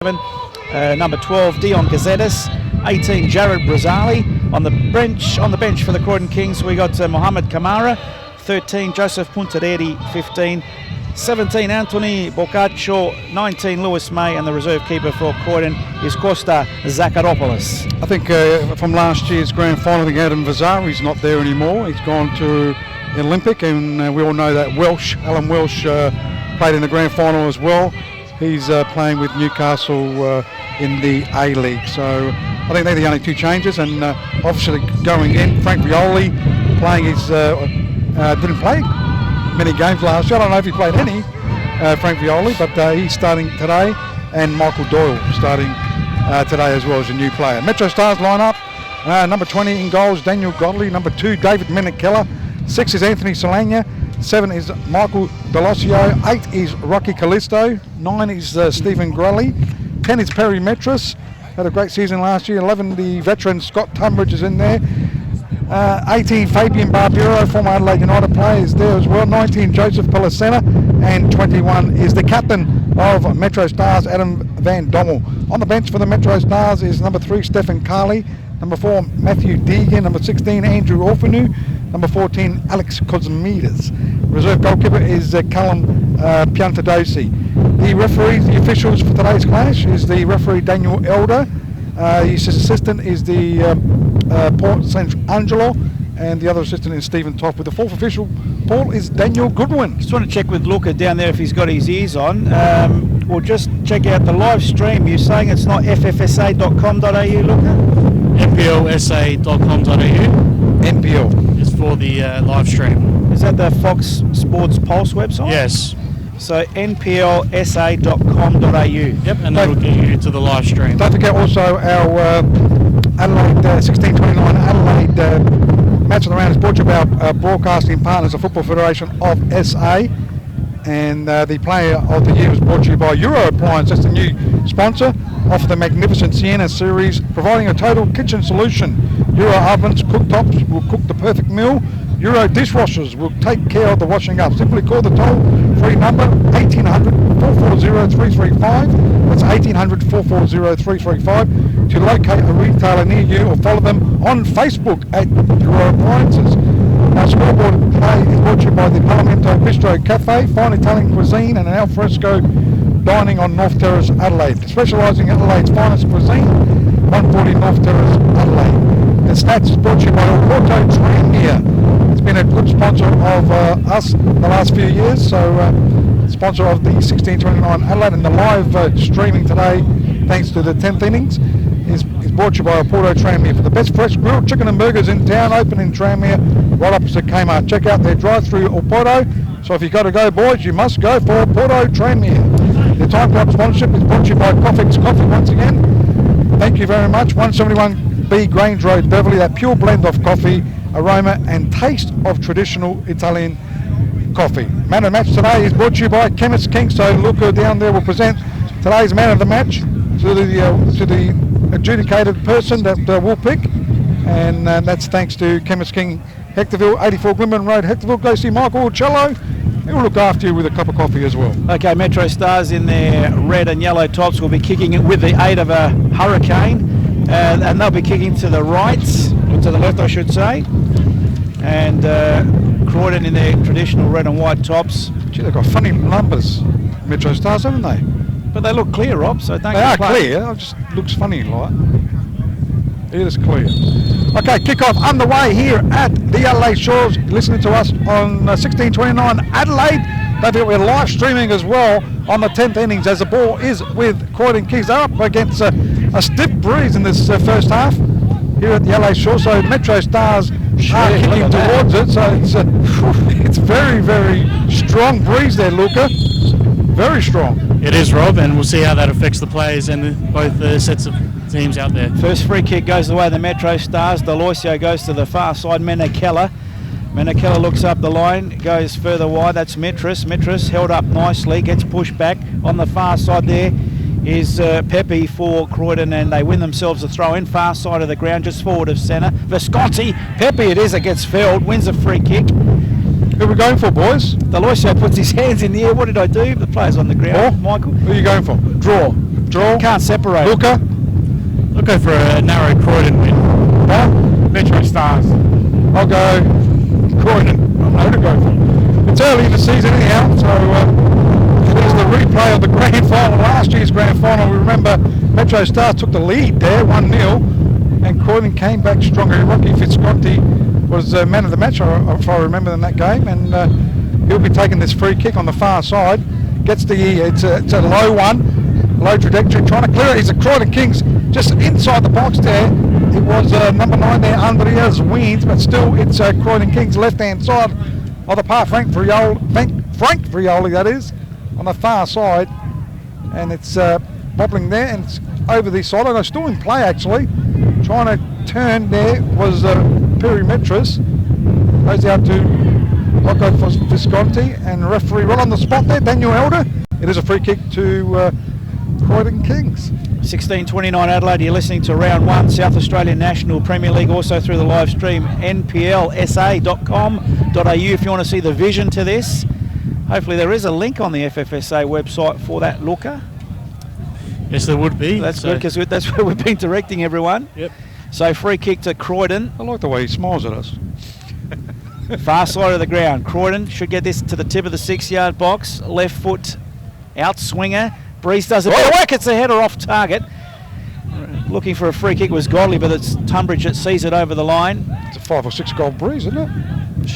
Number 12, Dion Gazettis. 18, Jared Brazali. On the bench for the Croydon Kings, we got Mohamed Kamara. 13, Joseph Puntareri. 15, 17, Anthony Boccaccio. 19, Lewis May. And the reserve keeper for Croydon is Costa Zakaropoulos. I think from last year's grand final, I think Adam Vazari's not there anymore. He's gone to the Olympic, and we all know that Alan Welsh played in the grand final as well. He's playing with Newcastle in the A-League. So I think they're the only two changes, and obviously going in, Frank Violi playing his, didn't play many games last year. I don't know if he played any, Frank Violi, but he's starting today, and Michael Doyle starting today as well as a new player. Metro Stars lineup, number 20 in goals, Daniel Godley. Number 2, David Menekela. 6 is Anthony Solana. 7 is Michael Delosio. 8 is Rocky Callisto. 9 is Stephen Grelly. 10 is Perry Metris. Had a great season last year. 11, the veteran Scott Tunbridge is in there. 18, Fabian Barbero, former Adelaide United player, is there as well. 19, Joseph Pelicena. And 21 is the captain of Metro Stars, Adam Van Dommel. On the bench for the Metro Stars is number 3, Stephen Carley. Number 4, Matthew Deegan. Number 16, Andrew Orfanu. Number 14, Alex Cosmides. Reserve goalkeeper is Callum Piantadosi. The referees, the officials for today's clash is the referee Daniel Elder. His assistant is the Port St. Angelo, and the other assistant is Stephen Toff. With the fourth official, Paul, is Daniel Goodwin. Just want to check with Luca down there if he's got his ears on. We'll just check out the live stream. You're saying it's not ffsa.com.au, Luca? nplsa.com.au. NPL is for the live stream. Is that the Fox Sports Pulse website? Yes. So nplsa.com.au. Yep, and that'll get you to the live stream. Don't forget also our Adelaide 1629 Adelaide Match of the Round is brought to you by our broadcasting partners, the Football Federation of SA. And the Player of the Year was brought to you by Euro Appliance. That's the new sponsor. Offer the magnificent Sienna series, providing a total kitchen solution. Euro ovens, cooktops will cook the perfect meal. Euro dishwashers will take care of the washing up. Simply call the toll-free number 1800 440 335. That's 1800 440 335 to locate a retailer near you, or follow them on Facebook at Euro Appliances. Our scoreboard today is brought to you by the Parlamento Bistro Cafe, fine Italian cuisine and an alfresco dining on North Terrace, Adelaide. Specialising in Adelaide's finest cuisine, 140 North Terrace, Adelaide. And Stats is brought to you by Porto Tranmere. It's been a good sponsor of us the last few years, so sponsor of the 1629 Adelaide, and the live streaming today, thanks to the 10th innings, is brought to you by Porto Tranmere for the best fresh grilled chicken and burgers in town, open in Tranmere, right opposite Kmart. Check out their drive-through Porto. So if you've got to go, boys, you must go for Porto Tranmere. The Time Club sponsorship is brought to you by Coffee's Coffee once again. Thank you very much. 171B Grange Road, Beverley, that pure blend of coffee, aroma and taste of traditional Italian coffee. Man of the match today is brought to you by Chemist King. So Luca down there will present today's man of the match to the adjudicated person that we'll pick, and that's thanks to Chemist King, Hectorville, 84 Glimmerman Road, Hectorville. Go see Michael Cello. He'll look after you with a cup of coffee as well. Okay, Metro Stars in their red and yellow tops will be kicking it with the aid of a hurricane, and they'll be kicking to the right, or to the left I should say, and Croydon in their traditional red and white tops. Gee, they've got funny numbers, Metro Stars, haven't they? But they look clear, Rob, so don't They are complain. clear, it just looks funny like. It is clear. Okay, kickoff underway here at the Adelaide Shores. Listening to us on 1629 Adelaide. Don't forget we're live streaming as well on the 10th innings, as the ball is with Croydon Kings. They're up against a stiff breeze in this first half here at the Adelaide Shores. So Metro Stars are kicking towards it. So it's very, very strong breeze there, Luca. Very strong. It is, Rob, and we'll see how that affects the players and both sets of teams out there. First free kick goes the way of the Metro Stars. Delosio goes to the far side. Menekela looks up the line, goes further wide. That's Metris. Metris held up nicely, gets pushed back. On the far side there is Pepe for Croydon, and they win themselves a throw in. Far side of the ground, just forward of centre. Visconti, Pepe it is, it gets felled, wins a free kick. Who are we going for, boys? Delosio puts his hands in the air. What did I do? The player's on the ground. Oh, Michael. Who are you going for? Draw. Draw. Can't separate. Luca. I'll go for a narrow Croydon win. Metro Stars. I'll go Croydon. I know to go for. It's early in the season anyhow, so it is the replay of the grand final, last year's grand final. We remember Metro Stars took the lead there, 1-0, and Croydon came back stronger. Rocky Visconti was man of the match, if I remember, in that game, and he'll be taking this free kick on the far side. Gets it's a low one, low trajectory, trying to clear it. He's a Croydon Kings just inside the box there. It was number 9 there, Andreas Weens, but still it's Croydon Kings left-hand side of the park. Frank Frioli, that is, on the far side, and it's bobbling there, and it's over the side. And still in play actually. Trying to turn there was Perimetris. Goes out to Rocco Visconti, and referee right on the spot there, Daniel Elder. It is a free kick to Croydon Kings. 16:29 Adelaide. You're listening to round 1, South Australian National Premier League, also through the live stream, nplsa.com.au if you want to see the vision to this. Hopefully there is a link on the FFSA website for that looker. Yes, there would be. That's good, because that's where we've been directing everyone. Yep. So free kick to Croydon. I like the way he smiles at us. Far side of the ground. Croydon should get this to the tip of the 6-yard box. Left foot out swinger. Breeze does a bit of work. It's a header off target. Looking for a free kick was Godley, but it's Tunbridge that sees it over the line. It's a 5 or 6 goal Breeze, isn't it?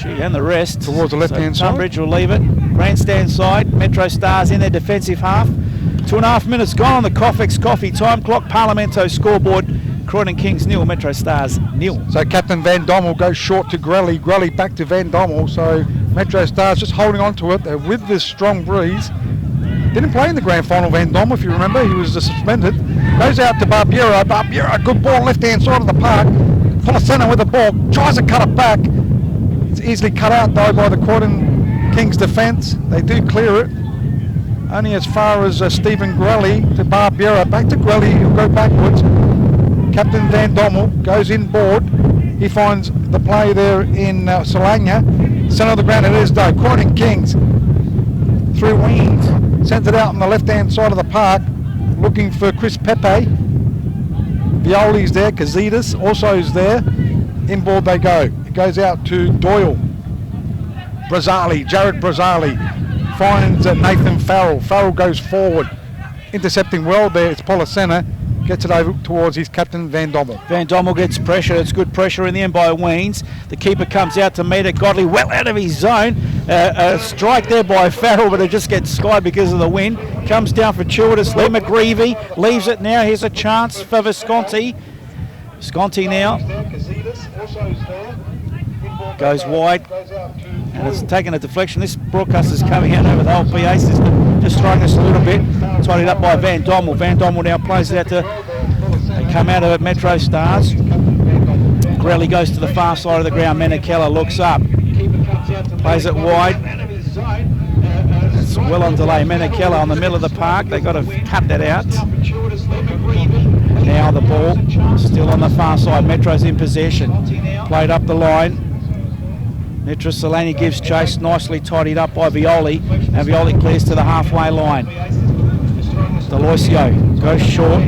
And the rest. Towards the left-hand side. Tunbridge will leave it. Grandstand side. Metro Stars in their defensive half. 2.5 minutes gone on the Coffex Coffee time clock. Parlamento scoreboard. Croydon Kings 0, Metro Stars 0. So Captain Van Dommel goes short to Grelly. Grelly back to Van Dommel. So Metro Stars just holding on to it. They're with this strong breeze. Didn't play in the grand final, Van Dommel, if you remember. He was suspended. Goes out to Barbiero. Barbiero, good ball, left-hand side of the park. Policena with the ball. Tries to cut it back. It's easily cut out, though, by the Croydon Kings defence. They do clear it. Only as far as Stephen Grelly to Barbiero. Back to Grelly. He'll go backwards. Captain Van Dommel goes inboard. He finds the play there in Solana. Centre of the ground it is, though. Croydon Kings through Weens. Sends it out on the left-hand side of the park. Looking for Chris Pepe. Violi's there. Kazidas also is there. Inboard they go. It goes out to Doyle. Brazzali. Jared Brazzali finds Nathan Farrell. Farrell goes forward. Intercepting well there. It's Policena. Gets it over towards his captain, Van Dommel. Van Dommel gets pressure. It's good pressure in the end by Weens. The keeper comes out to meet it. Godley well out of his zone. A strike there by Farrell, but it just gets skied because of the wind. Comes down fortuitously. McGreevy leaves it now. Here's a chance for Visconti. Visconti now. Goes wide. And it's taken a deflection. This broadcast is coming out over the whole PA system. Just throwing us a little bit. Tidied up by Van Dommel. Van Dommel now plays it out to... They come out of it, Metro Stars. Grelly goes to the far side of the ground. Menakella looks up. Plays it wide. It's well on delay. Menakella on the middle of the park. They've got to cut that out. Now the ball still on the far side. Metro's in possession. Played up the line. Metro Solani gives chase, nicely tidied up by Violi, and Violi clears to the halfway line. Deloisio goes short,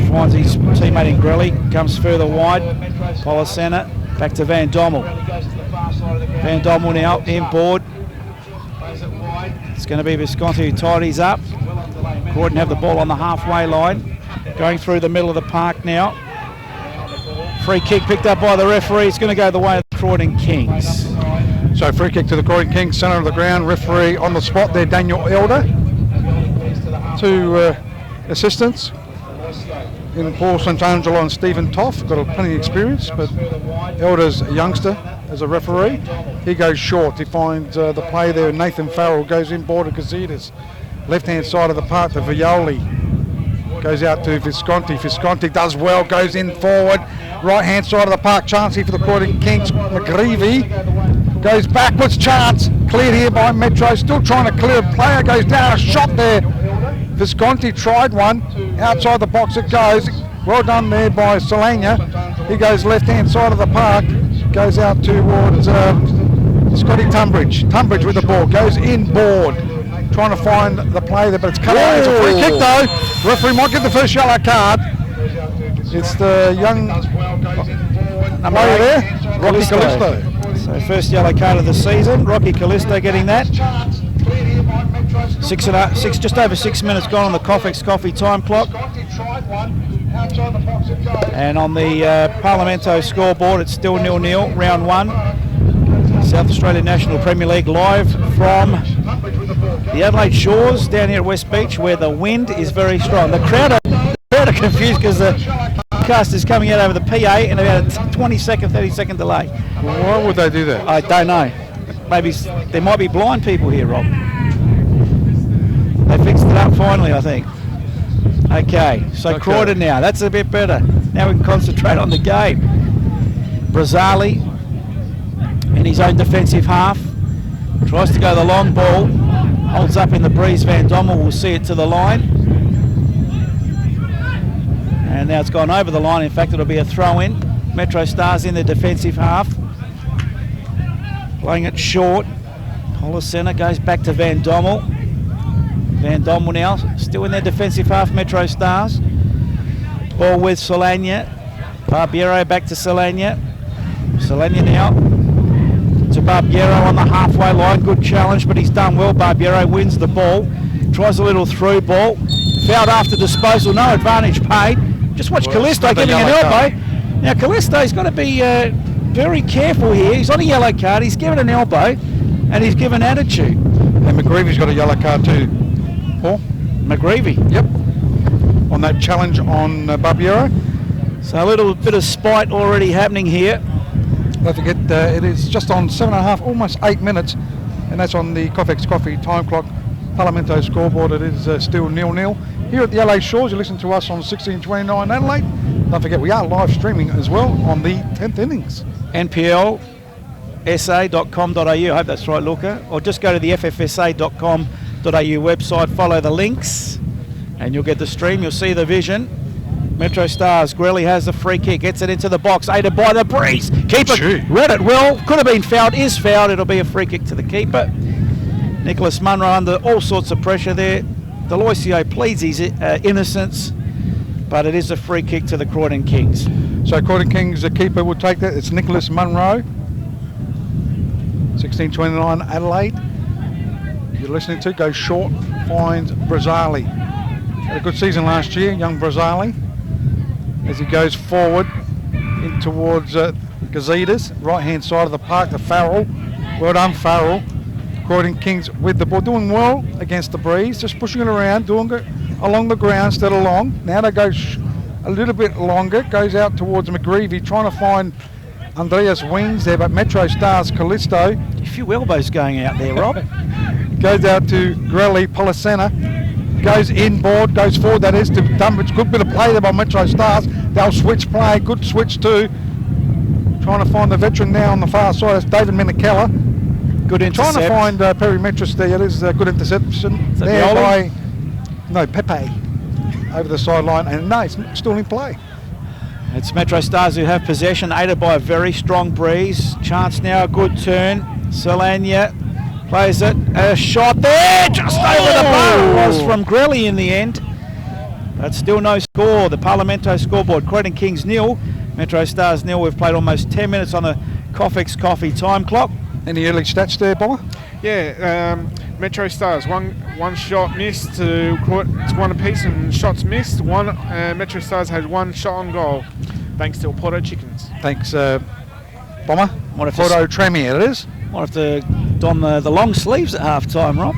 finds his teammate in Grelly, comes further wide. Policena back to Van Dommel. Van Dommel now inboard. It's going to be Visconti who tidies up. Croydon have the ball on the halfway line, going through the middle of the park now. Free kick picked up by the referee. It's going to go the way of the Croydon Kings. So free kick to the Croydon Kings, centre of the ground. Referee on the spot there, Daniel Elder. Two assistants in Paul St Angelo and Stephen Toff. Got plenty of experience, but Elder's a youngster as a referee. He goes short. He finds the play there. Nathan Farrell goes inboard to Kazidas. Left-hand side of the park to Violi. Goes out to Visconti. Visconti does well, goes in forward. Right-hand side of the park, chance here for the Croydon Kings. McGreevy goes backwards, chance. Cleared here by Metro, still trying to clear. Player goes down, a shot there. Visconti tried one. Outside the box it goes. Well done there by Solana. He goes left-hand side of the park. Goes out towards Scotty Tunbridge. Tunbridge with the ball, goes inboard. trying to find the play there, but it's cut out. It's a free kick though. Referee might get the first yellow card. It's the young player there, Rocky Callisto. So first yellow card of the season. Rocky Callisto getting that. Just over 6 minutes gone on the Coffex Coffee time clock. And on the Parlamento scoreboard, it's still 0-0, round 1. South Australian National Premier League live from the Adelaide Shores down here at West Beach, where the wind is very strong. The crowd are confused because the cast is coming out over the PA in about a 20-second, 30-second delay. Why would they do that? I don't know. Maybe there might be blind people here, Rob. They fixed it up finally, I think. Okay, so Croydon now. That's a bit better. Now we can concentrate on the game. Brazzali in his own defensive half. Tries to go the long ball. Holds up in the breeze. Van Dommel will see it to the line. And now it's gone over the line. In fact, it'll be a throw-in. Metro Stars in the defensive half. Playing it short. Polisena goes back to Van Dommel. Van Dommel now still in their defensive half, Metro Stars. Ball with Solana. Barbiero back to Solana. Solana now to Barbiero on the halfway line. Good challenge, but he's done well. Barbiero wins the ball. Tries a little through ball. Fouled after disposal. No advantage paid. Just watch Callisto getting an elbow. Now Callisto's got to be very careful here. He's on a yellow card. He's given an elbow and he's given attitude. And McGreevy's got a yellow card too. Paul? McGreevy. Yep. On that challenge on Barbiero. So a little bit of spite already happening here. Don't forget, it is just on 7.5, almost 8 minutes, and that's on the Coffex Coffee time clock. Parlamento scoreboard, it is still 0-0. Here at the LA Shores, you listen to us on 1629 Adelaide. Don't forget, we are live streaming as well on the 10th innings. NPL sa.com.au, I hope that's right, Luca. Or just go to the ffsa.com.au website, follow the links, and you'll get the stream, you'll see the vision. Metro Stars, Grelly has the free kick, gets it into the box, aided by the breeze. Keeper read it well, could have been fouled, is fouled, it'll be a free kick to the keeper. Nicholas Munro under all sorts of pressure there. Deloisio pleads his innocence, but it is a free kick to the Croydon Kings. So Croydon Kings, the keeper will take that. It's Nicholas Munro. 1629 Adelaide. You're listening to goes short, finds Brazzali. Had a good season last year, young Brazzali. As he goes forward in towards Gazetas, right hand side of the park to Farrell. Well done, Farrell. Croydon Kings with the ball, doing well against the breeze, just pushing it around, doing it along the ground instead of long. Now they go a little bit longer, goes out towards McGreevy, trying to find Andreas Wings there, but Metro Stars Callisto. A few elbows going out there, Rob. Goes out to Grelly, Polisena, goes inboard, goes forward, that is, to Dunbridge. Good bit of play there by Metro Stars. They'll switch play, good switch too. Trying to find the veteran now on the far side, that's David Menachella. Good intercept. Trying to find Perry Metris there. It is a good interception there by Pepe over the sideline, and no, it's still in play. It's Metro Stars who have possession, aided by a very strong breeze. Chance now, a good turn. Solana plays it. A shot there, just over the bar. It was from Grelly in the end. But still no score. The Parlamento scoreboard, Croydon Kings 0, Metro Stars 0. We've played almost 10 minutes on the Coffex Coffee time clock. Any early stats there, Bomber? Yeah, Metro Stars, one shot missed to one apiece, and shots missed. Metro Stars had one shot on goal, thanks to Porto Chickens. Thanks, Bomber. Porto Tramier, it is. Might have to don the long sleeves at half time, Rob.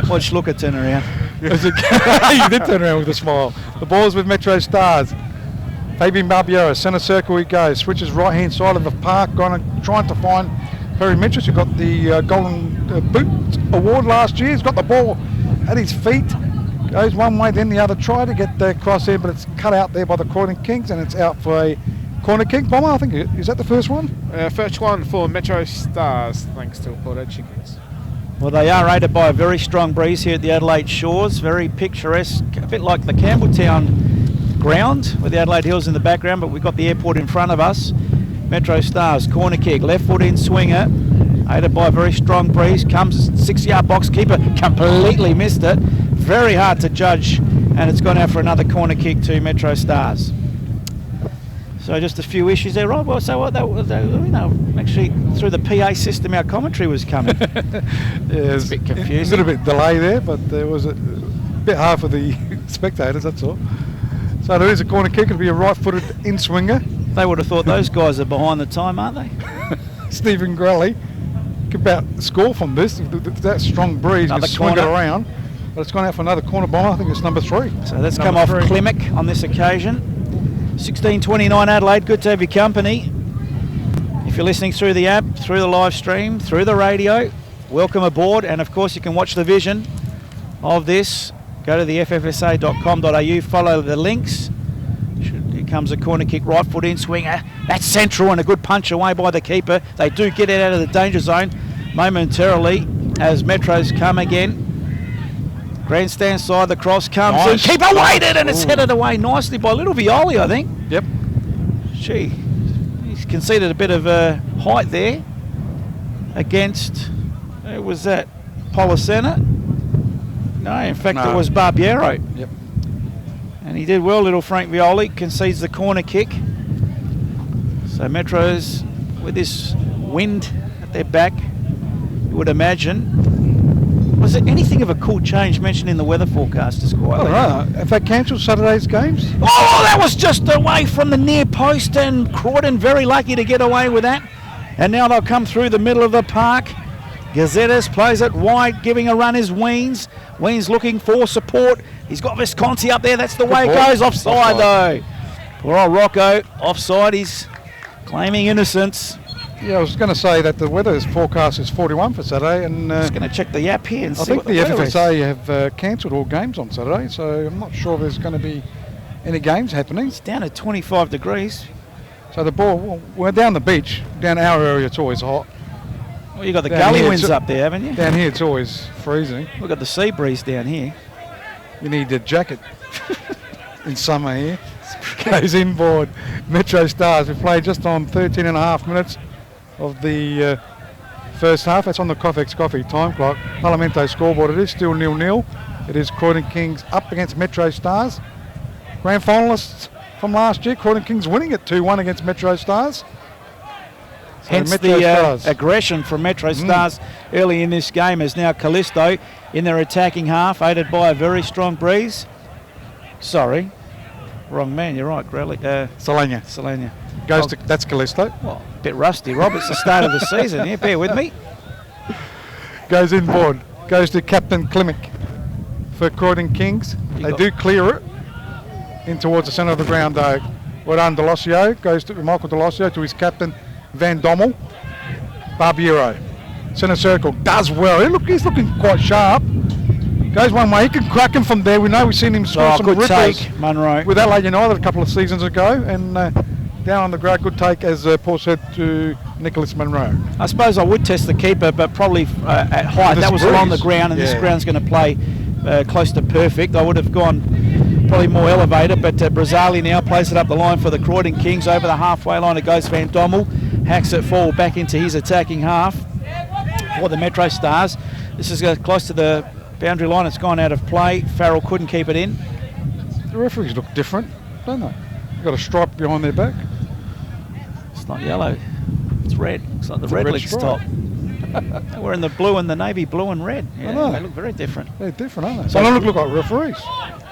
Watch Looker turn around. You did turn around with a smile. The ball's with Metro Stars. Fabian Barbiero, centre circle he goes, switches right hand side of the park, trying to find Perry Mitchell, who got the Golden Boot award last year. He's got the ball at his feet, goes one way then the other, try to get the cross there, but it's cut out there by the Croydon Kings, and it's out for a corner kick. Bomber, I think, is that the first one? First one for Metro Stars, thanks to Porto Chickens. Well, they are aided by a very strong breeze here at the Adelaide Shores, very picturesque, a bit like the Campbelltown ground with the Adelaide Hills in the background, but we've got the airport in front of us. Metro Stars, corner kick, left foot in swinger. aided by a very strong breeze. Comes 6-yard box, keeper completely missed it. Very hard to judge, and it's gone out for another corner kick to Metro Stars. So just a few issues there, Rob. Well, so what? Actually through the PA system, our commentary was coming. Yeah, it's a bit confusing. A little bit delay there, but there was a bit hard for the spectators. That's all. So there is a corner kick. It'll be a right-footed in-swinger. They would have thought those guys are behind the time, aren't they? Stephen Grelly could about score from this. That strong breeze can swing it around. But it's gone out for another corner bomber. I think it's number 3. So that's come off Klimek on this occasion. 16:29 Adelaide, good to have your company. If you're listening through the app, through the live stream, through the radio, welcome aboard. And of course you can watch the vision of this. Go to the ffsa.com.au, follow the links. Here comes a corner kick, right foot in swinger. That's central and a good punch away by the keeper. They do get it out of the danger zone momentarily as Metros come again. Grandstand side, the cross comes in. Keeper waited and it's headed away nicely by little Violi, I think. Yep. Gee, he's conceded a bit of height there against, who was that? Polisena? No, in fact it was Barbiero. Yep. And he did well, little Frank Violi, concedes the corner kick. So Metros, with this wind at their back, you would imagine. Was there anything of a cool change mentioned in the weather forecasters quietly? Have they cancelled Saturday's games? Oh, that was just away from the near post, and Croydon very lucky to get away with that. And now they'll come through the middle of the park. Gazettas plays it wide, giving a run is Weens. Weens looking for support. He's got Visconti up there. That's the way it goes. Offside though. Poor old Rocco. Offside. He's claiming innocence. Yeah, I was going to say that the weather forecast is 41 for Saturday, and just going to check the app here and see think what the weather FFSA have cancelled all games on Saturday, so I'm not sure if there's going to be any games happening. It's down at 25 degrees. So the ball, well, we're down the beach, down our area it's always hot. Well, you've got the Down gully here, winds up there, haven't you? Down here it's always freezing. We've got the sea breeze down here. You need a jacket in summer here. Goes inboard. Metro Stars, we played just on 13 and a half minutes of the first half. That's on the Cofex Coffee time clock. Parlamento scoreboard, it is still 0-0. It is Croydon Kings up against Metro Stars. Grand finalists from last year, Croydon Kings winning at 2-1 against Metro Stars. So hence Metro the aggression from Metro Stars early in this game, as now Callisto in their attacking half, aided by a very strong breeze. Sorry, wrong man, you're right, Grelly. Solania. That's Callisto. Well, a bit rusty, Rob. It's the start of the season here. Bear with me. Goes inboard. Goes to Captain Klimek for Croydon Kings. They do clear it in towards the centre of the ground though. Well done, Delosio. Goes to Michael Delosio to his captain, Van Dommel. Barbiero. Centre circle. Does well. He's looking quite sharp. Goes one way. He can crack him from there. We know we've seen him score some good rippers take, Munro. with Adelaide United a couple of seasons ago. And down on the ground, good take, as Paul said, to Nicholas Munro. I suppose I would test the keeper, but probably at height. That was along the ground, and this ground's going to play close to perfect. I would have gone probably more elevated, but Brazzali now plays it up the line for the Croydon Kings. Over the halfway line, it goes Van Dommel. Hacks it forward back into his attacking half for the Metro Stars. This is close to the boundary line. It's gone out of play. Farrell couldn't keep it in. The referees look different, don't they? They've got a stripe behind their back. It's not yellow, it's red. It's like the Red League's top. We're in the blue and the navy blue and red. Yeah, they look very different. They're different, aren't they? So they don't look like referees.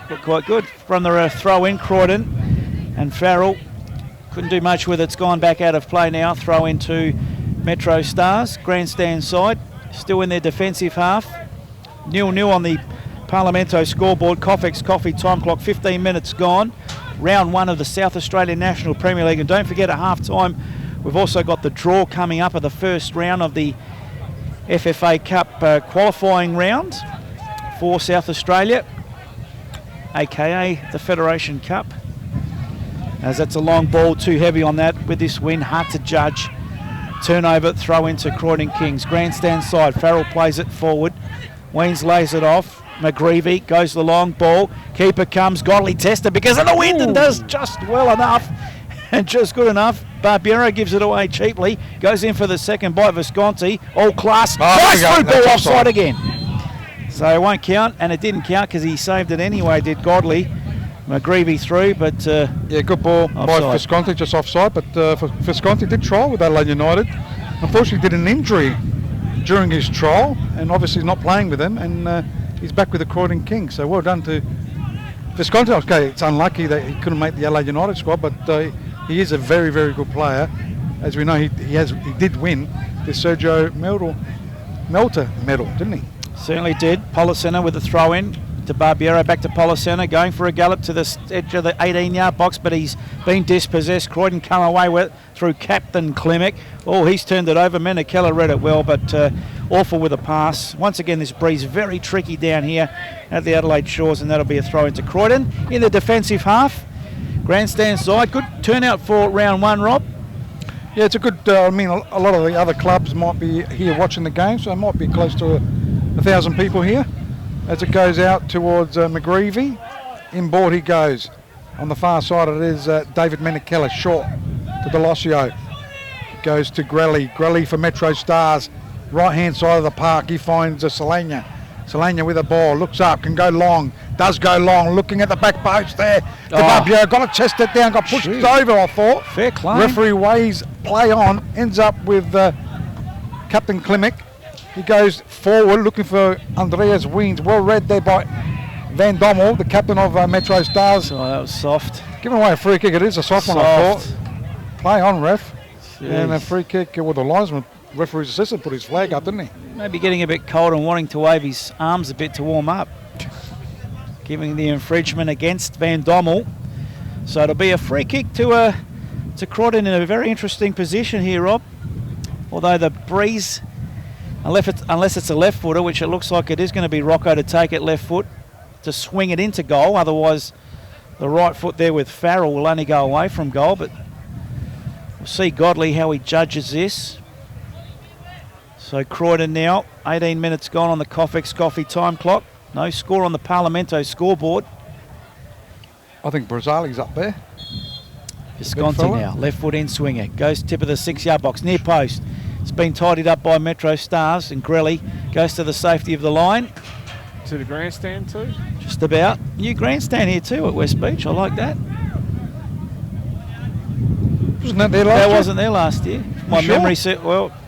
Look quite good. From the throw in, Croydon and Farrell couldn't do much with it. It's gone back out of play now. Throw into Metro Stars. Grandstand side, still in their defensive half. 0-0 on the Parlamento scoreboard. Cofex Coffee time clock, 15 minutes gone. Round 1 of the South Australian National Premier League. And don't forget, at half-time, we've also got the draw coming up of the first round of the FFA Cup qualifying round for South Australia, aka the Federation Cup. As that's a long ball, too heavy on that with this wind, hard to judge. Turnover, throw into Croydon Kings. Grandstand side, Farrell plays it forward. Weens lays it off. McGreevy goes the long ball. Keeper comes, Godley tested because of the wind and does just well enough. And just good enough. Barbiero gives it away cheaply. Goes in for the second by Visconti. All class. Nice through ball offside again. So it won't count, and it didn't count because he saved it anyway, did Godley. McGreevy through, but... yeah, good ball by Visconti, just offside, but Visconti did trial with Adelaide United. Unfortunately, did an injury during his trial, and obviously he's not playing with them, and he's back with the Croydon Kings. So well done to Visconti. Okay, it's unlucky that he couldn't make the Adelaide United squad, but he is a very, very good player. As we know, he did win the Sergio Melter medal, didn't he? Certainly did. Policena with the throw-in to Barbiero, back to Policena, going for a gallop to the edge of the 18-yard box, but he's been dispossessed. Croydon come away with it through Captain Klimek. Oh, he's turned it over. Menakella read it well, but awful with a pass. Once again, this breeze very tricky down here at the Adelaide Shores, and that'll be a throw into Croydon. In the defensive half, grandstand side. Good turnout for round one, Rob. Yeah, it's a good, I mean, a lot of the other clubs might be here watching the game, so it might be close to 1,000 people here. As it goes out towards McGreevy, inboard he goes. On the far side it is David Menakella, short to Delosio. Goes to Grelly. Grelly for Metro Stars. Right hand side of the park, he finds Solana. Solana with a ball, looks up, can go long. Does go long, looking at the back post there. Barbiero got to chest it down, got pushed over, I thought. Fair claim. Referee weighs play on, ends up with Captain Klimek. He goes forward looking for Andreas Wiens. Well read there by Van Dommel, the captain of Metro Stars. Oh, that was soft. Giving away a free kick. It is a soft one, I thought. Play on, ref. Jeez. And a free kick with the linesman. Referee's assistant put his flag up, didn't he? Maybe getting a bit cold and wanting to wave his arms a bit to warm up. Giving the infringement against Van Dommel. So it'll be a free kick to Croydon in a very interesting position here, Rob. Although the breeze... Unless it's a left footer, which it looks like it is going to be Rocco to take it left foot to swing it into goal. Otherwise, the right foot there with Farrell will only go away from goal. But we'll see Godley how he judges this. So Croydon now, 18 minutes gone on the Coffex Coffee time clock. No score on the Parlamento scoreboard. I think Brazali's up there. Visconti now, left foot in swinger. Goes tip of the 6-yard box, near post. It's been tidied up by Metro Stars, and Grelly goes to the safety of the line. To the grandstand too? Just about. New grandstand here too at West Beach. I like that. Wasn't that there last year? That wasn't there last year.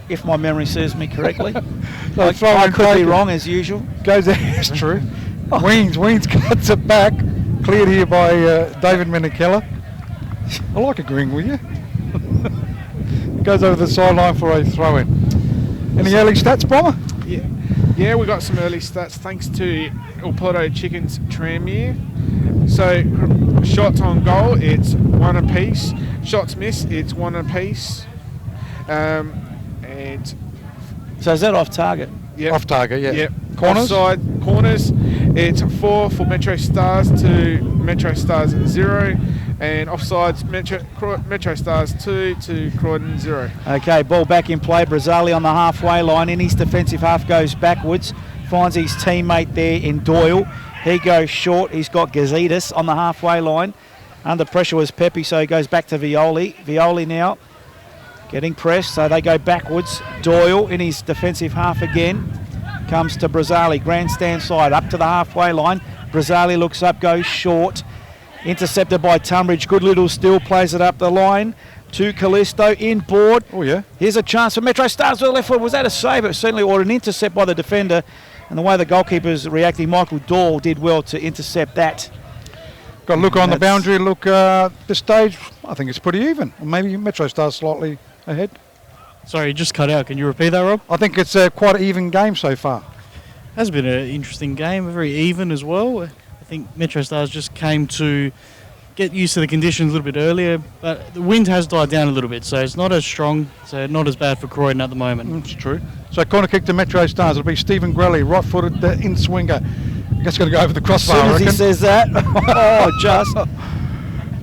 If my memory serves me correctly. I could be wrong as usual. Goes there, it's true. Wiens cuts it back. Cleared here by David Menakella. I like agreeing with you. Goes over the sideline for a throw-in. Any early stats, Bomber? Yeah, we got some early stats thanks to Porto Chicken's Tranmere. So shots on goal, it's 1 apiece. Shots missed, it's 1 apiece. And so is that off target? Yep. Off target, yeah. Yep. Corners? Offside corners, it's 4 for Metro Stars to Metro Stars 0. And offsides, Metro Stars 2 to Croydon 0. Okay, ball back in play. Brazali on the halfway line. In his defensive half goes backwards. Finds his teammate there in Doyle. He goes short. He's got Gazidis on the halfway line. Under pressure was Pepe, so he goes back to Violi. Violi now getting pressed, so they go backwards. Doyle in his defensive half again. Comes to Brazali, grandstand side, up to the halfway line. Brazali looks up, goes short. Intercepted by Tunbridge. Good little still, plays it up the line to Callisto, inboard. Oh, yeah. Here's a chance for Metro Stars with the left foot. Was that a save? It certainly, or an intercept by the defender. And the way the goalkeeper's reacting, Michael Dahl did well to intercept that. Got a look on the boundary. Look, this stage, I think it's pretty even. Or maybe Metro Stars slightly ahead. Sorry, you just cut out. Can you repeat that, Rob? I think it's quite an even game so far. Has been an interesting game, very even as well. I think Metro Stars just came to get used to the conditions a little bit earlier, but the wind has died down a little bit, so it's not as strong, so not as bad for Croydon at the moment. That's true. So corner kick to Metro Stars. It'll be Stephen Grelly, right-footed in swinger. I guess going to go over the crossbar. As soon as he says that, just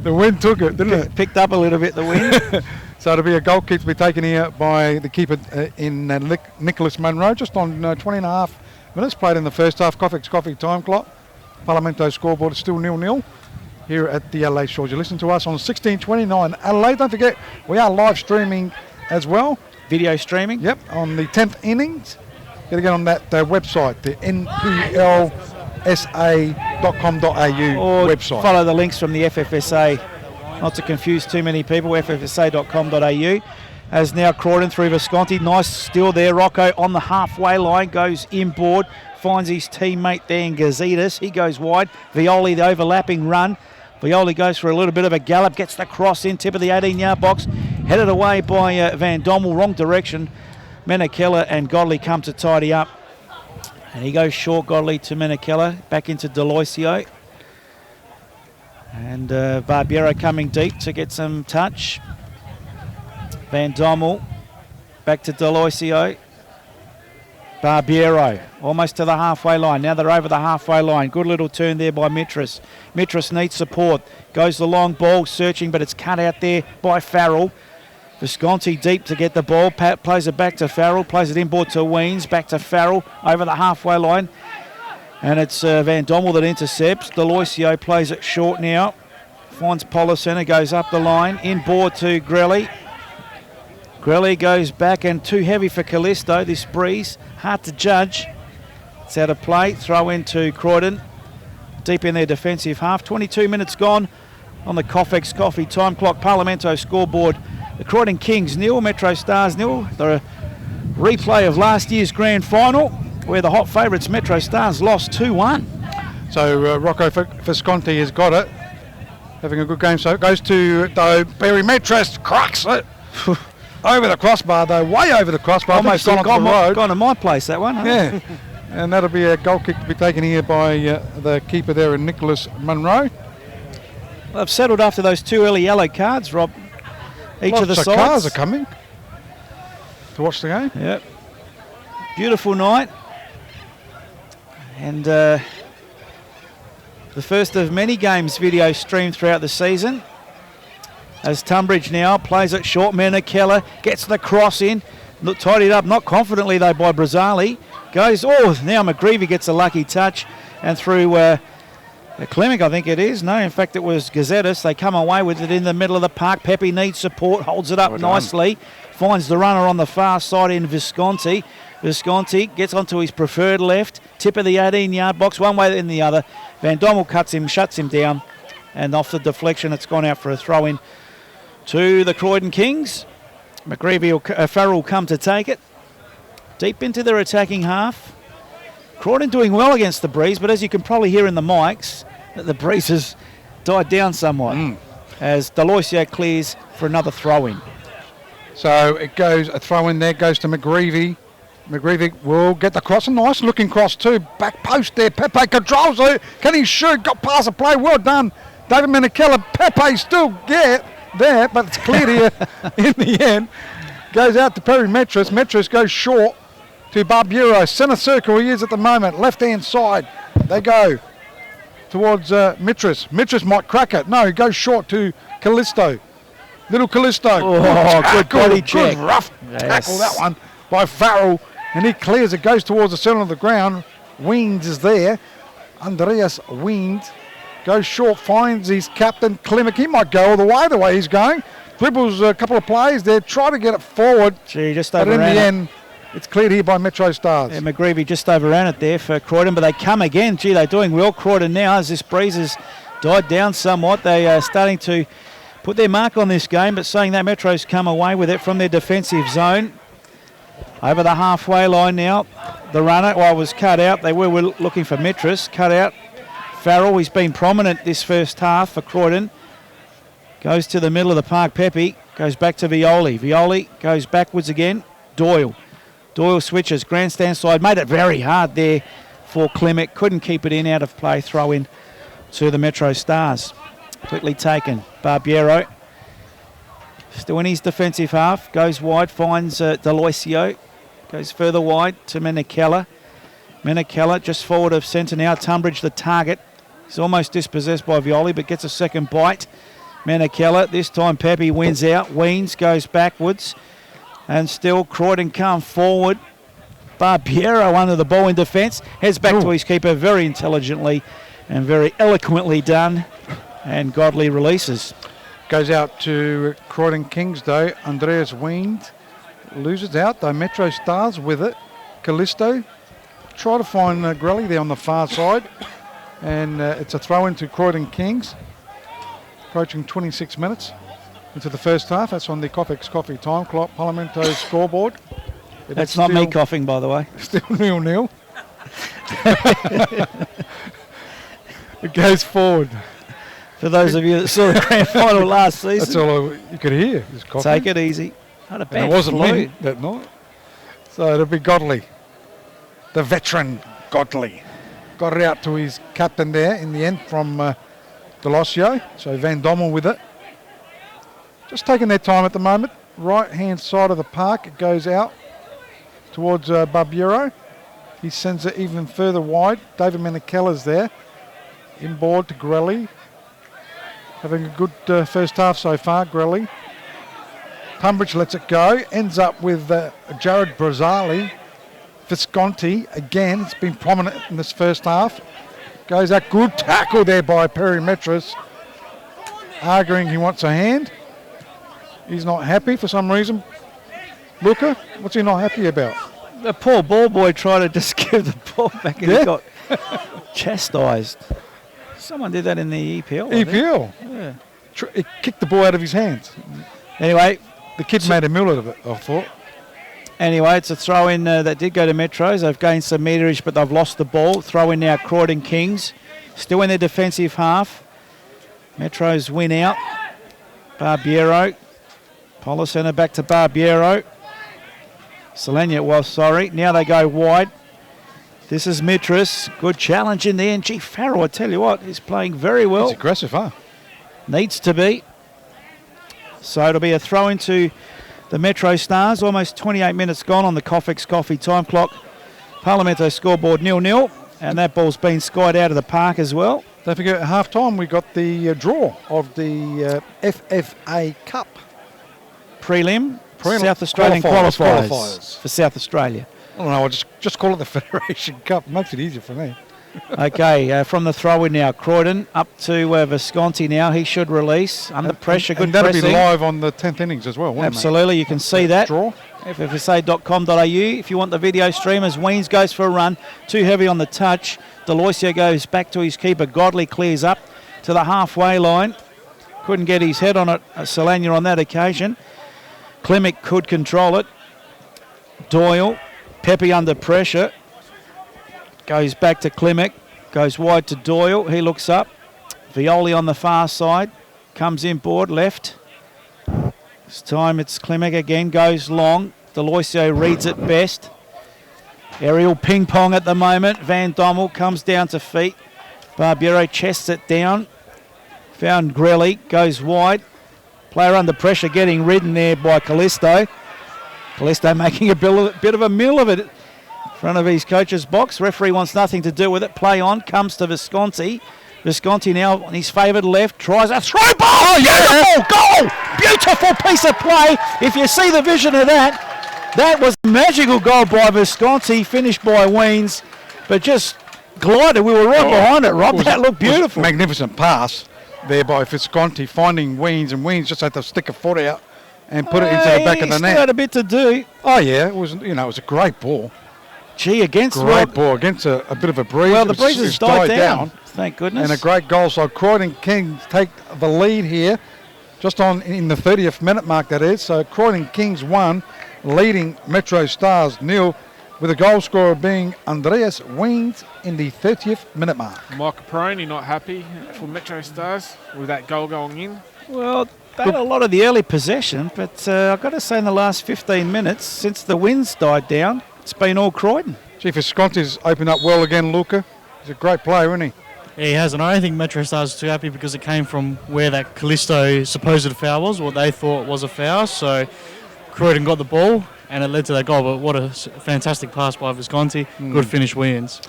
the wind took it, didn't it? Picked up a little bit, the wind. So it'll be a goal kick to be taken here by the keeper in Nicholas Munro, just on 20 and a half minutes played in the first half. Coffee time clock. Parlamento scoreboard is still 0-0. Here here at the Adelaide Shores. You listen to us on 1629 Adelaide. Don't forget, we are live streaming as well. Video streaming? Yep, on the 10th innings. Got to get on that website, the NPLSA.com.au website. Follow the links from the FFSA, not to confuse too many people, ffsa.com.au. As now Croydon through Visconti. Nice steal there. Rocco on the halfway line, goes inboard, finds his teammate there in Gazetas. He goes wide. Violi, the overlapping run. Violi goes for a little bit of a gallop, gets the cross in, tip of the 18-yard box, headed away by Van Dommel, wrong direction. Menakella and Godley come to tidy up. And he goes short, Godley to Menakella, back into Deloisio. And Barbiero coming deep to get some touch. Van Dommel, back to Deloisio. Barbiero, almost to the halfway line. Now they're over the halfway line. Good little turn there by Mitras. Mitras needs support. Goes the long ball, searching, but it's cut out there by Farrell. Visconti deep to get the ball. Pat plays it back to Farrell. Plays it inboard to Weens. Back to Farrell over the halfway line. And it's Van Dommel that intercepts. Deloisio plays it short now. Finds Policena, goes up the line. Inboard to Grelly. Grelly goes back and too heavy for Callisto. This breeze, hard to judge. It's out of play. Throw into Croydon. Deep in their defensive half. 22 minutes gone on the Coffex Coffee time clock. Parlamento scoreboard. The Croydon Kings nil, Metro Stars nil. The replay of last year's grand final where the hot favourites Metro Stars lost 2-1. So Rocco Visconti has got it. Having a good game. So it goes to, though, Barry Metros cracks it. Over the crossbar, though, way over the crossbar. Almost gone to my place, that one. Yeah, and that'll be a goal kick to be taken here by the keeper there, Nicholas Munro. Well, I've settled after those 2 early yellow cards, Rob. Each of the sides. Cars are coming to watch the game. Yep. Beautiful night. And the first of many games video streamed throughout the season. As Tunbridge now plays it short. Menakella gets the cross in. Tidied up, not confidently though by Brazzali. Goes, now McGreevy gets a lucky touch. And through Clemic, I think it is. No, in fact, it was Gazettas. They come away with it in the middle of the park. Pepe needs support, holds it up nicely. Finds the runner on the far side in Visconti. Visconti gets onto his preferred left. Tip of the 18-yard box, one way and the other. Van Dommel cuts him, shuts him down. And off the deflection, it's gone out for a throw-in to the Croydon Kings. Farrell will come to take it. Deep into their attacking half. Croydon doing well against the breeze, but as you can probably hear in the mics, the breeze has died down somewhat as Deloisio clears for another throw-in. So it goes, a throw-in there goes to McGreevy. McGreevy will get the cross, a nice looking cross too. Back post there, Pepe controls it. Can he shoot? Got past the play, well done. David Menakella, Pepe still get there, but it's cleared here in the end. Goes out to Perry Metros. Metros goes short to Barbiero. Centre circle he is at the moment. Left-hand side. They go towards Metros. Metros might crack it. No, he goes short to Callisto. Little Callisto. Good body check. Good rough tackle, that one, by Farrell. And he clears it. Goes towards the centre of the ground. Weens is there. Andreas Weens. Goes short, finds his captain, Clemic. He might go all the way he's going. Dribbles a couple of plays there, try to get it forward. Just but in overran the it. end, it's cleared here by Metro Stars. Yeah, McGreevy just overran it there for Croydon, but they come again. They're doing well, Croydon, now, as this breeze has died down somewhat. They are starting to put their mark on this game, but saying that, Metro's come away with it from their defensive zone. Over the halfway line now. The runner, was cut out. They were looking for Metros, cut out. Farrell, he's been prominent this first half for Croydon. Goes to the middle of the park. Pepe goes back to Violi. Violi goes backwards again. Doyle switches. Grandstand side. Made it very hard there for Clemic. Couldn't keep it in. Out of play. Throw in to the Metro Stars. Quickly taken. Barbiero. Still in his defensive half. Goes wide. Finds Deloisio. Goes further wide to Menakella. Menakella just forward of centre now. Tunbridge the target. He's almost dispossessed by Violi, but gets a second bite. Menakella, this time Pepe wins out. Weens goes backwards. And still Croydon come forward. Barbiero under the ball in defence. Heads back to his keeper very intelligently and very eloquently done. And Godley releases. Goes out to Croydon Kings though. Andreas Wiend loses out though. Metro Stars with it. Callisto try to find Grelly there on the far side. And it's a throw into Croydon Kings. Approaching 26 minutes into the first half. That's on the Coffex Coffee time clock Parlamento scoreboard. That's not me coughing, by the way. Still 0-0. It goes forward. For those of you that saw the grand final last season. That's all you could hear. Is coughing. Take it easy. Not a bad And it wasn't flu. me that night. So it'll be Godley. The veteran Godley. Got it out to his captain there in the end from Delosio. So Van Dommel with it. Just taking their time at the moment. Right hand side of the park. It goes out towards Barbiero. He sends it even further wide. David Menekella's there. Inboard to Grelly. Having a good first half so far, Grelly. Tunbridge lets it go. Ends up with Jared Brazali. Visconti, again, it's been prominent in this first half. Goes out, good tackle there by Perry Metros. Arguing he wants a hand. He's not happy for some reason. Luca, what's he not happy about? The poor ball boy tried to just give the ball back and he got chastised. Someone did that in the EPL. I think. EPL? Yeah. He kicked the ball out of his hands. Anyway, The kid made a meal out of it, I thought. Anyway, it's a throw-in that did go to Metros. They've gained some meterage, but they've lost the ball. Throw-in now, Croydon Kings. Still in their defensive half. Metros win out. Barbiero. Policena back to Barbiero. Selenia was sorry. Now they go wide. This is Metros. Good challenge in the end. Gee, Farrell, I tell you what, he's playing very well. It's aggressive, huh? Needs to be. So it'll be a throw into the Metro Stars. Almost 28 minutes gone on the Coffex Coffee time clock. Parlamento scoreboard 0-0. And that ball's been skied out of the park as well. Don't forget, at half-time we got the draw of the FFA Cup. Prelim. South Australian qualifiers for South Australia. I don't know, I'll just call it the Federation Cup. Makes it easier for me. Okay, from the throw-in now, Croydon up to Visconti now. He should release under pressure. Good and that'll pressing. be live on the 10th innings as well, won't Absolutely, you can see that. Draw. ffsa.com.au. If you want the video stream, as Weens goes for a run, too heavy on the touch. Deloisio goes back to his keeper. Godley clears up to the halfway line. Couldn't get his head on it, Solania on that occasion. Klimek could control it. Doyle, Pepe under pressure. Goes back to Klimek. Goes wide to Doyle. He looks up. Violi on the far side. Comes inboard, left. This time it's Klimek again. Goes long. Deloisio reads it best. Aerial ping pong at the moment. Van Dommel comes down to feet. Barbiero chests it down. Found Grelly. Goes wide. Player under pressure getting ridden there by Callisto. Callisto making a bit of a meal of it in front of his coach's box. Referee wants nothing to do with it. Play on. Comes to Visconti. Visconti now on his favoured left. Tries a throw ball. Oh, yeah. Goal. Beautiful piece of play. If you see the vision of that, that was a magical goal by Visconti. Finished by Weens. But just glided. We were right behind it, Rob. That looked beautiful. Magnificent pass there by Visconti, finding Weens, and Weens just had to stick a foot out and put it into the back of the net. Still had a bit to do. Oh yeah, it was. It was a great ball. Gee, against ball against a bit of a breeze. Well, the breeze has died down. Thank goodness. And a great goal. So Croydon Kings take the lead here, just in the 30th minute mark. That is. So Croydon Kings 1, leading Metro Stars 0, with a goal scorer being Andreas Weens in the 30th minute mark. Mike Caproni not happy for Metro Stars with that goal going in. Well, they had a lot of the early possession, but I've got to say in the last 15 minutes, since the winds died down, it's been all Croydon. Chief Visconti's opened up well again, Luca. He's a great player, isn't he? Yeah, he has, and I don't think Metro Stars are too happy because it came from where that Callisto supposed foul was, what they thought was a foul. So Croydon got the ball, and it led to that goal. But what a fantastic pass by Visconti. Good finish wins.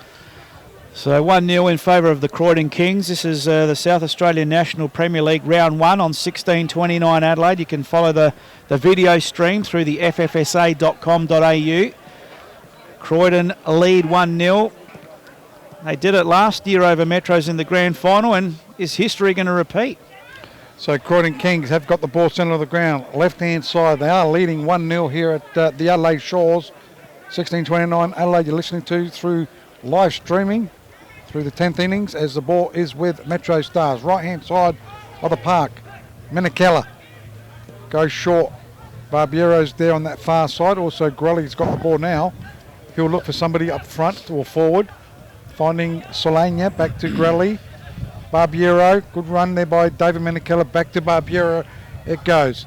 So 1-0 in favour of the Croydon Kings. This is the South Australian National Premier League Round 1 on 16:29 Adelaide. You can follow the video stream through the ffsa.com.au. Croydon lead 1-0. They did it last year over Metros in the grand final, and is history going to repeat? So Croydon Kings have got the ball centre of the ground, left-hand side. They are leading 1-0 here at the Adelaide Shores. 16:29 Adelaide you're listening to through live streaming through the 10th innings as the ball is with Metro Stars. Right-hand side of the park. Menakella goes short. Barbiero's there on that far side. Also Grelly's got the ball now. He'll look for somebody up front or forward. Finding Solana, back to Grelly. Barbiero, good run there by David Menakella, back to Barbiero. It goes.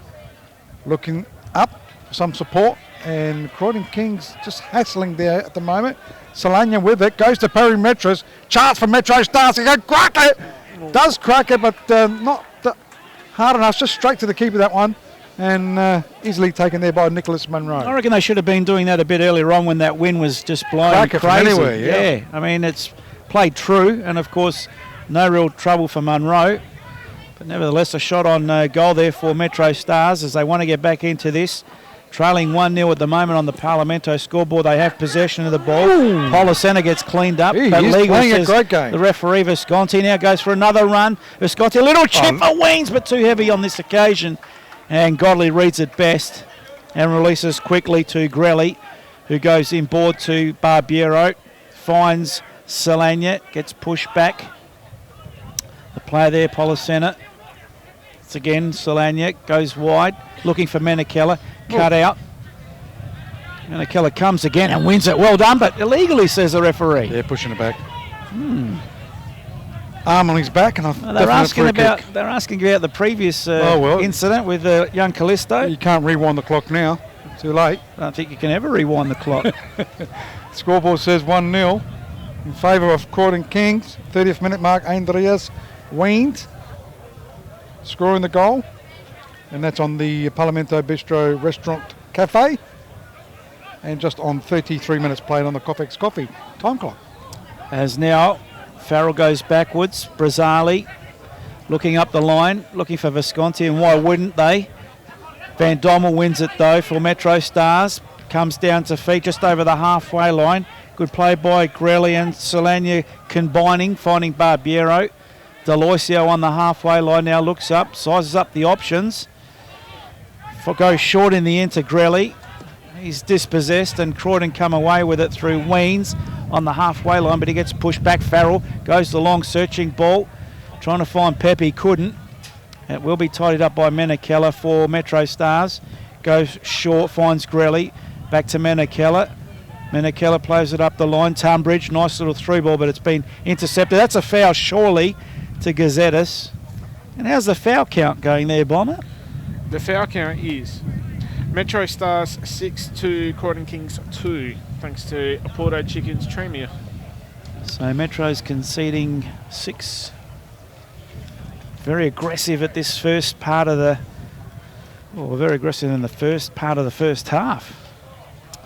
Looking up for some support, and Croydon Kings just hassling there at the moment. Solana with it, goes to Perry Metros. Chance for Metro Stars, he can crack it! Does crack it, but not hard enough, just straight to the keeper that one. And easily taken there by Nicholas Munro. I reckon they should have been doing that a bit earlier on when that wind was just blowing Cracker from crazy. anywhere, yeah. I mean, it's played true, and of course, no real trouble for Munro. But nevertheless, a shot on goal there for Metro Stars as they want to get back into this. Trailing 1-0 at the moment on the Parlamento scoreboard. They have possession of the ball. Polisena gets cleaned up. He but is legal playing a says great game. the referee Visconti now goes for another run. Visconti, a little chip for Weens, but too heavy on this occasion. And Godley reads it best and releases quickly to Grelly, who goes inboard to Barbiero. Finds Solana, gets pushed back. The player there, Polisena. It's again Solana, goes wide, looking for Menakella, cut out. Menakella comes again and wins it. Well done, but illegally, says the referee. Yeah, pushing it back. Arm on his back, and They're asking about the previous incident with young Callisto. You can't rewind the clock now. Too late. I don't think you can ever rewind the clock. Scoreboard says 1-0 in favour of Croydon Kings. 30th minute mark, Andreas Weens scoring the goal. And that's on the Parlamento Bistro Restaurant Cafe. And just on 33 minutes played on the Coffex Coffee time clock. As now Farrell goes backwards. Brazzali looking up the line, looking for Visconti, and why wouldn't they? Van Dommel wins it though for Metro Stars. Comes down to feet just over the halfway line. Good play by Grelly and Solana combining, finding Barbiero. Deloisio on the halfway line now looks up, sizes up the options. Goes short in the end to Grelly. He's dispossessed, and Croydon come away with it through Weens on the halfway line, but he gets pushed back. Farrell goes the long searching ball, trying to find Pep, he couldn't. It will be tidied up by Menakella for Metro Stars. Goes short, finds Grelly, back to Menakella. Menakella plays it up the line. Tunbridge, nice little through ball, but it's been intercepted. That's a foul surely to Gazettis. And how's the foul count going there, Bomber? The foul count is Metro Stars 6 to Croydon Kings 2, thanks to Porto Chickens Tremere. So Metro's conceding 6. Very aggressive at this first part of the... Well, very aggressive in the first part of the first half.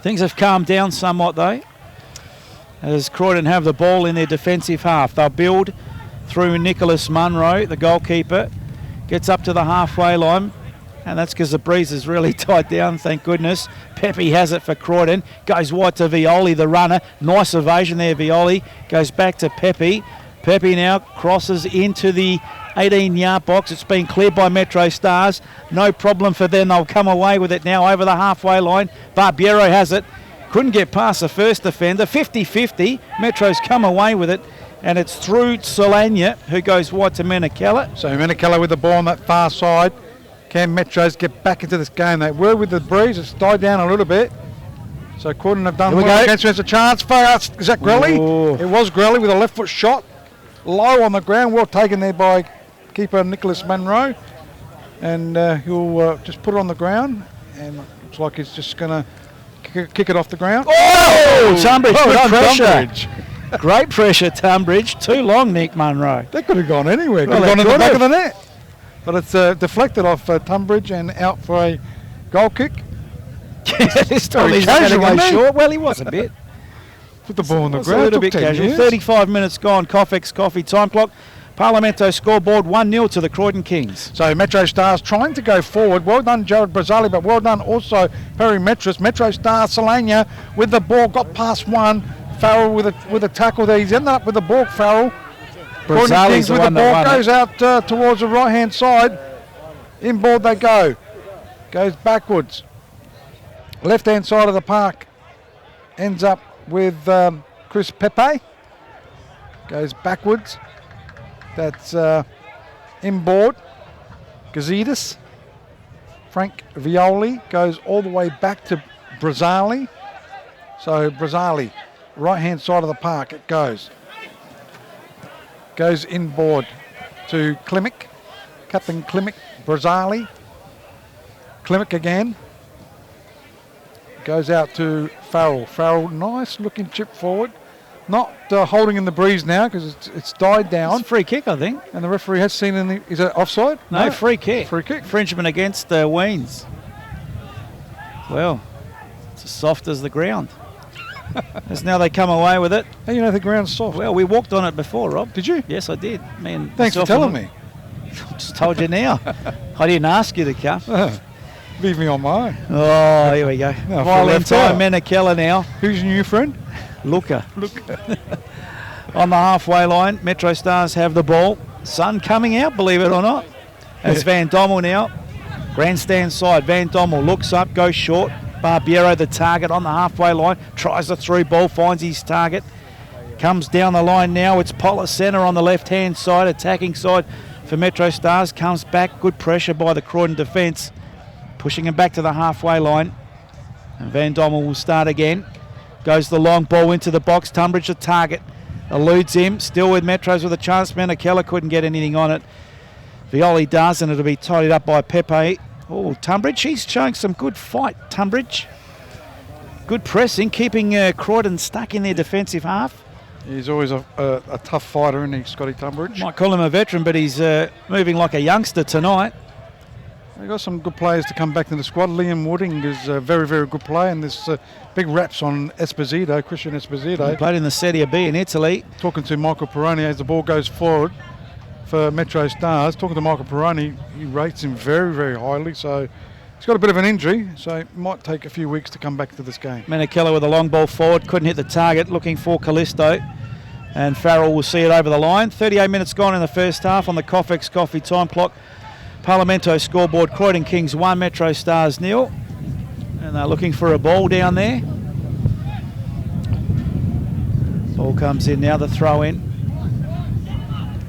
Things have calmed down somewhat though, as Croydon have the ball in their defensive half. They'll build through Nicholas Munro, the goalkeeper, gets up to the halfway line. And that's because the breeze has really died down, thank goodness. Pepe has it for Croydon. Goes wide to Violi, the runner. Nice evasion there, Violi. Goes back to Pepe. Pepe now crosses into the 18-yard box. It's been cleared by Metro Stars. No problem for them. They'll come away with it now over the halfway line. Barbiero has it. Couldn't get past the first defender. 50-50. Metro's come away with it. And it's through Solana, who goes wide to Menakella. So Menakella with the ball on that far side. Can Metros get back into this game? They were with the breeze. It's died down a little bit. So Croydon have done well against us. A chance for us. Is that Grelly? Ooh. It was Grelly with a left foot shot. Low on the ground. Well taken there by keeper Nicholas Munro. And he'll just put it on the ground. And looks like he's just going to kick it off the ground. Oh! Tunbridge, well good done, pressure. Tunbridge. Great pressure, Tunbridge. Too long, Nick Munro. That could have gone anywhere. Could Well, have gone in they the back could of the net. But it's deflected off Tunbridge and out for a goal kick. This time Very he's going to casual, go isn't he? short. Well, he was a bit. Put the ball on the It's ground. a little Took bit 10 casual. years. 35 minutes gone. Coffex Coffee time clock. Parlamento scoreboard 1-0 to the Croydon Kings. So Metro Stars trying to go forward. Well done, Jared Brazzali, but well done also Perry Metros. Metro Stars, Solana with the ball, got past one, Farrell with a tackle there. He's ended up with the ball, Farrell. Brazali's the with one the that ball, won goes it. out towards the right-hand side. Inboard they go. Goes backwards. Left-hand side of the park. Ends up with Chris Pepe. Goes backwards. That's inboard. Gazidis. Frank Violi goes all the way back to Brazali. So Brazali, right-hand side of the park it goes. Goes inboard to Klimek. Captain Klimek, Brazali. Klimek again. Goes out to Farrell. Farrell, nice looking chip forward. Not holding in the breeze now because it's died down. It's a free kick, I think. And the referee has seen is it offside? No, free kick. Free kick. Infringement against Weens. Well, it's as soft as the ground. As now they come away with it. How you know the ground's soft? Well, we walked on it before, Rob. Did you? Yes, I did. Thanks for telling me. I just told you now. I didn't ask you to come. Leave me on my own. Oh, here we go. No, Violin time, out. Menakella now. Who's your new friend? Luca. On the halfway line, Metro Stars have the ball. Sun coming out, believe it or not. It's Van Dommel now. Grandstand side. Van Dommel looks up, goes short. Barbiero, the target on the halfway line. Tries the through ball, finds his target. Comes down the line now. It's Policena on the left-hand side, attacking side for Metro Stars. Comes back. Good pressure by the Croydon defence. Pushing him back to the halfway line. And Van Dommel will start again. Goes the long ball into the box. Tunbridge the target. Eludes him. Still with Metros with a chance. Menakella couldn't get anything on it. Violi does, and it'll be tidied up by Pepe. Oh, Tunbridge, he's showing some good fight, Tunbridge. Good pressing, keeping Croydon stuck in their defensive half. He's always a tough fighter, isn't he, Scotty Tunbridge? Might call him a veteran, but he's moving like a youngster tonight. They've got some good players to come back to the squad. Liam Wooding is a very, very good player, and there's big raps on Esposito, Christian Esposito. He played in the Serie B in Italy. Talking to Michael Peroni as the ball goes forward for Metro Stars. Talking to Michael Peroni, he rates him very, very highly, so he's got a bit of an injury, so it might take a few weeks to come back to this game. Menakella with a long ball forward, couldn't hit the target, looking for Callisto. And Farrell will see it over the line. 38 minutes gone in the first half on the Coffex Coffee time clock. Parlamento scoreboard, Croydon Kings 1, Metro Stars 0. And they're looking for a ball down there. Ball comes in now, the throw in.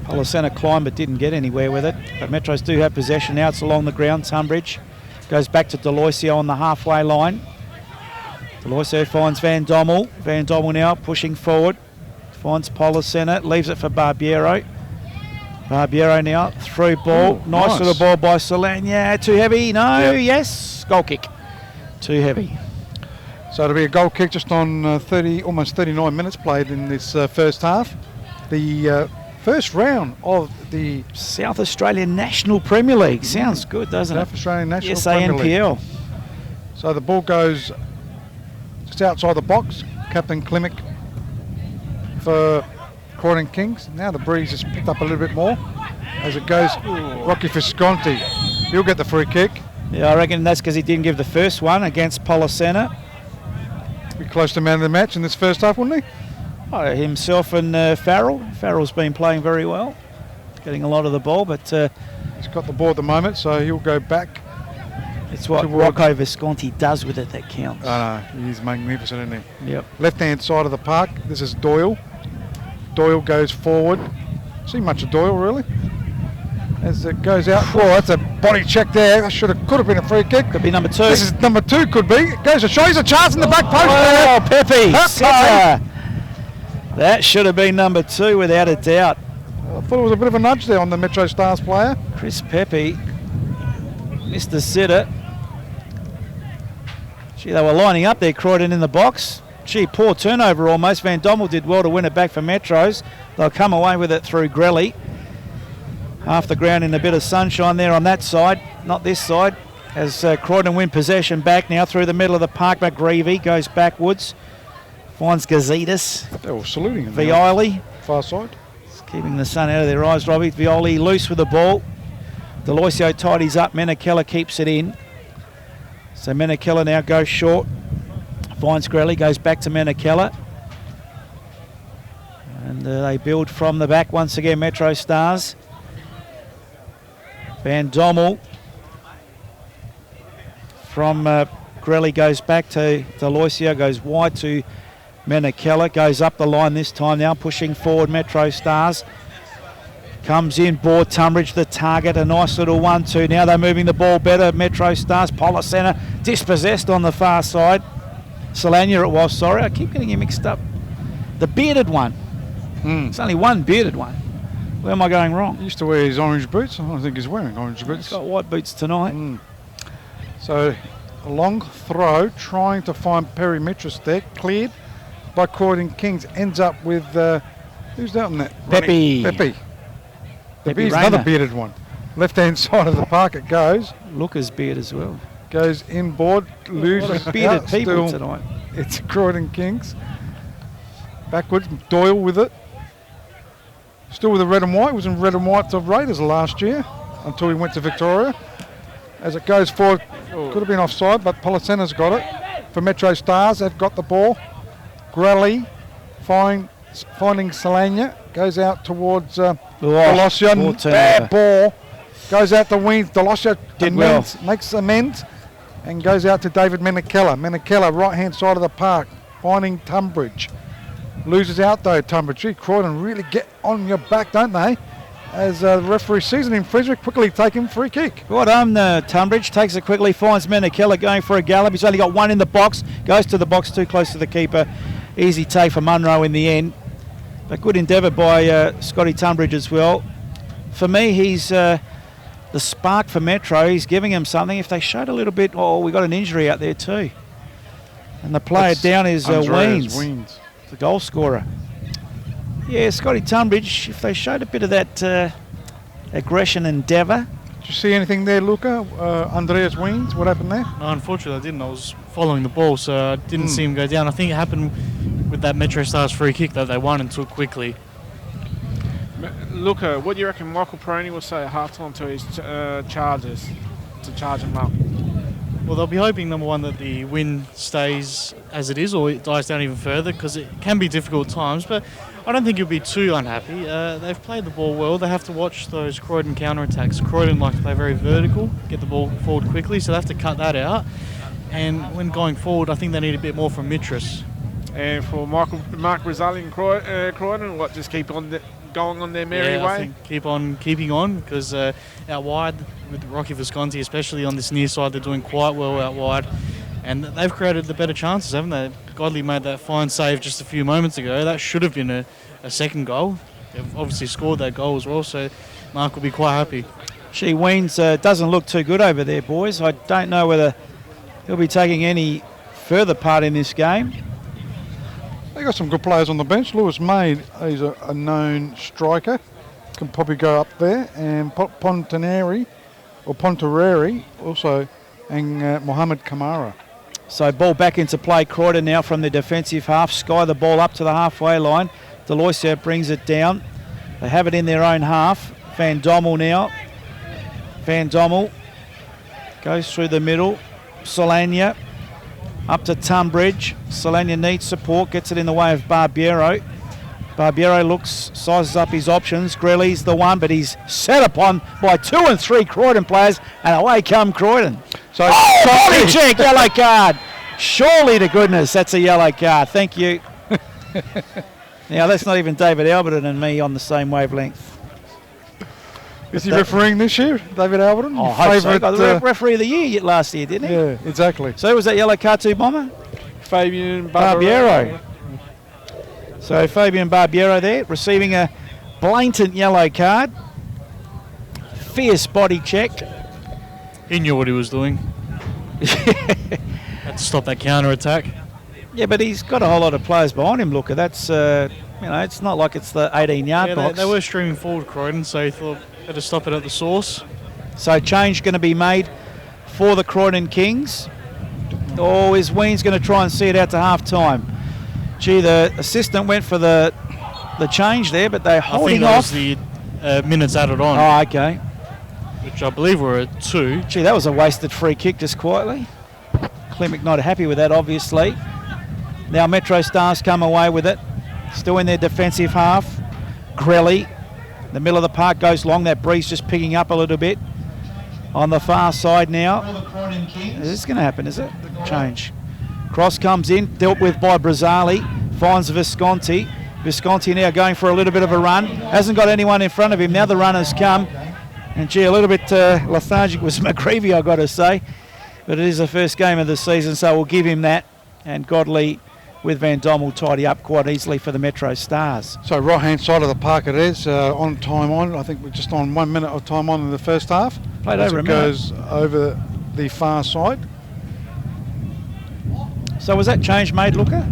Policena climbed but didn't get anywhere with it. But Metros do have possession now. It's along the ground. Tunbridge goes back to Deloisio on the halfway line. Deloisio finds Van Dommel. Van Dommel now pushing forward. Finds Policena. Leaves it for Barbiero. Barbiero now, through ball. Ooh, nice little ball by Solana. Too heavy? No, Yep. Yes. Goal kick. Too heavy. So it'll be a goal kick just on almost 39 minutes played in this first half. The first round of the South Australian National Premier League. Sounds good, doesn't South it? Australian National Yes, Premier League. NPL. So the ball goes just outside the box. Captain Klimek for Croydon Kings. Now the breeze has picked up a little bit more as it goes. Rocky Visconti, he'll get the free kick. Yeah, I reckon that's because he didn't give the first one against Policena. Be close to man of the match in this first half, wouldn't he? Oh, himself and Farrell. Farrell's been playing very well, getting a lot of the ball, but He's got the ball at the moment, so he'll go back. it's what towards- Rocco Visconti does with it that counts. He's magnificent, isn't he? Yep. Left-hand side of the park, this is Doyle. Doyle goes forward. See much of Doyle, really? As it goes out. Oh, that's a body check there. Could have been a free kick. Could be number 2. This is number 2, could be. It goes to show he's a chance in the back post Oh, there. Pepe. Pepe. Sitter. That should have been number 2 without a doubt. I thought it was a bit of a nudge there on the Metro Stars player. Chris Pepe, Mr. Sitter. Gee, they were lining up there, Croydon in the box. Gee, poor turnover almost. Van Dommel did well to win it back for Metros. They'll come away with it through Grelly. Half the ground in a bit of sunshine there on that side, not this side. As Croydon win possession back now through the middle of the park. McGreevy goes backwards. Finds Gazidis. They were saluting him. Violi. Far side. Keeping the sun out of their eyes, Robbie. Violi loose with the ball. Deloisio tidies up. Menakella keeps it in. So Menakella now goes short. Finds Grelly, goes back to Menakella. And they build from the back once again, Metro Stars. Van Dommel from Grelly goes back to Deloisia, goes wide to Menakella, goes up the line this time now, pushing forward Metro Stars. Comes in, Board Tunbridge, the target, a nice little 1-2. Now they're moving the ball better, Metro Stars. Policena dispossessed on the far side. Solania it was, sorry, I keep getting him mixed up. The bearded one. It's only one bearded one. Where am I going wrong? He used to wear his orange boots. I don't think he's wearing orange boots. He's got white boots tonight. So a long throw, trying to find Perry Mitras there, cleared by Croydon Kings, ends up with, who's that on that? Pepe. Pepe. Pepe He's Reina. another bearded one. Left-hand side of the park it goes. Looker's beard as well. Goes inboard, loses Bearded out, people still, tonight. It's Croydon Kings. Backwards, Doyle with it. Still with the red and white. Was in red and white of Raiders last year until he went to Victoria. As it goes forward, could have been offside, but Policena's got it. For Metro Stars, they've got the ball. Grelly finding Solania. Goes out towards Delosia. Bad ball. Goes out to Weens. Delosia makes amends and goes out to David Menakella. Menakella, right-hand side of the park, finding Tunbridge. Loses out though, Tunbridge. Gee, Croydon really get on your back, don't they? As the referee sees it in Frederick, quickly taking free kick. Right on, Tunbridge takes it quickly, finds Menakella going for a gallop. He's only got one in the box, goes to the box too close to the keeper. Easy take for Munro in the end. But good endeavour by Scotty Tunbridge as well. For me, he's the spark for Metro. He's giving him something. If they showed a little bit, we got an injury out there too. And the player down is Weens. The goal scorer. Yeah, Scotty Tunbridge, if they showed a bit of that aggression and endeavour. Did you see anything there, Luca? Andreas Weens, what happened there? No, unfortunately, I didn't. I was following the ball, so I didn't see him go down. I think it happened with that Metro Stars free kick that they won and took quickly. Luca, what do you reckon Michael Peroni will say at half-time to his Chargers to charge him up? Well, they'll be hoping, number one, that the win stays as it is or it dies down even further, because it can be difficult times, but I don't think you'll be too unhappy. They've played the ball well. They have to watch those Croydon counter-attacks. Croydon like to play very vertical, get the ball forward quickly, so they have to cut that out. And when going forward, I think they need a bit more from Mitras. And for Mark Roselli and Croydon, what, just keep on going on their merry way? I think keep on keeping on, because out wide, with Rocky Visconti, especially on this near side, they're doing quite well out wide. And they've created the better chances, haven't they? Godley made that fine save just a few moments ago. That should have been a second goal. They've obviously scored that goal as well, so Mark will be quite happy. Weens doesn't look too good over there, boys. I don't know whether he'll be taking any further part in this game. They got some good players on the bench. Lewis Maid, he's a known striker, can probably go up there, and Pontareri also, and Mohamed Kamara. So ball back into play, Croydon now from the defensive half. Sky the ball up to the halfway line. Deloisia brings it down. They have it in their own half. Van Dommel now. Van Dommel goes through the middle. Solania up to Tunbridge. Solania needs support, gets it in the way of Barbiero. Barbiero looks, sizes up his options. Grelly's the one, but he's set upon by 2 and 3 Croydon players, and away come Croydon. So body check, yellow card. Surely to goodness, that's a yellow card. Thank you. Now, that's not even David Alberton and me on the same wavelength. Is he refereeing this year, David Alberton? Oh, I hope so. Got the referee of the year last year, didn't he? Yeah, exactly. So was that yellow card to Bomber? Fabian Barbiero. So Fabian Barbiero there, receiving a blatant yellow card. Fierce body check. He knew what he was doing. Had to stop that counter-attack. Yeah, but he's got a whole lot of players behind him, Looker. That's, it's not like it's the 18-yard box. They were streaming forward, Croydon, so he thought better stop it at the source. So change going to be made for the Croydon Kings. Or is Weens going to try and see it out to half-time? Gee, the assistant went for the change there, but they're holding off. I think that was the minutes added on. Oh, okay. Which I believe were at 2. Gee, that was a wasted free kick just quietly. Klimek not happy with that, obviously. Now Metro Stars come away with it. still in their defensive half. Grelly, the middle of the park goes long. That breeze just picking up a little bit. On the far side now. Is this going to happen, is it? Change. Cross comes in, dealt with by Brazzali. Finds Visconti. Visconti now going for a little bit of a run. Hasn't got anyone in front of him. Now the runners come. And gee, a little bit lethargic was McGreevy, I've got to say. But it is the first game of the season, so we'll give him that. And Godley with Van Dom will tidy up quite easily for the Metro Stars. So right-hand side of the park it is, on time on. I think we're just on 1 minute of time on in the first half. Played as over it a minute. goes over the far side. So was that change made, Luca?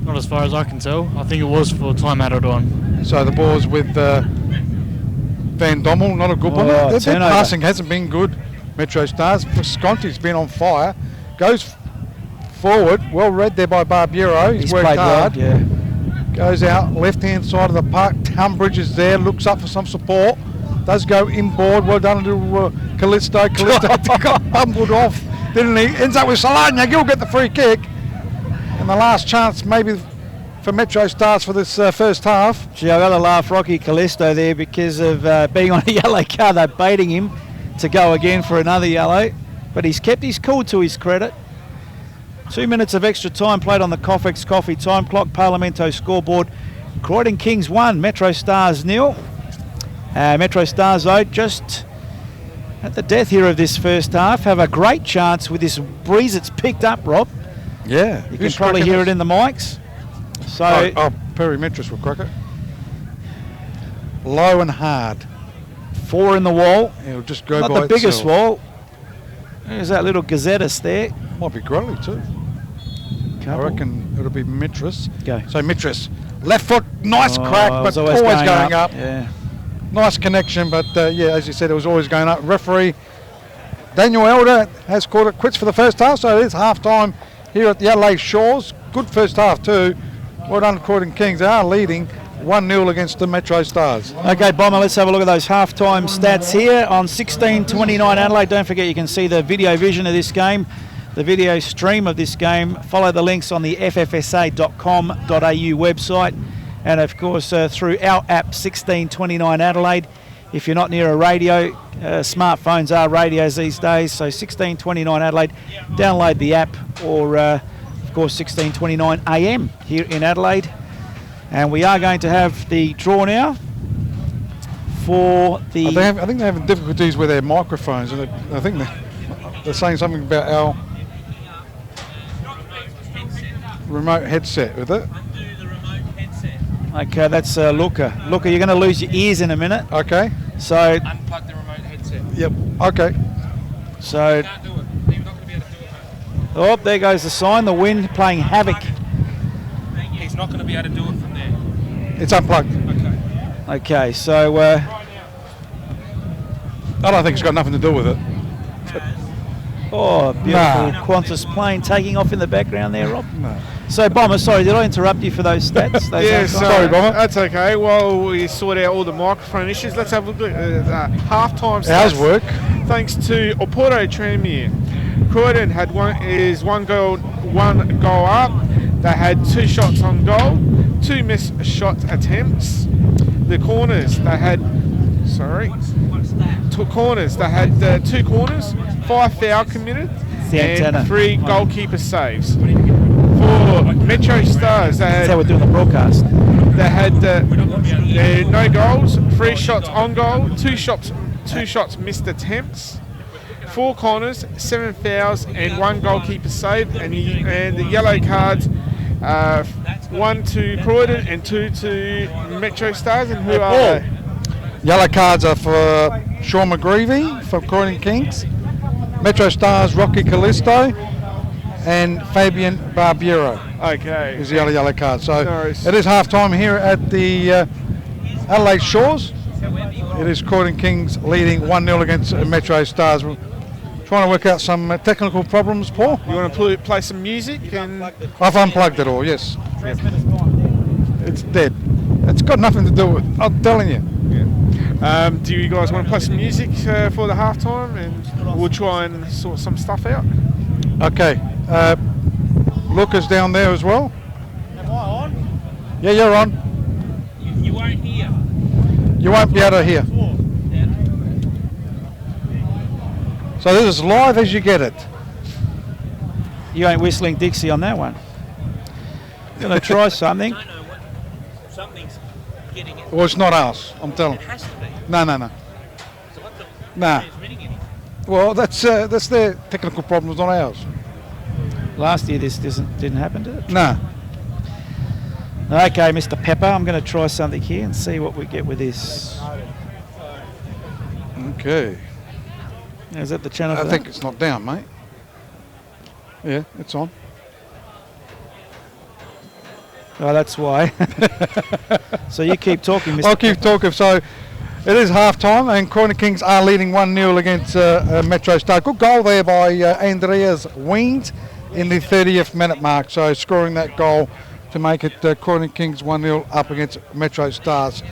Not as far as I can tell. I think it was for time added on. So the ball's with Van Dommel, not a good one. Oh, Their turnover. passing hasn't been good, Metro Stars. Visconti's been on fire. Goes forward, well read there by Barbiero. He's worked played hard. well, yeah. Goes out, left-hand side of the park. Tunbridge is there, looks up for some support. Does go inboard. Well done to Callisto. Callisto got bumbled off, didn't he? Ends up with Solana. He'll get the free kick. And the last chance maybe for Metro Stars for this first half. Gee, I've got to laugh Rocky Callisto there because of being on a yellow card. They're baiting him to go again for another yellow. But he's kept his cool to his credit. 2 minutes of extra time played on the Coffex Coffee time clock. Parlamento scoreboard. Croydon Kings 1, Metro Stars 0. Metro Stars, though, just at the death here of this first half, have a great chance with this breeze it's picked up, Rob. Yeah. You can probably hear it in the mics. So, Perry Metris will crack it. Low and hard. 4 in the wall. It'll just go Not by the biggest itself. wall. There's that little gazettus there. Might be Grelly too. I reckon it'll be Mitris. Go. So Mitris, left foot, nice crack, but it's always going up. Yeah. Nice connection, but yeah, as you said, it was always going up. Referee Daniel Elder has called it quits for the first half, so it is half time here at the Adelaide Shores. Good first half too. Well done, Croydon Kings. They are leading 1-0 against the Metro Stars. Okay, Bomber, let's have a look at those half-time stats here on 16:29 Adelaide. Don't forget you can see the video vision of this game, the video stream of this game. Follow the links on the ffsa.com.au website and, of course, through our app 1629 Adelaide. If you're not near a radio, smartphones are radios these days, so 1629 Adelaide, download the app or, of course, 1629 AM here in Adelaide. And we are going to have the draw now for the... I think they're having difficulties with their microphones, and I think they're saying something about our remote headset with it. Okay, that's Luca. Luca, you're going to lose your ears in a minute. Okay. So... Unplug the remote headset. Yep. Okay. So... Can't do it. You're not going to be able to do it, mate. Oh, there goes the sign. The wind playing havoc. He's not going to be able to do it from there. It's unplugged. Okay. Okay, so... I don't think it's got nothing to do with it. oh, beautiful Qantas plane taking off in the background there, Rob. No. So, Bomber, sorry, did I interrupt you for those stats? Those Yeah, half-time? Sorry, Bomber. That's okay. While we sort out all the microphone issues, let's have a look at half-time Ours stats. work. Thanks to Oporto Tranmere. Croydon had one goal up. They had 2 shots on goal, 2 missed shot attempts. The corners, they had 2 corners. They had 2 corners, 5 foul committed, Santana. and 3 goalkeeper saves. For Metro Stars, That's how we're doing the broadcast. they had no goals, 3 shots on goal, 2 shots missed attempts, 4 corners, 7 fouls, and 1 goalkeeper save. And the yellow cards, 1 to Croydon and 2 to Metro Stars. And who are they? Yellow cards are for Sean McGreevy from Croydon Kings, Metro Stars Rocky Callisto, and Fabian Barbiero Okay. is the other yellow card. So No worries. it is half time here at the Adelaide Shores. It is Croydon Kings leading 1-0 against Metro Stars. We're trying to work out some technical problems, Paul. You want to play some music? And I've unplugged it all, yes. It's dead. It's got nothing to do with it, I'm telling you. do you guys want to play some music for the halftime? And we'll try and sort some stuff out. Okay. Lucas down there as well. Am I on? Yeah, you're on. You won't hear. You won't be able to hear. So this is live as you get it. You ain't whistling Dixie on that one. Going to try something. I know what. Something's getting it. Well, it's not us, I'm telling It you. has to be. No. So what the Nah. transmitting it? Well, that's their technical problems, not ours. Last year this didn't happen, did it? No. Okay, Mr. Pepper, I'm going to try something here and see what we get with this. Okay. Is that the channel? I for think that? it's not down, mate. Yeah, it's on. Oh, that's why. So you keep talking, Mr. I'll keep talking. So it is half time and Croydon Kings are leading 1-0 against Metro Star. Good goal there by Andreas Weend in the 30th minute mark. So scoring that goal to make it Croydon Kings 1-0 up against Metro Stars.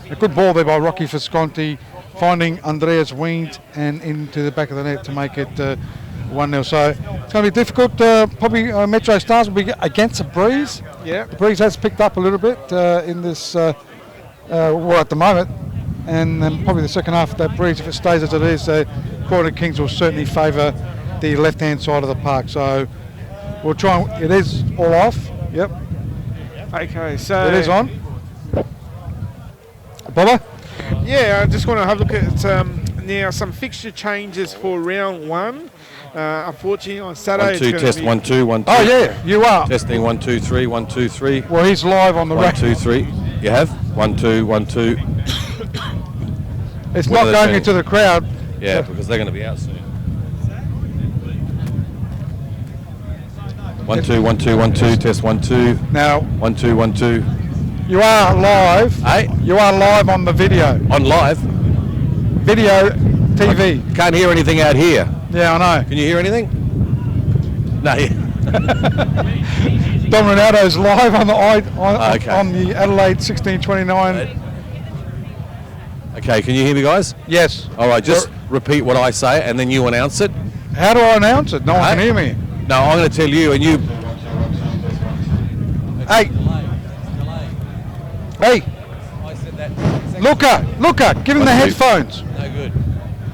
A good ball there by Rocky Visconti, finding Andreas Weend and into the back of the net to make it 1-0. So it's going to be difficult. Probably Metro Stars will be against a breeze. Yeah. The breeze has picked up a little bit in this, well, at the moment. And then probably the second half of that breeze, if it stays as it is, Croydon Kings will certainly favour the left-hand side of the park. So we'll try. It is all off. Yep, Okay, so it is on. Bobber? Yeah, I just want to have a look at now some fixture changes for round one. Unfortunately, on Saturday, 1 2 it's test going to 1 2 1 2. Oh yeah, you are. Testing 1 2 3 1 2 3. Well, he's live on the 1 radio. 2 3. You have 1 2 1 2. It's What not are they going saying? into the crowd. Yeah, because they're going to be out soon. 1 2 1 2 1 2. Test 1 2 Now 1 2 1 2. you are live. Hey, You are live on the video. on live. Video TV. Can't hear anything out here. Yeah, I know. Can you hear anything? No. Don Ronaldo's live on the Okay. on the Adelaide 1629. Okay, can you hear me, guys? Yes. All right, just repeat what I say, and then you announce it. How do I announce it? No one can Hey. hear me. No, I'm going to tell you, and you. Hey, hey, I said that. Luca, give him the What do you- headphones. No good.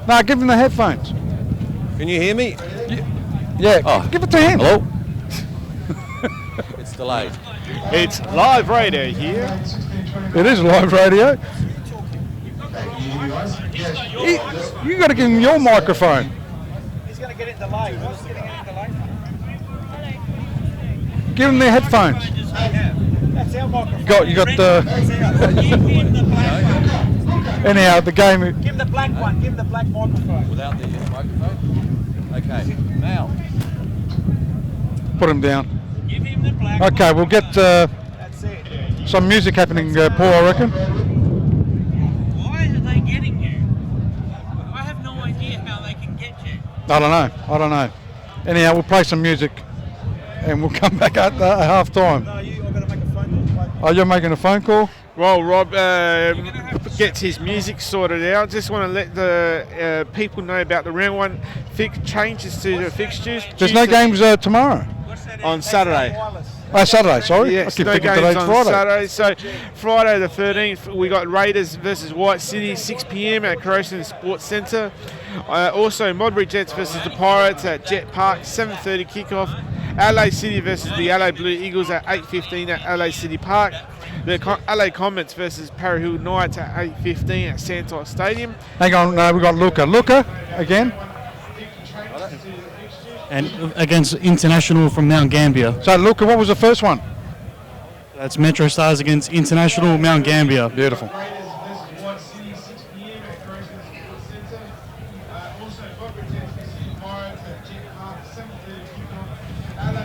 No, give him the headphones. Can you hear me? Yeah, Oh. give it to him. Hello? It's delayed. It's live radio here. It is live radio. You got to give him your microphone. He's going to get it delayed. What's getting it delayed? Give him the headphones. That's our microphone. You got the. Anyhow, the game. Give him the black one. Give him the black microphone. Without the microphone? Okay, now. Put him down. Give him the black. Okay, we'll get That's it. some music happening, Paul, I reckon. Why are they getting you? I have no idea how they can get you. I don't know. Anyhow, we'll play some music and we'll come back at half time. No, I've got to make a phone call. Oh, you're making a phone call? While Rob gets his music sorted out, just want to let the people know about the round one changes to the fixtures. There's no games tomorrow. on Saturday. Oh, Saturday, sorry. I Yes, keep no thinking games today's on Friday. Saturday. So Friday the 13th, we got Raiders versus White City, 6 p.m. at Croydon Sports Centre. Also, Modbury Jets versus the Pirates at Jet Park, 7:30 kickoff. Adelaide City versus the Adelaide Blue Eagles at 8:15 at Adelaide City Park. The Adelaide Comets versus Parahill Knights at 8:15 at Santos Stadium. Hang on, no, we've got Luca. Luca, again. And against International from Mount Gambier. So, Luca, what was the first one? That's Metro Stars against International Mount Gambier. Beautiful.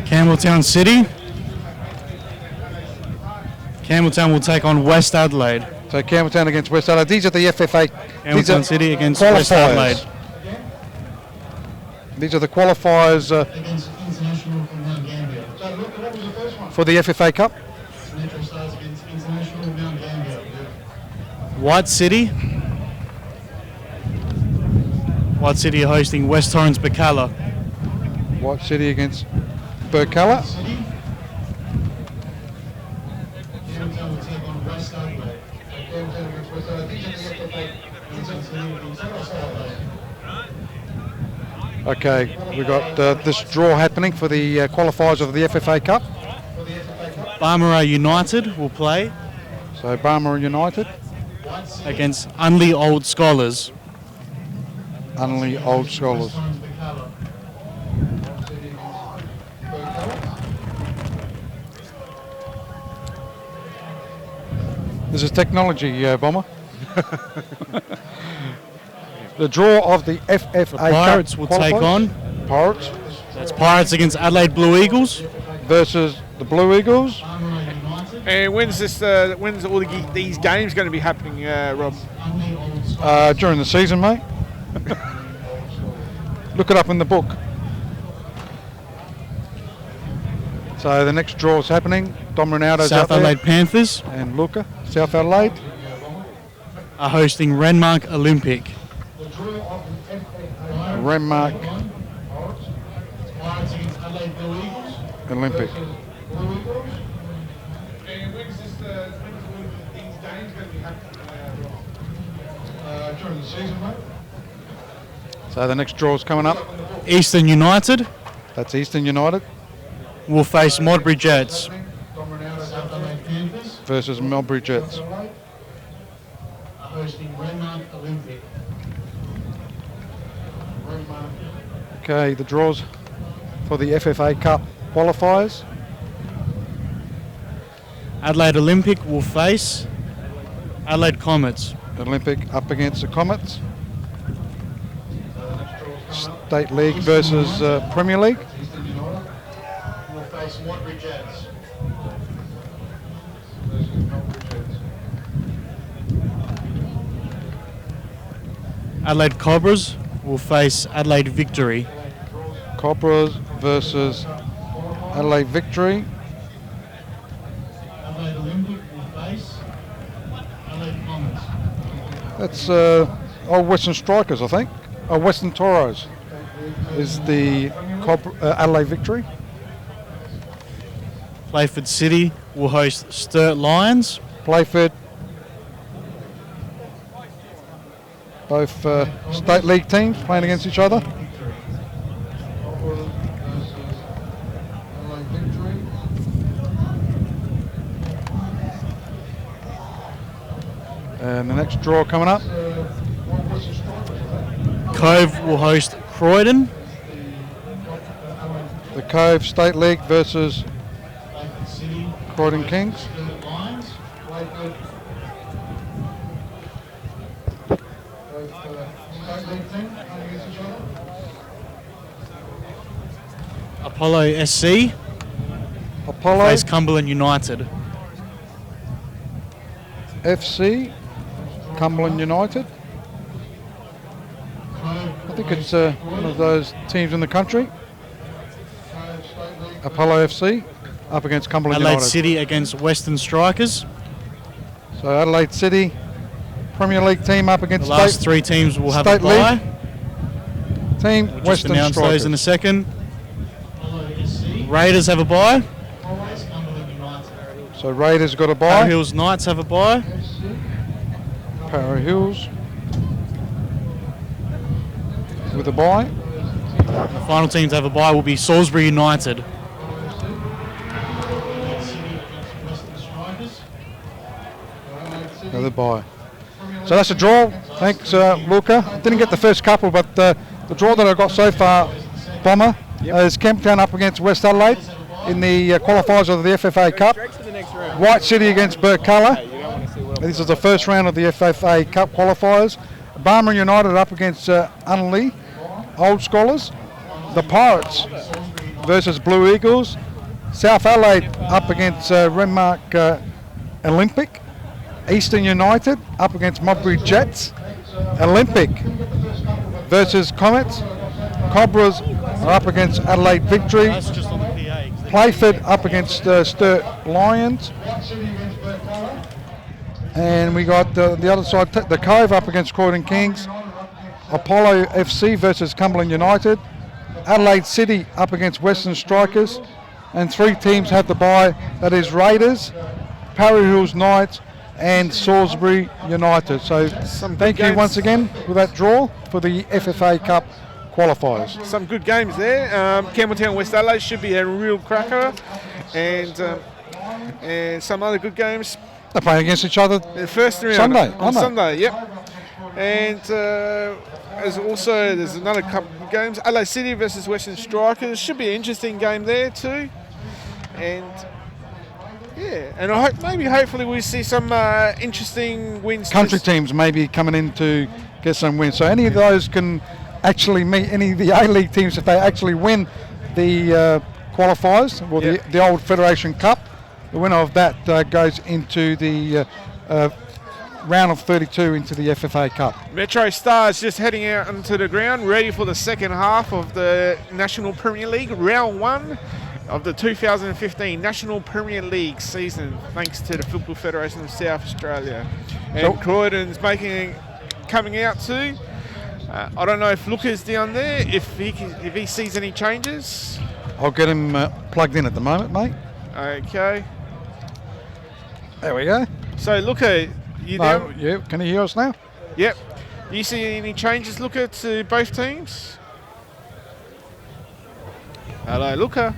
Campbelltown City. Campbelltown will take on West Adelaide. So, Campbelltown against West Adelaide. These are the FFA. These are Campbelltown City against West qualifiers. Adelaide. These are the qualifiers Against International from Mount Gambier. So, look, what was the first one? for the FFA Cup. Metro Stars against International Mount Gambier. White City. White City are hosting West Torrens Bacala. White City against Burkalla. City. Campbelltown Okay, we've got this draw happening for the qualifiers of the FFA Cup. Barmera United will play So Barmera United, against Unley Old Scholars. Unley Old Scholars. This is technology, Bomber. The draw of the FFA The Pirates Cup will take qualifiers. on. Pirates That's Pirates against Adelaide Blue Eagles. versus the Blue Eagles. And when's all these games going to be happening, Rob? During the season, mate. Look it up in the book. So the next draw is happening. Dom Ronaldo's South out there. Adelaide Panthers And Luca, South Adelaide. are hosting Renmark Olympic. Renmark Olympic. And when's these games going to be happening, Rob? During the season, mate. So the next draw is coming up. Eastern United That's Eastern United will face Modbury Jets. South Adelaide Panthers versus Melbury Jets. are hosting Renmark Olympic. Okay, the draws for the FFA Cup qualifiers. Adelaide Olympic will face Adelaide Comets. Olympic up against the Comets. State League versus Premier League. Eastern United will face Modbury Jets. Adelaide Cobras will face Adelaide Victory. Cobras versus Adelaide Victory. Adelaide Olympic will face Adelaide Comets. That's old Western Strikers, I think. Oh, Western Toros is the Adelaide Victory. Playford City will host Sturt Lions. Playford, both State League teams playing against each other. And the next draw coming up. Cove will host Croydon. The Cove State League versus Croydon Kings. Apollo SC Apollo face Cumberland United. FC, Cumberland United. I think it's one of those teams in the country. Apollo FC up against Cumberland Adelaide United. City against Western Strikers. So Adelaide City, Premier League team up The against last State three teams will have a State bye. League team, We'll just Western announce Strikers. those in a second. Raiders have a bye. So Raiders got a Power bye. Hills Knights have a bye. Para Hills with a bye. The final team to have a bye will be Salisbury United. Another bye. So that's a draw. Thanks, Luca. Didn't get the first couple, but the draw that I got so far, Bomber, is Kemptown up against West Adelaide in the qualifiers of the FFA Cup. White City against Burkalla. This is the first round of the FFA Cup qualifiers. Barmera United up against Unley Old Scholars. The Pirates versus Blue Eagles. South Adelaide up against Renmark Olympic. Eastern United up against Modbury Jets. Olympic versus Comets. Cobras are up against Adelaide Victory. That's just on the PA. Playford up against Sturt Lions. And we got the other side, the Cove up against Croydon Kings. Apollo FC versus Cumberland United. Adelaide City up against Western Strikers. And three teams have the bye. That is Raiders, Para Hills Knights and Salisbury United. So thank you once again for that draw for the FFA Cup qualifiers. Some good games there. Campbelltown West Adelaide should be a real cracker, and some other good games. They're playing against each other The first round Sunday, on aren't they? Sunday, yep. And there's another couple of games. Adelaide City versus Western Strikers should be an interesting game there too. And yeah, and I hope hopefully we see some interesting wins. Country teams maybe coming in to get some wins. So any of those can actually meet any of the A-League teams if they actually win the qualifiers, or the old Federation Cup. The winner of that goes into the round of 32 into the FFA Cup. Metro Stars just heading out onto the ground, ready for the second half of the National Premier League, round 1 of the 2015 National Premier League season, thanks to the Football Federation of South Australia. And Croydon's coming out too. I don't know if Luca's down there, if he sees any changes. I'll get him plugged in at the moment, mate. Okay. There we go. So Luca, you there? Yeah, can you hear us now? Yep. You see any changes, Luca, to both teams? Hello, Luca.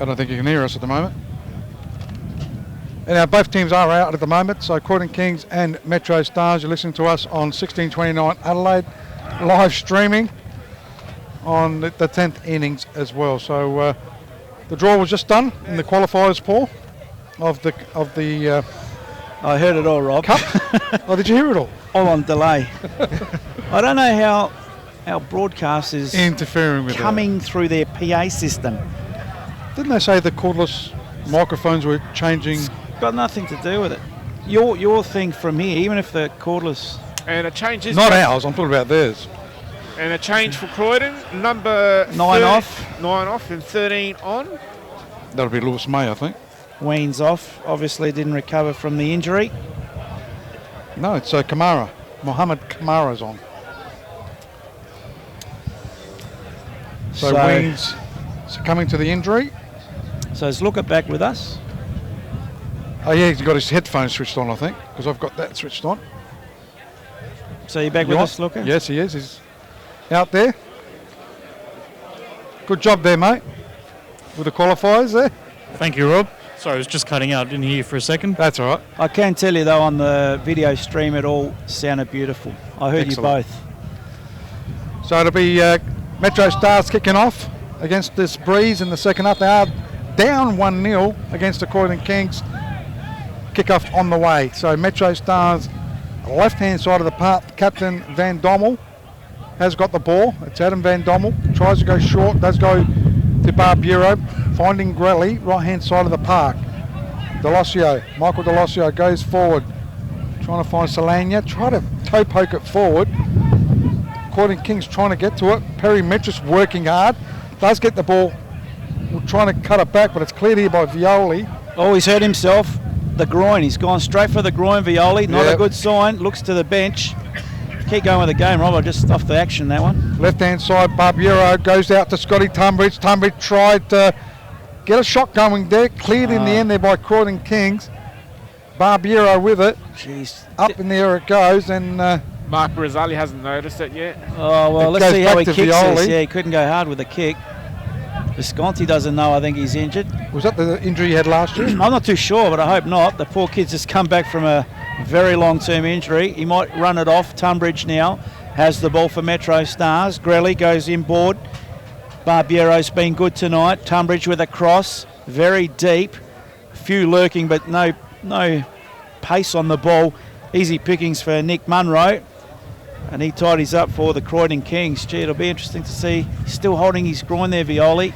I don't think you can hear us at the moment. Anyhow, both teams are out at the moment, so Croydon Kings and Metro Stars, you're listening to us on 1629 Adelaide, live streaming on the 10th innings as well. So the draw was just done in the qualifiers, Paul, of the I heard it all, Rob. Cup. Oh, did you hear it all? All on delay. I don't know how our broadcast is Interfering with coming through their PA system. Didn't they say the cordless microphones were changing? It's got nothing to do with it. Your thing from here, even if the cordless... And a change is... Not ours, I'm talking about theirs. And a change for Croydon, number 9 off. 9 off and 13 on. That'll be Lewis May, I think. Ween's off. Obviously didn't recover from the injury. No, it's Kamara. Mohammed Kamara's on. So Ween's succumbing to the injury. So is Luca back with us? Oh yeah, he's got his headphones switched on, I think, because I've got that switched on. So you're back with us, Luca? Yes, he is. He's out there. Good job there, mate, with the qualifiers there. Thank you, Rob. Sorry, I was just cutting out. Didn't hear you for a second. That's all right. I can tell you, though, on the video stream, it all sounded beautiful. I heard Excellent. you both. So it'll be Metro Stars kicking off against this Breeze in the second half. They are down 1-0 against the Croydon Kings. Kick-off on the way. So Metro Stars, left-hand side of the park, Captain Van Dommel has got the ball. It's Adam Van Dommel. Tries to go short, does go to Barbero, finding Grelly, right-hand side of the park. Michael Delosio goes forward, trying to find Solania, try to toe poke it forward. Croydon Kings trying to get to it. Perry Metris working hard, does get the ball, trying to cut it back, but it's cleared here by Violi. Oh, he's hurt himself. The groin. He's gone straight for the groin, Violi. Not a good sign. Looks to the bench. Keep going with the game, Rob. I just off the action, that one. Left-hand side, Barbero goes out to Scotty Tunbridge. Tunbridge tried to get a shot going there. Cleared in the end there by Croydon Kings. Barbero with it. Jeez. Up in the air it goes, and Mark Brazzali hasn't noticed it yet. Oh, well, It let's goes see how back he to kicks Violi. this. Yeah, he couldn't go hard with the kick. Visconti doesn't know. I think he's injured. was that the injury he had last year? I'm not too sure, but I hope not. The poor kid's just come back from a very long-term injury. He might run it off. Tunbridge now has the ball for Metro Stars. Grelly goes inboard. Barbiero's been good tonight. Tunbridge with a cross, very deep. A few lurking, but no pace on the ball. Easy pickings for Nick Munro. And he tidies up for the Croydon Kings. Gee, it'll be interesting to see. He's still holding his groin there, Violi.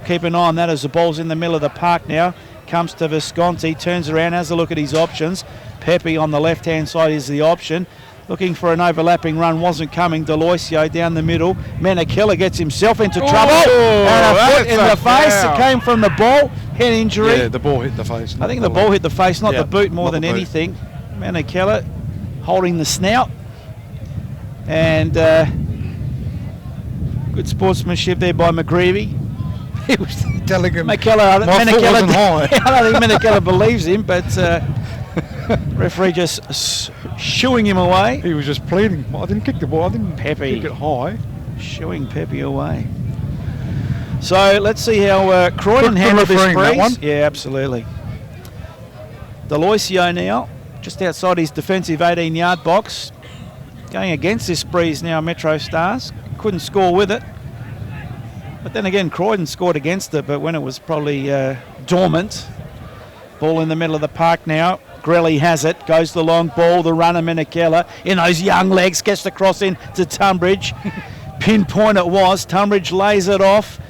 Keep an eye on that as the ball's in the middle of the park now. Comes to Visconti, turns around, has a look at his options. Pepe on the left-hand side is the option. Looking for an overlapping run, wasn't coming. Deloisio down the middle. Menakella gets himself into trouble. And a foot in the face. It came from the ball. Head injury. Yeah, the ball hit the face. I think the ball hit the face, not Yeah, the boot more not than the boot. anything. Menakella holding the snout. And good sportsmanship there by McGreevy. He was telling him Menakella my foot wasn't high. I don't think Menakella believes him, but referee just shooing him away. He was just pleading. I didn't kick the ball. I didn't Pepe. kick it high. Shooing Pepe away. So let's see how Croydon Good handled this refereeing, that one. breeze. Yeah, absolutely. Deloisio now, just outside his defensive 18-yard box. Going against this breeze now, Metro Stars. Couldn't score with it. But then again, Croydon scored against it, but when it was probably dormant. Ball in the middle of the park now. Grelly has it, goes the long ball, the runner Menakella in those young legs, gets the cross in to Tunbridge. Pinpoint it was, Tunbridge lays it off.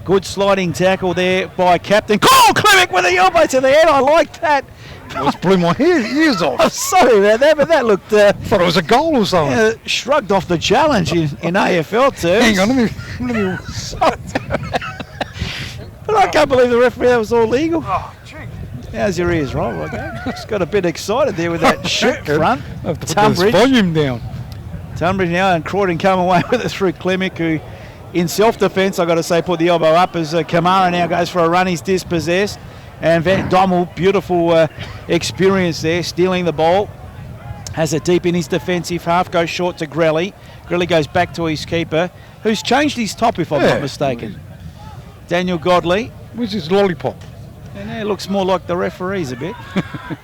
Good sliding tackle there by captain. Cole Klimek with the elbow to the head, I like that. Almost blew my ears off. I'm sorry about that, but that looked... Thought it was a goal or something. Shrugged off the challenge in AFL terms. Hang on, let me But I can't believe the referee, that was all legal. How's your ears, Rob? Okay. Just got a bit excited there with that shirt front. Have to put Tunbridge. this volume down. Tunbridge now, and Croydon come away with it through Klimek, who in self-defence, I've got to say, put the elbow up as Kamara now goes for a run. He's dispossessed. And Van Dommel, beautiful experience there, stealing the ball. Has it deep in his defensive half, goes short to Grelly. Grelly goes back to his keeper, who's changed his top, if I'm not mistaken. Daniel Godley. Which is lollipop. And it looks more like the referees a bit.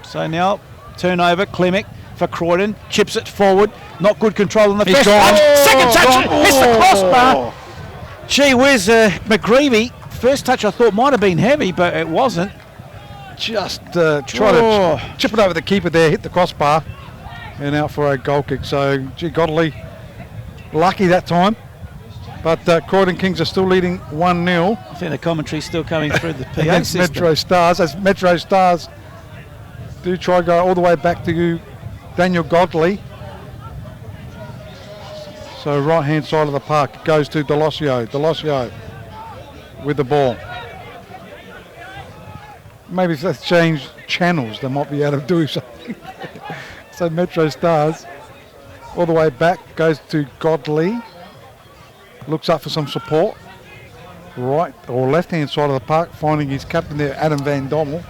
So now, turnover, Klimek for Croydon, chips it forward, not good control on the first touch. Second touch, hits the crossbar. Gee whiz, McGreevy, first touch I thought might have been heavy, but it wasn't. Just try to chip it over the keeper there, hit the crossbar, and out for a goal kick. So, gee, Godley, lucky that time. But Croydon Kings are still leading 1-0. I think the commentary's still coming through the PA against system. Metro Stars, as Metro Stars do try to go all the way back to Daniel Godley. So right hand side of the park goes to Deloisio. Deloisio with the ball. Maybe if they change channels, they might be able to do something. So Metro Stars all the way back goes to Godley. Looks up for some support. Right or left hand side of the park, finding his captain there, Adam Van Dommel.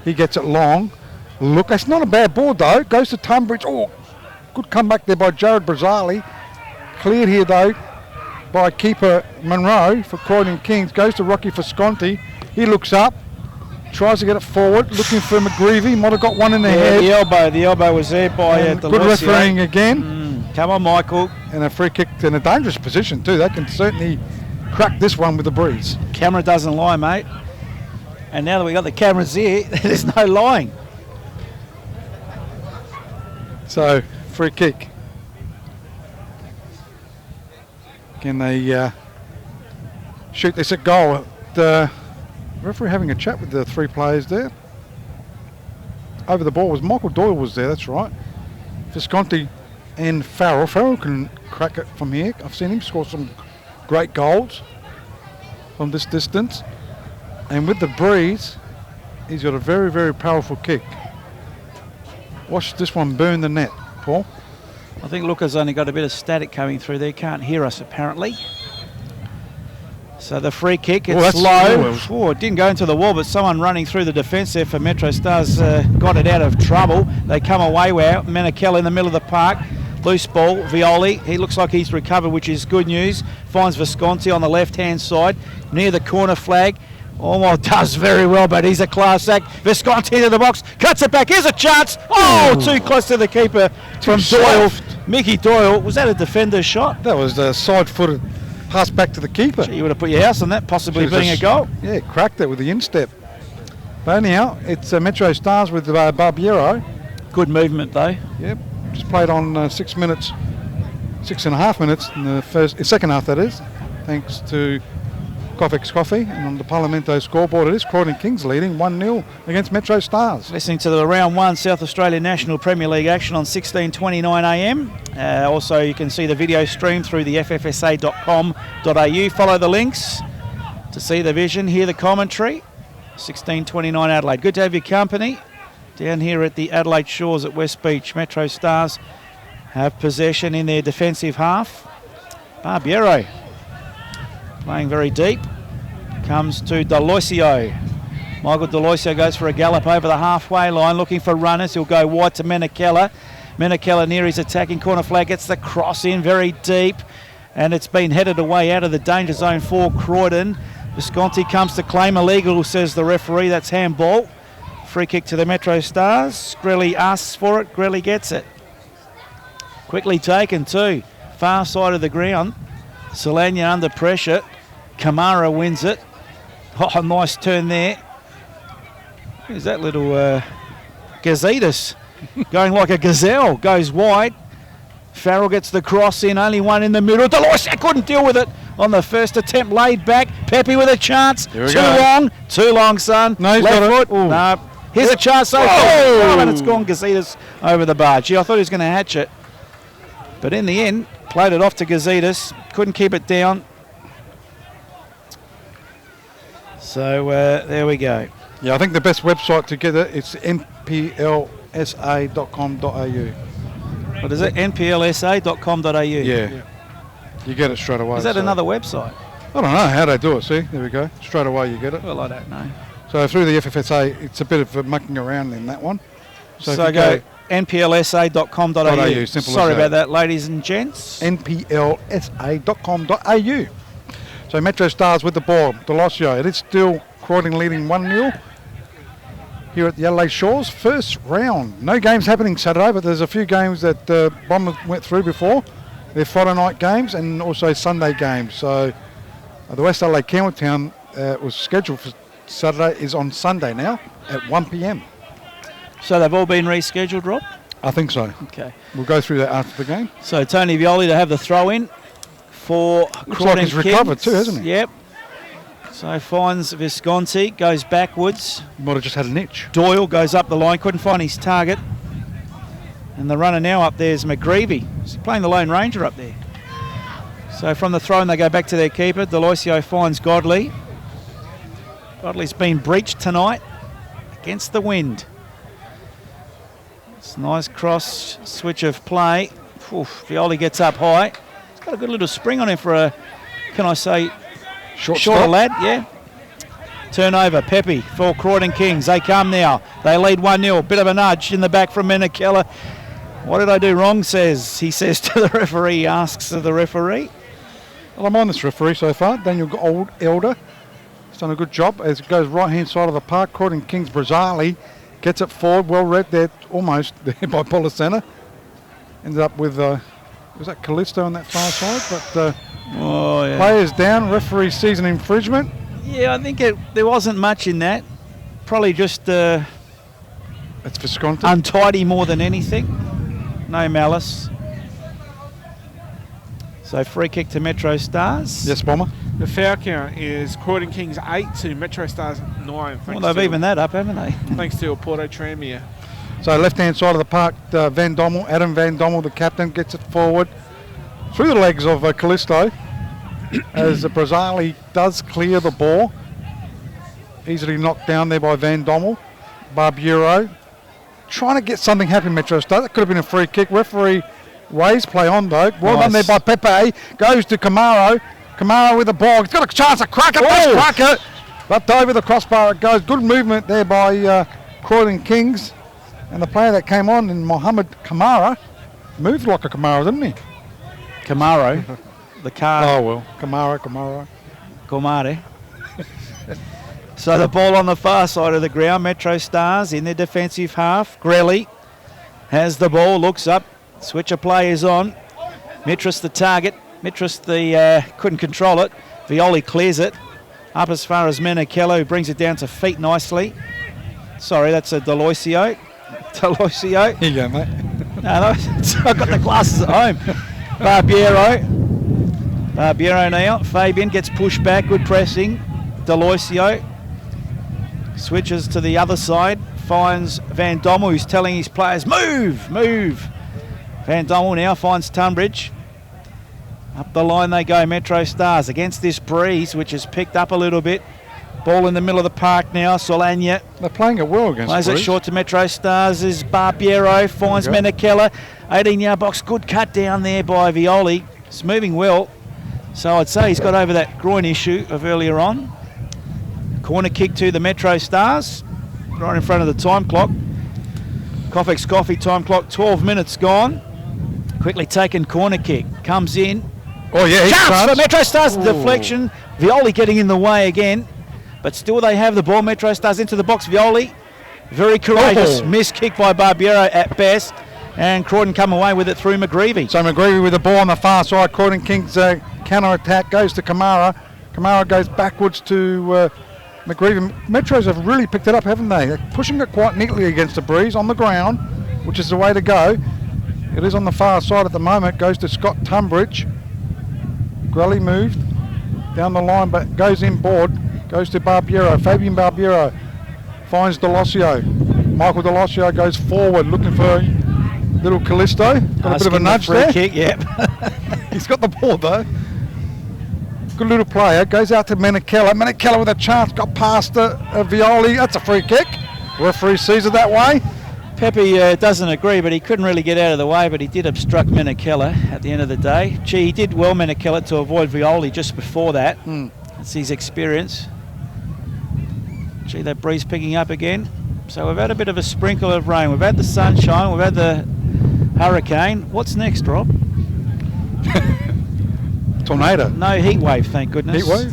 He gets it long. Look, that's not a bad ball though. Goes to Tunbridge. Oh, good comeback there by Jared Brazzali. Cleared here though by keeper Monroe for Croydon Kings. Goes to Rocky Visconti. He looks up, tries to get it forward, looking for McGreevy. Might have got one in the head. The elbow was there by good refereeing again. Come on, Michael. And a free kick in a dangerous position too. They can certainly crack this one with the breeze. Camera doesn't lie, mate. And now that we got the cameras here, there's no lying. So, free kick. Can they shoot this at goal? The referee having a chat with the three players there. Over the ball was Michael Doyle was there, that's right. Visconti and Farrell. Farrell can crack it from here. I've seen him score some great goals from this distance. And with the breeze, he's got a very, very powerful kick. Watch this one burn the net, Paul. I think Luca's only got a bit of static coming through there. Can't hear us apparently. So the free kick, it's low. It didn't go into the wall, but someone running through the defence there for Metro Stars got it out of trouble. They come away with Menakella in the middle of the park. Loose ball, Violi. He looks like he's recovered, which is good news. Finds Visconti on the left-hand side near the corner flag. Oh, does very well, but he's a class act. Visconti into the box, cuts it back. Here's a chance. Oh, too close to the keeper from Doyle. Mickey Doyle. Was that a defender's shot? That was the side-footed pass back to the keeper. Gee, you would have put your house on that, possibly being a goal. Yeah, cracked it with the instep. But anyhow, it's Metro Stars with Barbiero. Good movement though. Yep, just played on 6 minutes, 6.5 minutes in the second half that is, thanks to Coffex Coffee. And on the Parlamento scoreboard it is Croydon Kings leading 1-0 against Metro Stars. Listening to the Round 1 South Australia National Premier League action on 16:29 a.m. Also you can see the video stream through the ffsa.com.au. Follow the links to see the vision, hear the commentary. 16:29 Adelaide. Good to have your company down here at the Adelaide Shores at West Beach. Metro Stars have possession in their defensive half. Barbiero playing very deep. Comes to Deloisio. Michael Deloisio goes for a gallop over the halfway line, looking for runners. He'll go wide to Menakella. Menakella near his attacking corner flag, gets the cross in very deep. And it's been headed away out of the danger zone for Croydon. Visconti comes to claim illegal, says the referee. That's handball. Free kick to the Metro Stars. Grelly asks for it. Grelly gets it. Quickly taken too. Far side of the ground. Solana under pressure. Kamara wins it. Oh, nice turn there. Who's that little Gazetas? Going like a gazelle. Goes wide. Farrell gets the cross in. Only one in the middle. Deloitte couldn't deal with it on the first attempt. Laid back. Pepe with a chance. Too long, son. No, he's left got it. foot. No. Here's a chance. Oh, and it's gone. Gazetas over the bar. Gee, I thought he was going to hatch it. But in the end, played it off to Gazetas. Couldn't keep it down. So there we go. Yeah, I think the best website to get it is nplsa.com.au. What is it? nplsa.com.au. Yeah. You get it straight away. Is that so. another website? I don't know how they do it. See, there we go. Straight away you get it. Well, I don't know. So through the FFSA, it's a bit of mucking around in that one. So go nplsa.com.au. Sorry about that, ladies and gents. nplsa.com.au. So Metro Stars with the ball. Delosio. It is still Croydon leading 1-0 here at the Adelaide Shores. First round. No games happening Saturday, but there's a few games that Bombers went through before. They're Friday night games and also Sunday games. So the West Adelaide Campbelltown was scheduled for Saturday is on Sunday now at 1 p.m. So they've all been rescheduled, Rob? I think so. Okay. We'll go through that after the game. So Tony Violi to have the throw in for Looks Croydon like he's Kings. recovered too, hasn't he? Yep. So finds Visconti, goes backwards. Might have just had an itch. Doyle goes up the line, couldn't find his target. And the runner now up there is McGreevy. He's playing the Lone Ranger up there. So from the throw in they go back to their keeper. Deloisio finds Godley. Godley's been breached tonight against the wind. It's a nice cross switch of play. Violi gets up high. He's got a good little spring on him for a, can I say, shorter lad, yeah. Turnover, Pepe for Croydon Kings. They come now. They lead 1-0. Bit of a nudge in the back from Menakella. What did I do wrong, he says to the referee. He asks of the referee. Well, I'm on this referee so far. Daniel Elder. He's done a good job as it goes right-hand side of the park. Croydon Kings Brazali gets it forward. Well read there, almost there by Policena. Ended up with, was that Callisto on that far side? But players down. Referee sees an infringement. Yeah, I think there wasn't much in that. Probably just it's Visconti. Untidy more than anything. No malice. So free kick to Metro Stars. Yes, Bomber. The foul count is Croydon Kings 8 to Metro Stars 9. Well, they've evened that up, haven't they? Thanks to Porto Tranmere. So left-hand side of the park, Van Dommel, Adam Van Dommel, the captain, gets it forward through the legs of Callisto as Brazali does clear the ball. Easily knocked down there by Van Dommel. Barbiero trying to get something happen, Metro Stars. That could have been a free kick. Referee Ways play on though. Well done there by Pepe. Goes to Camaro. Camaro with the ball. He's got a chance to crack it. Crack it. But over the crossbar it goes. Good movement there by Croydon Kings. And the player that came on, in Mohammed Kamara, moved like a Kamara, didn't he? Camaro. The car. Oh well. Kamara. Comare. So the ball on the far side of the ground. Metro Stars in their defensive half. Grelly has the ball. Looks up. Switch of play is on. Mitras the target. Mitras couldn't control it. Violi clears it. Up as far as Menakella, who brings it down to feet nicely. Sorry, that's a Deloisio. Here you go, mate. No, I've got the glasses at home. Barbiero now. Fabian gets pushed back. Good pressing. Deloisio switches to the other side. Finds Van Dommel, who's telling his players, move. Van Dommel now finds Tunbridge. Up the line they go, Metro Stars, against this breeze, which has picked up a little bit. Ball in the middle of the park now, Solana. They're playing it well against Plays the it breeze. short to Metro Stars is Barbiero, finds Menakella. 18-yard box, good cut down there by Violi. It's moving well. So I'd say he's got over that groin issue of earlier on. Corner kick to the Metro Stars, right in front of the time clock. Coffex Coffee time clock, 12 minutes gone. Quickly taken corner kick, comes in. Oh, yeah, he Chance for starts. Metro Stars. Deflection. Violi getting in the way again. But still they have the ball. Metro Stars into the box. Violi, very courageous. Missed kick by Barbiero at best. And Croydon come away with it through McGreevy. So McGreevy with the ball on the far side. Croydon Kings counter attack goes to Kamara. Kamara goes backwards to McGreevy. Metros have really picked it up, haven't they? They're pushing it quite neatly against the breeze on the ground, which is the way to go. It is on the far side at the moment. Goes to Scott Tunbridge. Grelly moved down the line, but goes inboard. Goes to Barbiero. Fabian Barbiero finds Delosio. Michael Delosio goes forward looking for little Callisto. Got a bit of a nudge there. Kick, yep. He's got the ball though. Good little player. Goes out to Menakella. Menakella with a chance. Got past Violi. That's a free kick. Referee sees it that way. Pepe doesn't agree, but he couldn't really get out of the way, but he did obstruct Menakella at the end of the day. Gee, he did well, Menakella, to avoid Violi just before that. That's his experience. Gee, that breeze picking up again. So we've had a bit of a sprinkle of rain. We've had the sunshine. We've had the hurricane. What's next, Rob? Tornado. No heat wave, thank goodness. Heat wave.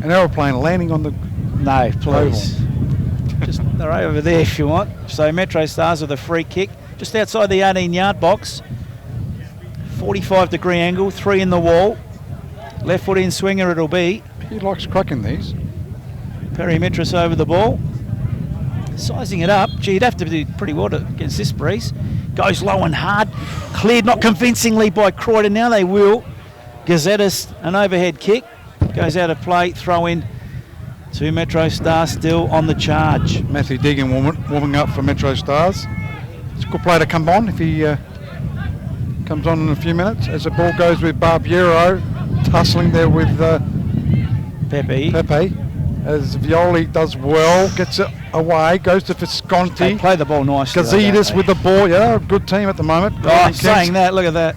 An aeroplane landing on the... No, please. Just they're over there if you want. So Metro Stars with a free kick just outside the 18-yard box. 45-degree angle, 3 in the wall. Left foot in swinger it'll be. He likes cracking these. Perry Metros over the ball. Sizing it up. Gee, you'd have to do pretty well against this breeze. Goes low and hard. Cleared not convincingly by Croydon. Now they will. Gazettas, an overhead kick. Goes out of play. Throw in to Metro Stars still on the charge. Matthew Deegan warming up for Metro Stars. It's a good player to come on if he comes on in a few minutes. As the ball goes with Barbiero, tussling there with Pepe. As Violi does well, gets it away, goes to Visconti. They play the ball nicely. Gazidis with the ball. Yeah, a good team at the moment. Oh, saying that, look at that.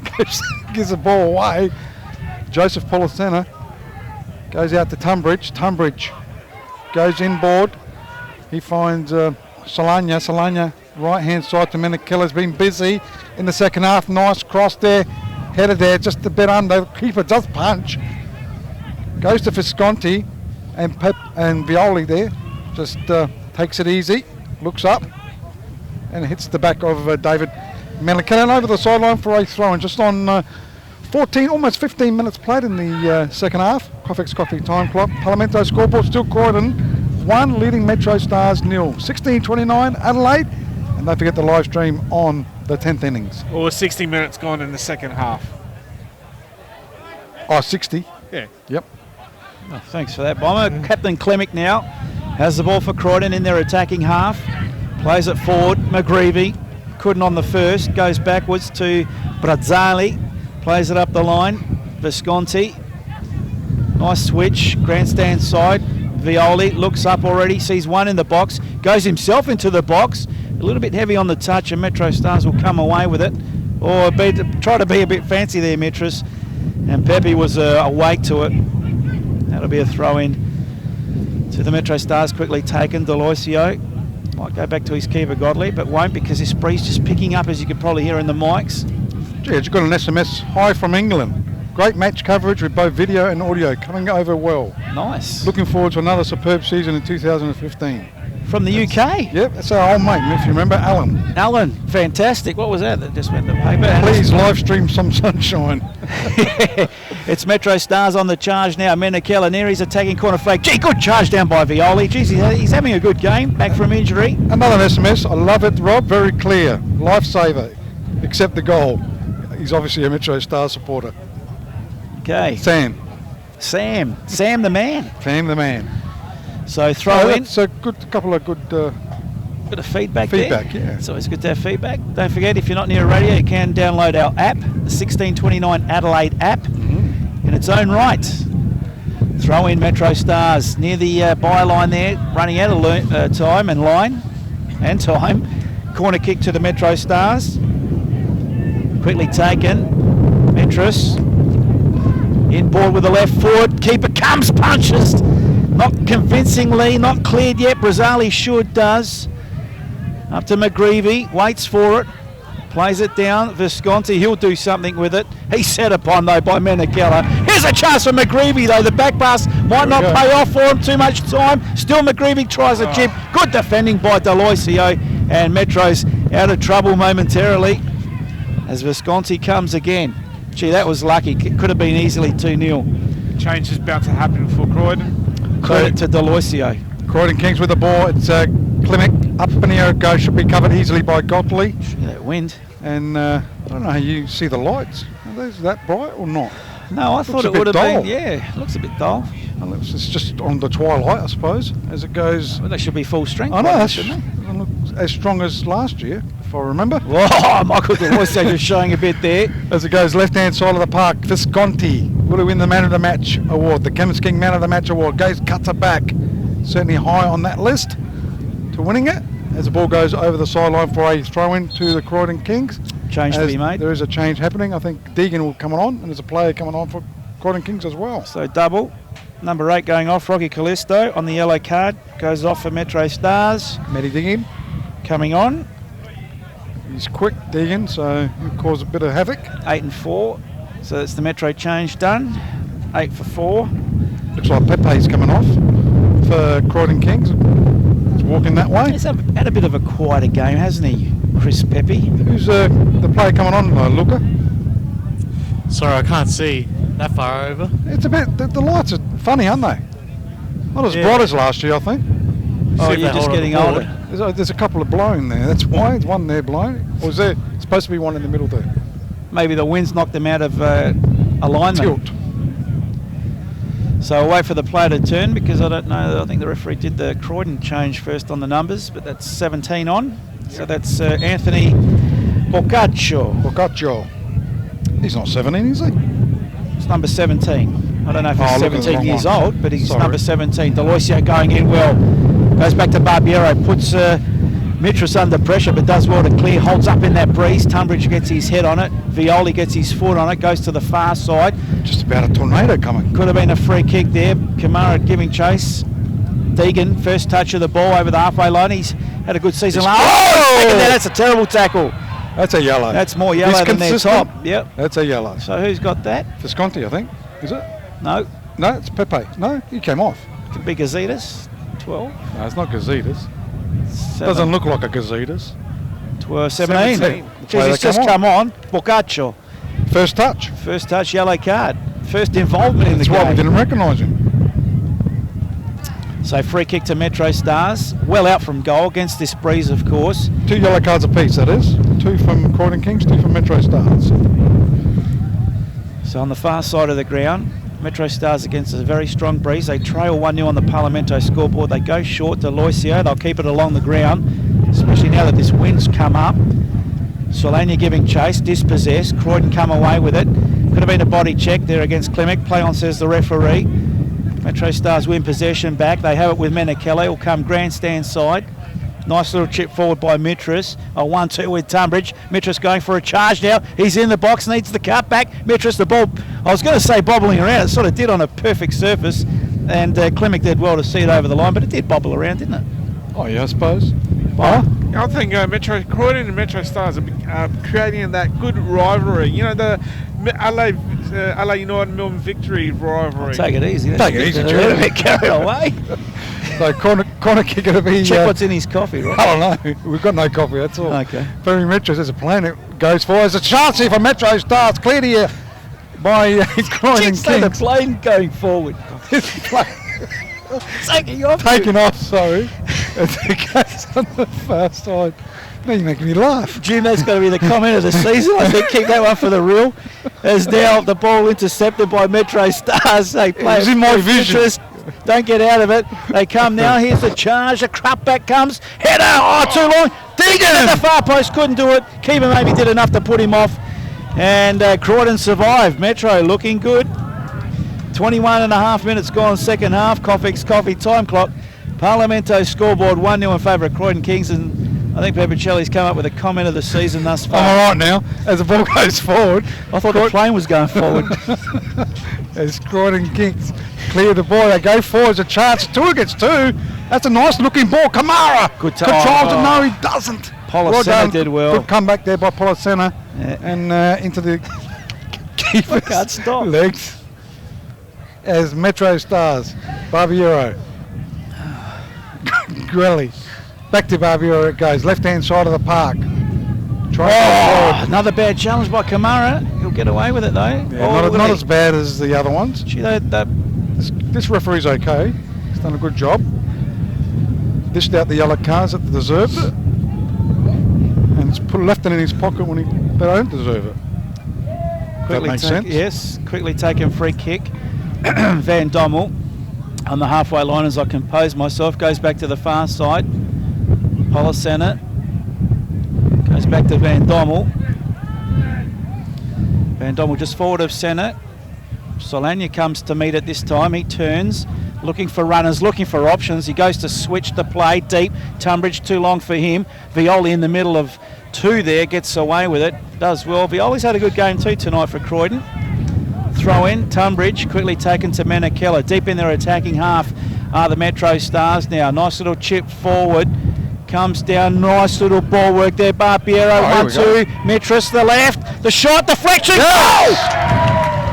Gives the ball away. Joseph Policena goes out to Tunbridge. Tunbridge goes inboard. He finds Solana. Solana, right hand side to Menakella's been busy in the second half. Nice cross there. Header there, just a bit under. Keeper does punch. Goes to Visconti. And Violi there just takes it easy, looks up and hits the back of David Menakella over the sideline for a throw. And just on 14, almost 15 minutes played in the second half. Coffex Coffee time clock. Parlamento scoreboard still Croydon 1, leading Metro Stars 0. 16:29 Adelaide. And don't forget the live stream on the 10th innings. Or 60 minutes gone in the second half. Oh, 60. Yeah. Yep. Oh, thanks for that, Bomber. Captain Klemic now has the ball for Croydon in their attacking half. Plays it forward. McGreevy couldn't on the first. Goes backwards to Brazzali. Plays it up the line. Visconti. Nice switch. Grandstand side. Violi looks up already. Sees one in the box. Goes himself into the box. A little bit heavy on the touch, and Metro Stars will come away with it. Or try to be a bit fancy there, Metros. And Pepe was awake to it. That'll be a throw in to the Metro Stars, quickly taken. Delosio might go back to his keeper Godley, but won't because this breeze just picking up, as you can probably hear in the mics. Gee, it's got an SMS. Hi from England. Great match coverage with both video and audio coming over well. Nice. Looking forward to another superb season in 2015. From the UK? Yep, that's our old mate, if you remember, Alan. Alan, fantastic. What was that just went in the paper? Please live stream some sunshine. It's Metro Stars on the charge now. Menakella near his attacking corner flag. Gee, good charge down by Violi. Geez, he's having a good game, back from injury. Another SMS. I love it, Rob. Very clear. Lifesaver. Except the goal. He's obviously a Metro Stars supporter. Okay. Sam the man. Sam the man. So throw in. So good, a couple of good bit of feedback there. Yeah. It's always good to have feedback. Don't forget, if you're not near a radio, you can download our app, the 1629 Adelaide app, in its own right. Throw in Metro Stars near the byline there, running out of time and line and time. Corner kick to the Metro Stars. Quickly taken. Metros inboard with the left foot. Keeper comes, punches. Not convincingly, not cleared yet. Brazzali does. Up to McGreevy, waits for it. Plays it down. Visconti, he'll do something with it. He's set upon, though, by Menakella. Here's a chance for McGreevy, though. The back pass might not pay off for him. Too much time. Still McGreevy tries a chip. Good defending by Deloisio. And Metro's out of trouble momentarily as Visconti comes again. Gee, that was lucky. Could have been easily 2-0. Change is about to happen for Croydon. Credit to Deloisio. Croydon Kings with the ball. It's Klimek up in the air. Go should be covered easily by Gotley. That wind. And I don't know how you see the lights. Are those that bright or not? No, I thought it would have been. Yeah, looks a bit dull. Well, it's just on the twilight, I suppose, as it goes. Well, they should be full strength. I know, that shouldn't they? doesn't look as strong as last year, if I remember. Whoa, Michael Deloisio just showing a bit there. As it goes left-hand side of the park, Visconti will win the Man of the Match award, the Kemmins King Man of the Match award. Goes, cuts it back, certainly high on that list to winning it. As the ball goes over the sideline for a throw-in to the Croydon Kings. Change to be made. There is a change happening. I think Deegan will come on, and there's a player coming on for Croydon Kings as well. So double. Number 8 going off, Rocky Callisto on the yellow card. Goes off for Metro Stars. Matty Deegan coming on. He's quick, Deegan, so he'll cause a bit of havoc. 8 and 4. So that's the Metro change done. 8 for 4. Looks like Pepe's coming off for Croydon Kings. He's walking that way. He's had a bit of a quieter game, hasn't he, Chris Pepe? Who's the player coming on, Luca? Sorry, I can't see that far over. It's a bit, the lights are funny, aren't they? Not as bright as last year, I think. Oh, if you're they just hold getting on the older. There's a couple of blown there, that's why. There's one there blown. Or is there supposed to be one in the middle there? Maybe the wind's knocked them out of alignment. Tilt. So I'll wait for the player to turn because I don't know. I think the referee did the Croydon change first on the numbers, but that's 17 on. So that's Anthony Boccaccio. He's not 17, is he? It's number 17. I don't know if he's look at the 17 wrong years one. old, but he's Sorry. number 17. Deloisio going in well. Goes back to Barbiero, puts Mitras under pressure, but does well to clear. Holds up in that breeze. Tunbridge gets his head on it. Violi gets his foot on it. Goes to the far side. Just about a tornado coming. Could have been a free kick there. Kamara giving chase. Deegan, first touch of the ball over the halfway line. He's had a good season last. Oh! That's a terrible tackle. That's a yellow. That's more yellow than their top. Yep. That's a yellow. So who's got that? Visconti, I think. Is it? No. No, it's Pepe. No, he came off. Could be Gazetas. 12. No, it's not Gazetas. 7. Doesn't look like a Gazetas. 12, 17. 17. Jeez, he's just come on. Boccaccio. First touch. First touch, yellow card. First involvement in the That's why we game. didn't recognise him. So free kick to Metro Stars. Well out from goal against this breeze, of course. 2 yellow cards apiece, that is. 2 from Croydon Kings, 2 from Metro Stars. So on the far side of the ground, Metro Stars against a very strong breeze. They trail 1-0 on the Parlamento scoreboard. They go short to Loisio. They'll keep it along the ground, especially now that this wind's come up. Solania giving chase, dispossessed. Croydon come away with it. Could have been a body check there against Klimek. Play on, says the referee. Metro Stars win possession back. They have it with Menakella. He'll come grandstand side. Nice little chip forward by Mitras. A 1-2 with Tunbridge. Mitras going for a charge now. He's in the box, needs the cut back. Mitras, the ball, I was going to say bobbling around. It sort of did on a perfect surface. And Klimek did well to see it over the line, but it did bobble around, didn't it? Oh, yeah, I suppose. I think Croydon and Metro Stars are creating that good rivalry. You know, the LA United Melbourne Victory rivalry. Take it easy. Take it easy, They're a bit carried away. So corner kick going to be... Check what's in his coffee, right? I don't know. We've got no coffee, that's all. Okay. Very Metro, there's a plan. It goes for. There's a chance here for Metro Stars. Cleared here by Croydon Say the Kings. plane going forward. Taking off. Taking off, sorry. It goes on the far side. Now you're making me laugh. Jim, that's going to be the comment of the season. I think keep that one for the real. As now the ball intercepted by Metro Stars. They play It was in my vision. interest. Don't get out of it. They come now. Here's the charge. The crap back comes. Header. Oh, too long. Deegan at the far post. Couldn't do it. Keeper maybe did enough to put him off. And Croydon survived. Metro looking good. 21 and a half minutes gone second half. Coffee's coffee time clock. Parlamento scoreboard 1-0 in favour of Croydon Kings, and I think Pepicelli's come up with a comment of the season thus far. I'm all right now as the ball goes forward. I thought the plane was going forward. As Croydon Kings clear the ball, they go forward. There's a chance. 2 against 2. That's a nice looking ball. Kamara Good controls it. No, he doesn't. Polisena did well. Good comeback there by Polisena. Yeah. And into the keeper's can't stop. legs. As Metro Stars, Barbiero. Grelly. Back to Barbiero it goes. Left-hand side of the park. Another bad challenge by Kamara. He'll get away with it though. Yeah, not as bad as the other ones. Gee, This referee's okay. He's done a good job. Dished out the yellow cards that deserved it. And it's left it in his pocket when they don't deserve it. That makes sense. Yes, quickly taken free kick. Van Dommel on the halfway line as I compose myself. Goes back to the far side. Polisena goes back to Van Dommel. Van Dommel just forward of centre. Solana comes to meet it this time. He turns, looking for runners, looking for options. He goes to switch the play deep. Tunbridge too long for him. Violi in the middle of two there, gets away with it. Does well. Violi's had a good game too tonight for Croydon. Throw in, Tunbridge quickly taken to Menakella. Deep in their attacking half are the Metro Stars now. Nice little chip forward. Comes down, nice little ball work there. Barbiero, 1-2. Metros the left. The shot, deflection. Goal!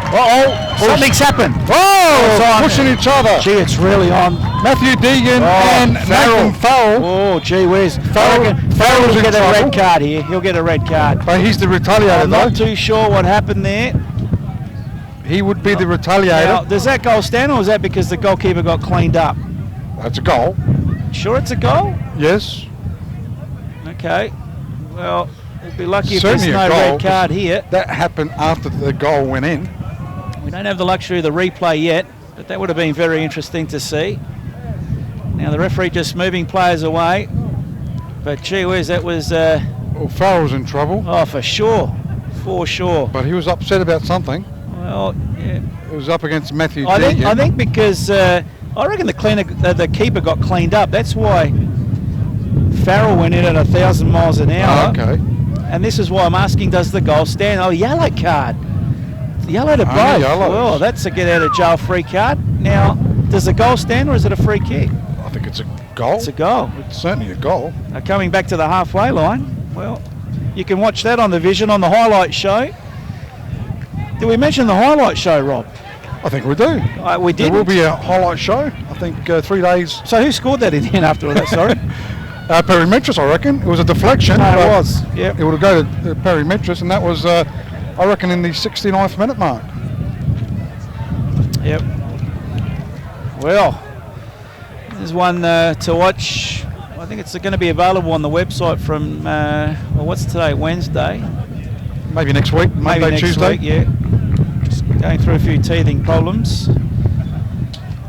Uh-oh, something's happened. Oh, pushing each other. Gee, it's really on. Matthew Deegan and Farrell. Oh, gee whiz. Farrell's will in get a trouble. red card here. He'll get a red card. But he's the retaliator, I'm not too sure what happened there. He would be the retaliator. Now, does that goal stand, or is that because the goalkeeper got cleaned up? That's a goal. Sure it's a goal? Yes. Okay. Well, we'll be lucky if Certainly there's a no goal, red card here. That happened after the goal went in. We don't have the luxury of the replay yet, but that would have been very interesting to see. Now the referee just moving players away. But gee whiz, that was... Well, Farrell's in trouble. Oh, for sure. For sure. But he was upset about something. Well, yeah. It was up against Matthew I Deegan. think because I reckon the keeper got cleaned up. That's why Farrell went in at 1,000 miles an hour. Oh, okay. And this is why I'm asking, does the goal stand? Oh, yellow card. Yellow to both. Yellows. Well, that's a get out of jail free card. Now, does the goal stand or is it a free kick? I think it's a goal. It's a goal. It's certainly a goal. Now, coming back to the halfway line, well, you can watch that on the Vision on the highlight show. Did we mention the highlight show, Rob? I think we do. We did. There will be a highlight show. I think 3 days. So who scored that in the end after all that? Sorry. Perry Metros, I reckon. It was a deflection. No, it but was. Yep. It would go to Perry Metros, and that was, I reckon, in the 69th minute mark. Yep. Well, there's one to watch. I think it's going to be available on the website from, well, what's today? Wednesday? Maybe next week. Maybe Monday, next Tuesday. week, yeah. Just going through a few teething problems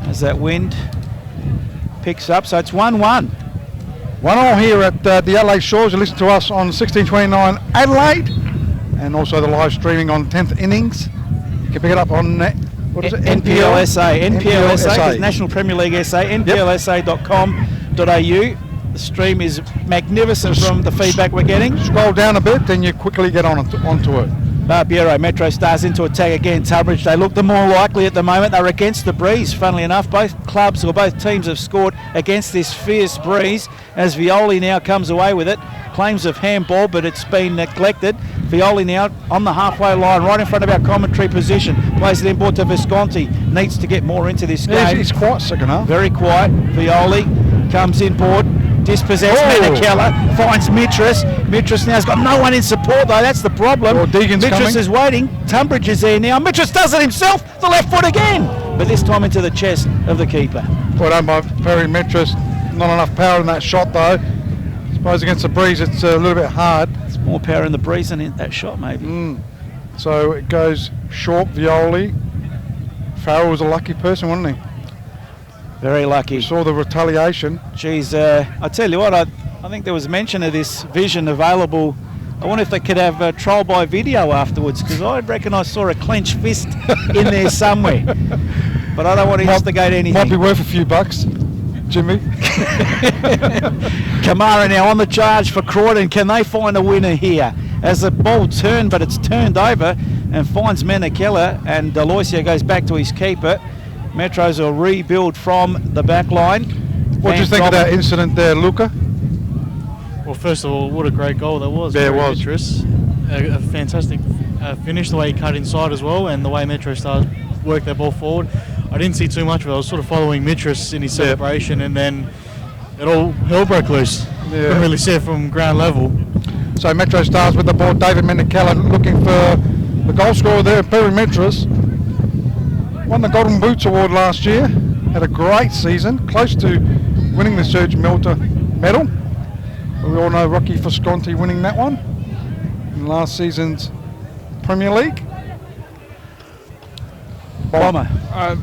as that wind picks up. So it's 1-1. 1-1 here at the Adelaide Shores. You listen to us on 1629 Adelaide, and also the live streaming on 10th Innings. You can pick it up on, what is it? NPL SA. NPL SA SA. is National Premier League SA. NPLSA.com.au. The stream is magnificent from the feedback we're getting. Scroll down a bit, then you quickly get onto it. Barbiero, Metro Stars into attack again. Tunbridge, they look the more likely at the moment. They're against the breeze, funnily enough. Both clubs or both teams have scored against this fierce breeze as Violi now comes away with it. Claims of handball, but it's been neglected. Violi now on the halfway line, right in front of our commentary position. Plays it inboard to Visconti. Needs to get more into this game. He's quite second half. Very quiet. Violi comes inboard. Dispossessed. Menakella finds Mitras. Mitras now's got no one in support though. That's the problem. Well, Deegan's Mitras coming. is waiting. Tunbridge is there now. Mitras does it himself. The left foot again, but this time into the chest of the keeper. Well done by Perry Metros. Not enough power in that shot though. I suppose against the breeze it's a little bit hard. It's more power in the breeze than in that shot maybe. So it goes short. Violi. Farrell was a lucky person, wasn't he? Very lucky. We saw the retaliation. Geez, I tell you what, I think there was mention of this Vision available. I wonder if they could have trial by video afterwards, because I reckon I saw a clenched fist in there somewhere. But I don't want to instigate anything. Might be worth a few bucks, Jimmy. Kamara now on the charge for Croydon. Can they find a winner here? As the ball turned, but it's turned over and finds Menakella, and Deloisia goes back to his keeper. Metros will rebuild from the back line. What do you think of that incident there, Luca? Well, first of all, what a great goal that was. Yeah, it Very was. Metros. A fantastic finish, the way he cut inside as well, and the way Metro Stars worked their ball forward. I didn't see too much of it. I was sort of following Mitras in his celebration, and then it all hell broke loose. Yeah. Couldn't really see it from ground level. So Metro Stars with the ball. David Menakella looking for the goal scorer there, Perry Metros. Won the Golden Boots Award last year. Had a great season, close to winning the Serge Milter medal. We all know Rocky Visconti winning that one in last season's Premier League. Bomber.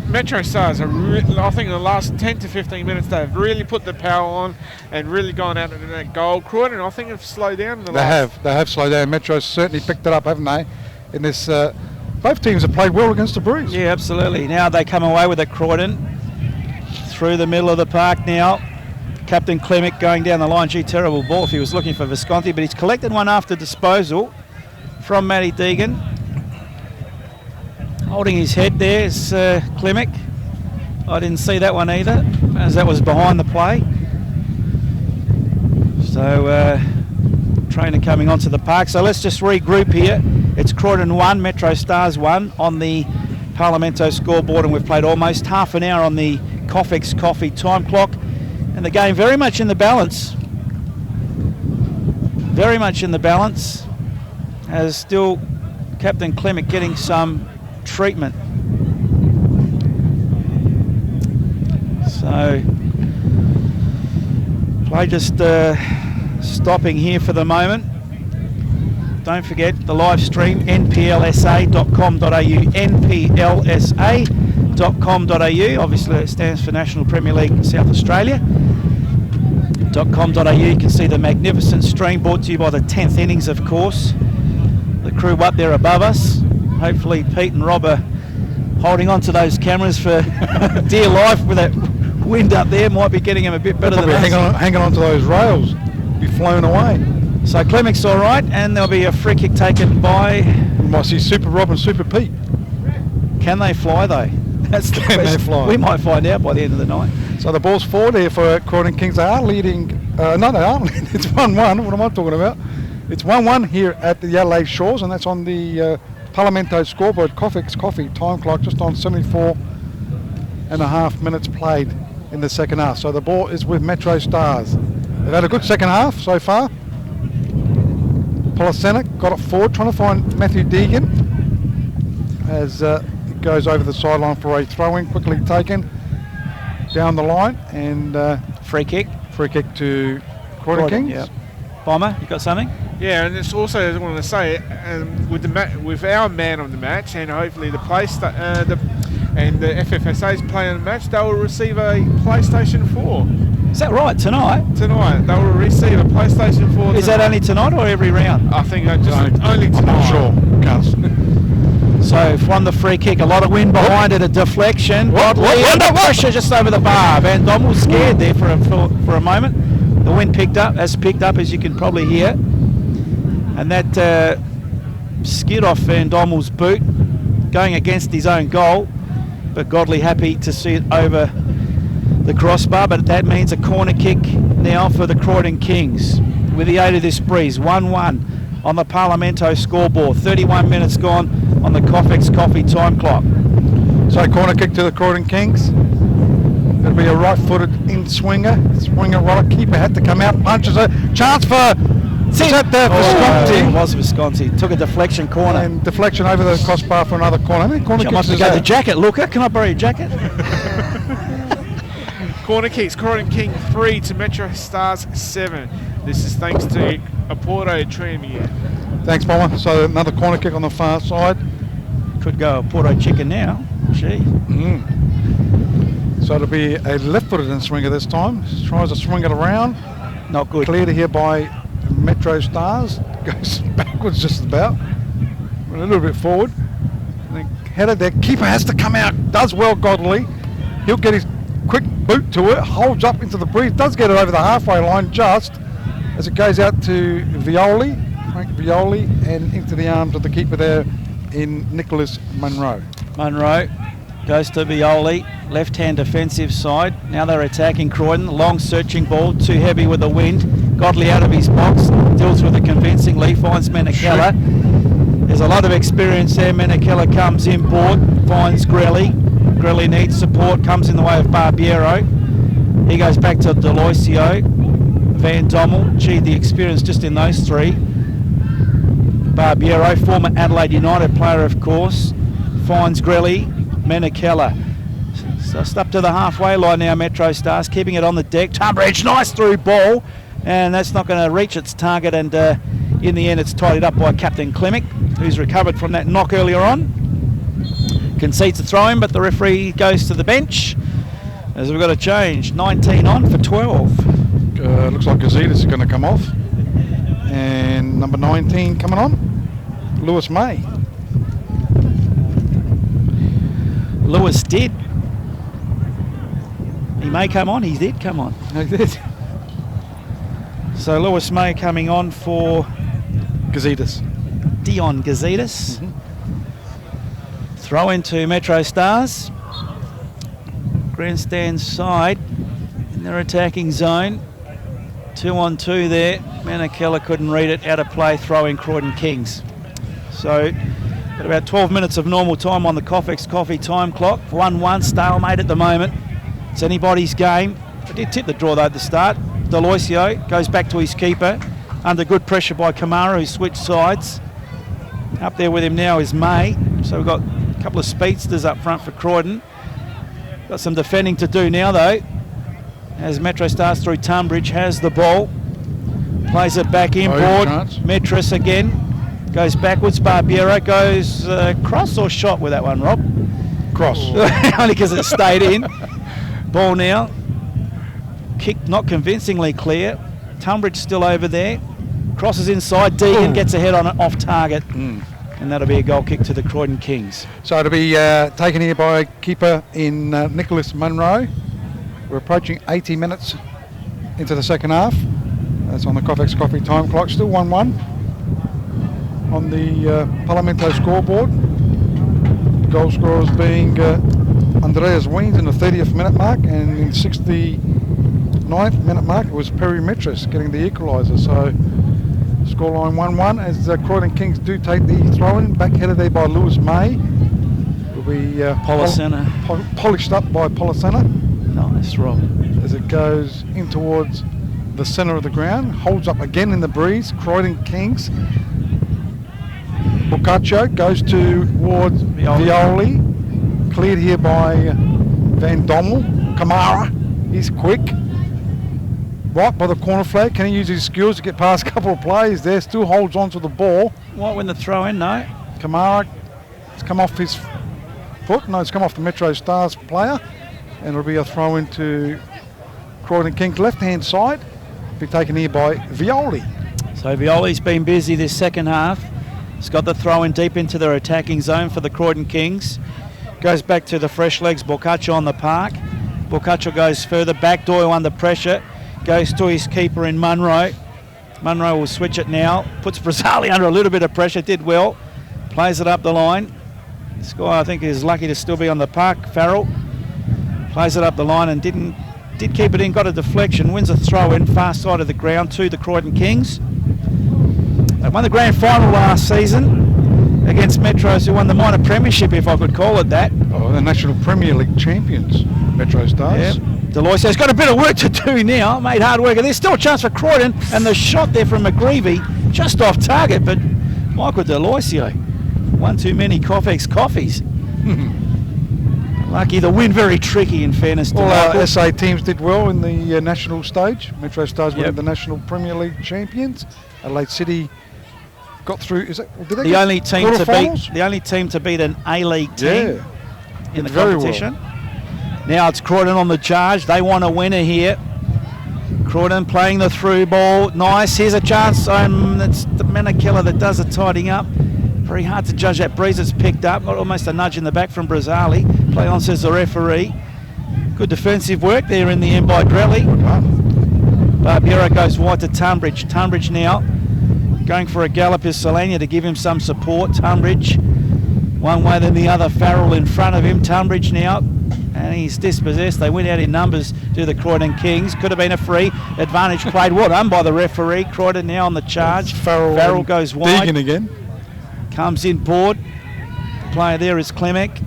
Metro Stars are I think in the last 10 to 15 minutes they've really put the power on and really gone out into that goal. Croydon, I think, have slowed down in the last. They have slowed down. Metro's certainly picked it up, haven't they? In this, both teams have played well against the Breeze. Yeah, absolutely. Now they come away with it, Croydon. Through the middle of the park now. Captain Clemic going down the line. Gee, terrible ball if he was looking for Visconti, but he's collected one after disposal from Matty Deegan. Holding his head there is Clemic. I didn't see that one either, as that was behind the play. So, trainer coming onto the park. So let's just regroup here. It's Croydon 1, Metro Stars 1 on the Parlamento scoreboard, and we've played almost half an hour on the Coffex Coffee time clock. And the game very much in the balance. Very much in the balance. As still Captain Clemic getting some treatment. So play just stopping here for the moment. Don't forget the live stream, nplsa.com.au, nplsa.com.au. Obviously it stands for National Premier League South Australia. .com.au. You can see the magnificent stream brought to you by the 10th innings, of course. The crew up there above us. Hopefully Pete and Rob are holding on to those cameras for dear life with that wind up there. Might be getting them a bit better than us. Hanging on to those rails. Be flown away. So Clemic's all right, and there'll be a free kick taken by... We might see Super Rob and Super Pete. Can they fly though? That's the Can question. they fly? We might find out by the end of the night. So the ball's forward here for Croydon Kings. They are leading. No, they aren't. It's 1-1. What am I talking about? It's 1-1 here at the Adelaide Shores, and that's on the Parlamento scoreboard. Coffex Coffee time clock just on 74.5 minutes played in the second half. So the ball is with Metro Stars. They've had a good second half so far. Polisenic got it forward, trying to find Matthew Deegan as it goes over the sideline for a throw-in, quickly taken down the line, and Free kick. free kick to Croydon Kings. Yep. Bomber, you got something? Yeah, and it's also, I wanted to say, with our man of the match, and hopefully the FFSA's player of the match, they will receive a PlayStation 4 Is that right, tonight? tonight. They will receive a PlayStation 4. Is that only tonight or every round? I think only tonight. I'm not sure. Can't. So from the free kick, a lot of wind behind it, a deflection. Godley under pressure just over the bar. Van Dommel was scared there for a moment. The wind picked up as you can probably hear. And that skid off Van Dommel's boot, going against his own goal. But Godley happy to see it over the crossbar, but that means a corner kick now for the Croydon Kings. With the aid of this breeze, 1-1 on the Parlamento scoreboard. 31 minutes gone on the Coffex Coffee time clock. So corner kick to the Croydon Kings. It'll be a right-footed in-swinger. Swinger right, keeper had to come out, punches a chance for... Visconti. It was Visconti. Took a deflection corner. And deflection over the crossbar for another corner. How many corner I kicks must is have got the that? jacket, Luca. Can I borrow your jacket? Corner kicks, Croydon King 3 to Metro Stars 7. This is thanks to Porto Tramier. Thanks, Bomber. So another corner kick on the far side. Could go a Porto chicken now. Gee. So it'll be a left-footed in-swinger this time. Tries to swing it around. Not good. Cleared here by Metro Stars. Goes backwards just about. A little bit forward. And then headed there. Keeper has to come out. Does well, Godley. He'll get his quick boot to it. Holds up into the breeze. Does get it over the halfway line just as it goes out to Violi. Frank Violi. And into the arms of the keeper there in Nicholas Munro. Munro Goes to Violi, left-hand defensive side. Now they're attacking Croydon. Long searching ball, too heavy with the wind. Godley out of his box, deals with it convincingly, finds Menakella. There's a lot of experience there. Menakella comes in board, finds Grelly. Grelly needs support, comes in the way of Barbiero. He goes back to Deloisio. Van Dommel, gee, the experience just in those three. Barbiero, former Adelaide United player, of course, finds Grelly. Menakella. Just up to the halfway line now, Metro Stars, keeping it on the deck. Tunbridge, nice through ball, and that's not going to reach its target, and in the end it's tidied up by Captain Klimic, who's recovered from that knock earlier on. Concedes the throw-in, but the referee goes to the bench, as we've got a change. 19 on for 12. Looks like Gazetas is going to come off, and number 19 coming on, Lewis May. Lewis did. He may come on. He did come on. He did. So Lewis May coming on for Gazetas. Dion Gazetas. Throw into Metro Stars. Grandstand side in their attacking zone. 2 on 2 there. Menakella couldn't read it. Out of play. Throw in Croydon Kings. So got about 12 minutes of normal time on the Coffex Coffee time clock. 1-1 stalemate at the moment. It's anybody's game. I did tip the draw though at the start. Deloisio goes back to his keeper under good pressure by Kamara, who switched sides. Up there with him now is May. So we've got a couple of speedsters up front for Croydon. Got some defending to do now though, as Metro Stars through Tunbridge has the ball. Plays it back inboard. Metris again. Goes backwards, Barbiero goes cross or shot with that one, Rob? Cross. Only because it stayed in. Ball now. Kick not convincingly clear. Tunbridge still over there. Crosses inside, Deegan gets a head on it off target. And that'll be a goal kick to the Croydon Kings. So it'll be taken here by keeper in Nicholas Munro. We're approaching 80 minutes into the second half. That's on the Coffex Coffee time clock, still 1-1. On the Parlamento scoreboard, goal scorers being Andreas Weens in the 30th minute mark, and in 69th minute mark it was Perry Metris getting the equaliser. So scoreline 1-1 as Croydon Kings do take the throw-in, back headed there by Lewis May. Will be polished up by Polisena. Nice, Rob. As it goes in towards the centre of the ground, holds up again in the breeze. Croydon Kings. Boccaccio goes towards Violi. Cleared here by Van Dommel. Kamara, he's quick. Right by the corner flag. Can he use his skills to get past a couple of players there? Still holds on to the ball. What when the throw in? No. Kamara, it's come off his foot. No, it's come off the Metro Stars player. And it'll be a throw into Croydon Kings left-hand side. Be taken here by Violi. So Violi's been busy this second half. He's got the throw in deep into their attacking zone for the Croydon Kings. Goes back to the fresh legs, Boccaccio on the park. Boccaccio goes further back, Doyle under pressure. Goes to his keeper in Munro. Munro will switch it now. Puts Brazzali under a little bit of pressure, did well. Plays it up the line. This guy I think is lucky to still be on the park, Farrell. Plays it up the line and did keep it in, got a deflection, wins a throw in, far side of the ground to the Croydon Kings. They won the grand final last season against Metros, who won the minor premiership, if I could call it that. Oh, the National Premier League champions, Metro Stars. Yep. Deloisio's got a bit of work to do now, made hard work. There's still a chance for Croydon, and the shot there from McGreevy, just off target, but Michael Deloisio, one too many Coffex Coffees. Lucky, the win very tricky in fairness to all Michael. our SA teams did well in the national stage. Metro Stars were the National Premier League champions. Adelaide City got through. Did they the only team to beat an A-League team in the competition. Well. Now it's Croydon on the charge. They want a winner here. Croydon playing the through ball. Nice. Here's a chance. It's the Menakella that does the tidying up. Very hard to judge that breeze that's picked up. Got almost a nudge in the back from Brazzali. Play on, says the referee. Good defensive work there in the end by Grelly. Barbiero goes wide to Tunbridge. Tunbridge now going for a gallop is Solania to give him some support. Tunbridge one way than the other. Farrell in front of him. Tunbridge now, and he's dispossessed. They went out in numbers to the Croydon Kings. Could have been a free. Advantage played. Well done by the referee. Croydon now on the charge. Farrell goes wide. Deegan again. Comes in board. The player there is Clemic.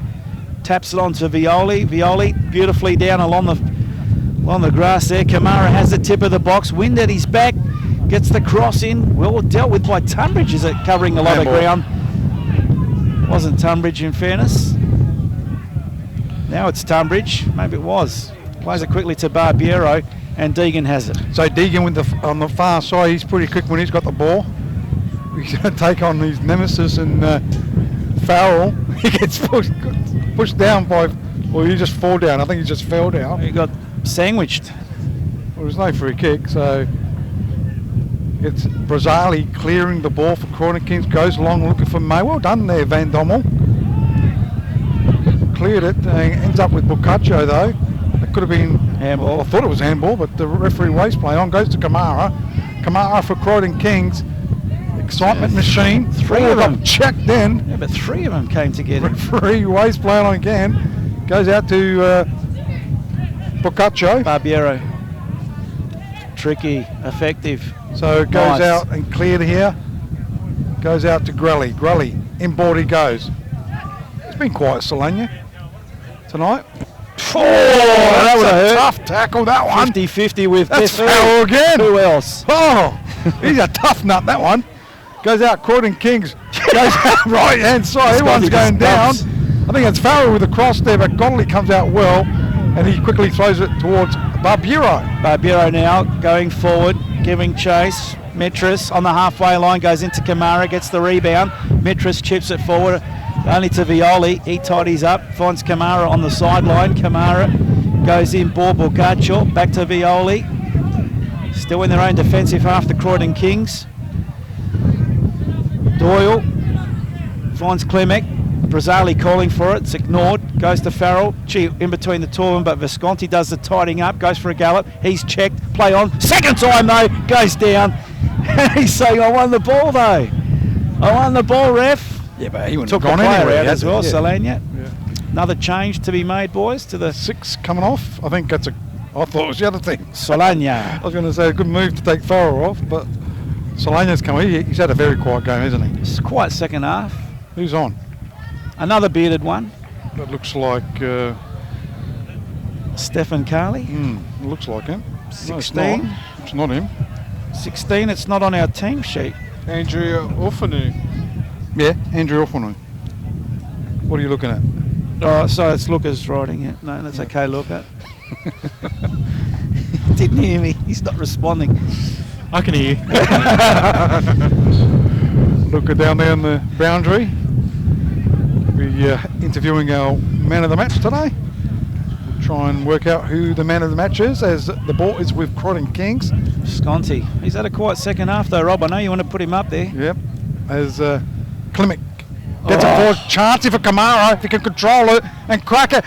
Taps it on to Violi. Violi beautifully down along the grass there. Kamara has the tip of the box. Wind at his back. Gets the cross in. Well dealt with by Tunbridge. Is it covering a lot of ground? Wasn't Tunbridge, in fairness. Now it's Tunbridge. Maybe it was. Plays it quickly to Barbiero, and Deegan has it. So Deegan on the far side, he's pretty quick when he's got the ball. He's going to take on his nemesis and Farrell. He gets pushed down by, well, he just fall down. I think he just fell down. He got sandwiched. Well, there's no free kick, so it's Brazzali clearing the ball for Croydon Kings. Goes along looking for May. Well done there, Van Dommel. Cleared it and ends up with Boccaccio though. It could have been handball. Well, I thought it was handball, but the referee waste play on. Goes to Kamara. Kamara for Croydon Kings. Excitement machine. Three of them checked in. Yeah, but three of them came together. Referee waste play on again. Goes out to Boccaccio. Barbiero. Tricky, effective. So it goes Nice. out and cleared here. Goes out to Grelly. Grelly, inboard he goes. It's been quiet, Solania, tonight. Oh, that was a tough tackle, that one. 50-50 with That's Biff. Farrell again. Who else? Oh, he's a tough nut, that one. Goes out Croydon Kings. Goes out right hand side. Everyone's going down. I think it's Farrell with a cross there, but Godley comes out well, and he quickly throws it towards Barbiero. Barbiero now going forward, giving chase. Metris on the halfway line goes into Kamara, gets the rebound. Metris chips it forward, only to Violi. He tidies up, finds Kamara on the sideline. Kamara goes in, ball Boccaccio, back to Violi. Still in their own defensive half, the Croydon Kings. Doyle finds Clemic. Brazzali calling for it, it's ignored, goes to Farrell, in between the two of them, but Visconti does the tidying up, goes for a gallop, he's checked, play on, second time though, goes down. He's saying, I won the ball though. I won the ball, ref. Yeah, but he wouldn't Took have gone a player anywhere out as well, yeah. Solania. Yeah. Another change to be made, boys, to the 6 coming off. I think that's I thought it was the other thing. Solania. I was going to say a good move to take Farrell off, but Solania's come. He's had a very quiet game, hasn't he? It's quite second half. Who's on? Another bearded one. That looks like Stephen Carley. It looks like him. 16. No, it's not him. 16, it's not on our team sheet. Andrea Orfanu. Yeah, Andrew Orfanu. What are you looking at? Oh, so it's Lucas writing it. No, that's okay, Luca. Didn't hear me. He's not responding. I can hear you. Luca down there in the boundary. We're interviewing our man of the match today. We'll try and work out who the man of the match is, as the ball is with Croydon Kings. Sconti. He's had a quiet second half though, Rob. I know you want to put him up there. Yep. As Clemic gets a forward chance for Kamara, if he can control it, and Cracker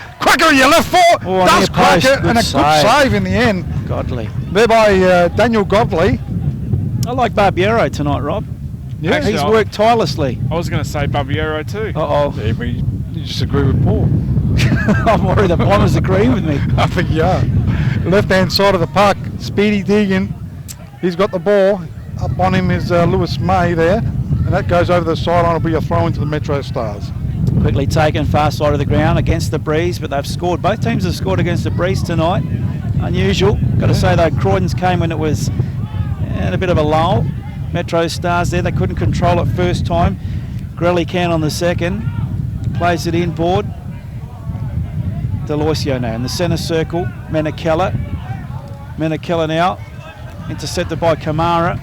on your left foot, does crack it, and a good save in the end. Godly. There by Daniel Godley. I like Barbiero tonight, Rob. Yeah, He's worked tirelessly. I was going to say Barbiero too. Uh-oh. Yeah, but you just agree with Paul. I'm worried the Bombers agree with me. I think you are. Left-hand side of the park, Speedy Deegan. He's got the ball. Up on him is Lewis May there. And that goes over the sideline. It'll be a throw into the Metro Stars. Quickly taken, far side of the ground against the breeze, but they've scored. Both teams have scored against the breeze tonight. Unusual. Got to say though, Croydon's came when it was a bit of a lull. Metro Stars there, they couldn't control it first time. Grelly can on the second. Plays it inboard. Deloisio now in the centre circle. Menakella now. Intercepted by Kamara.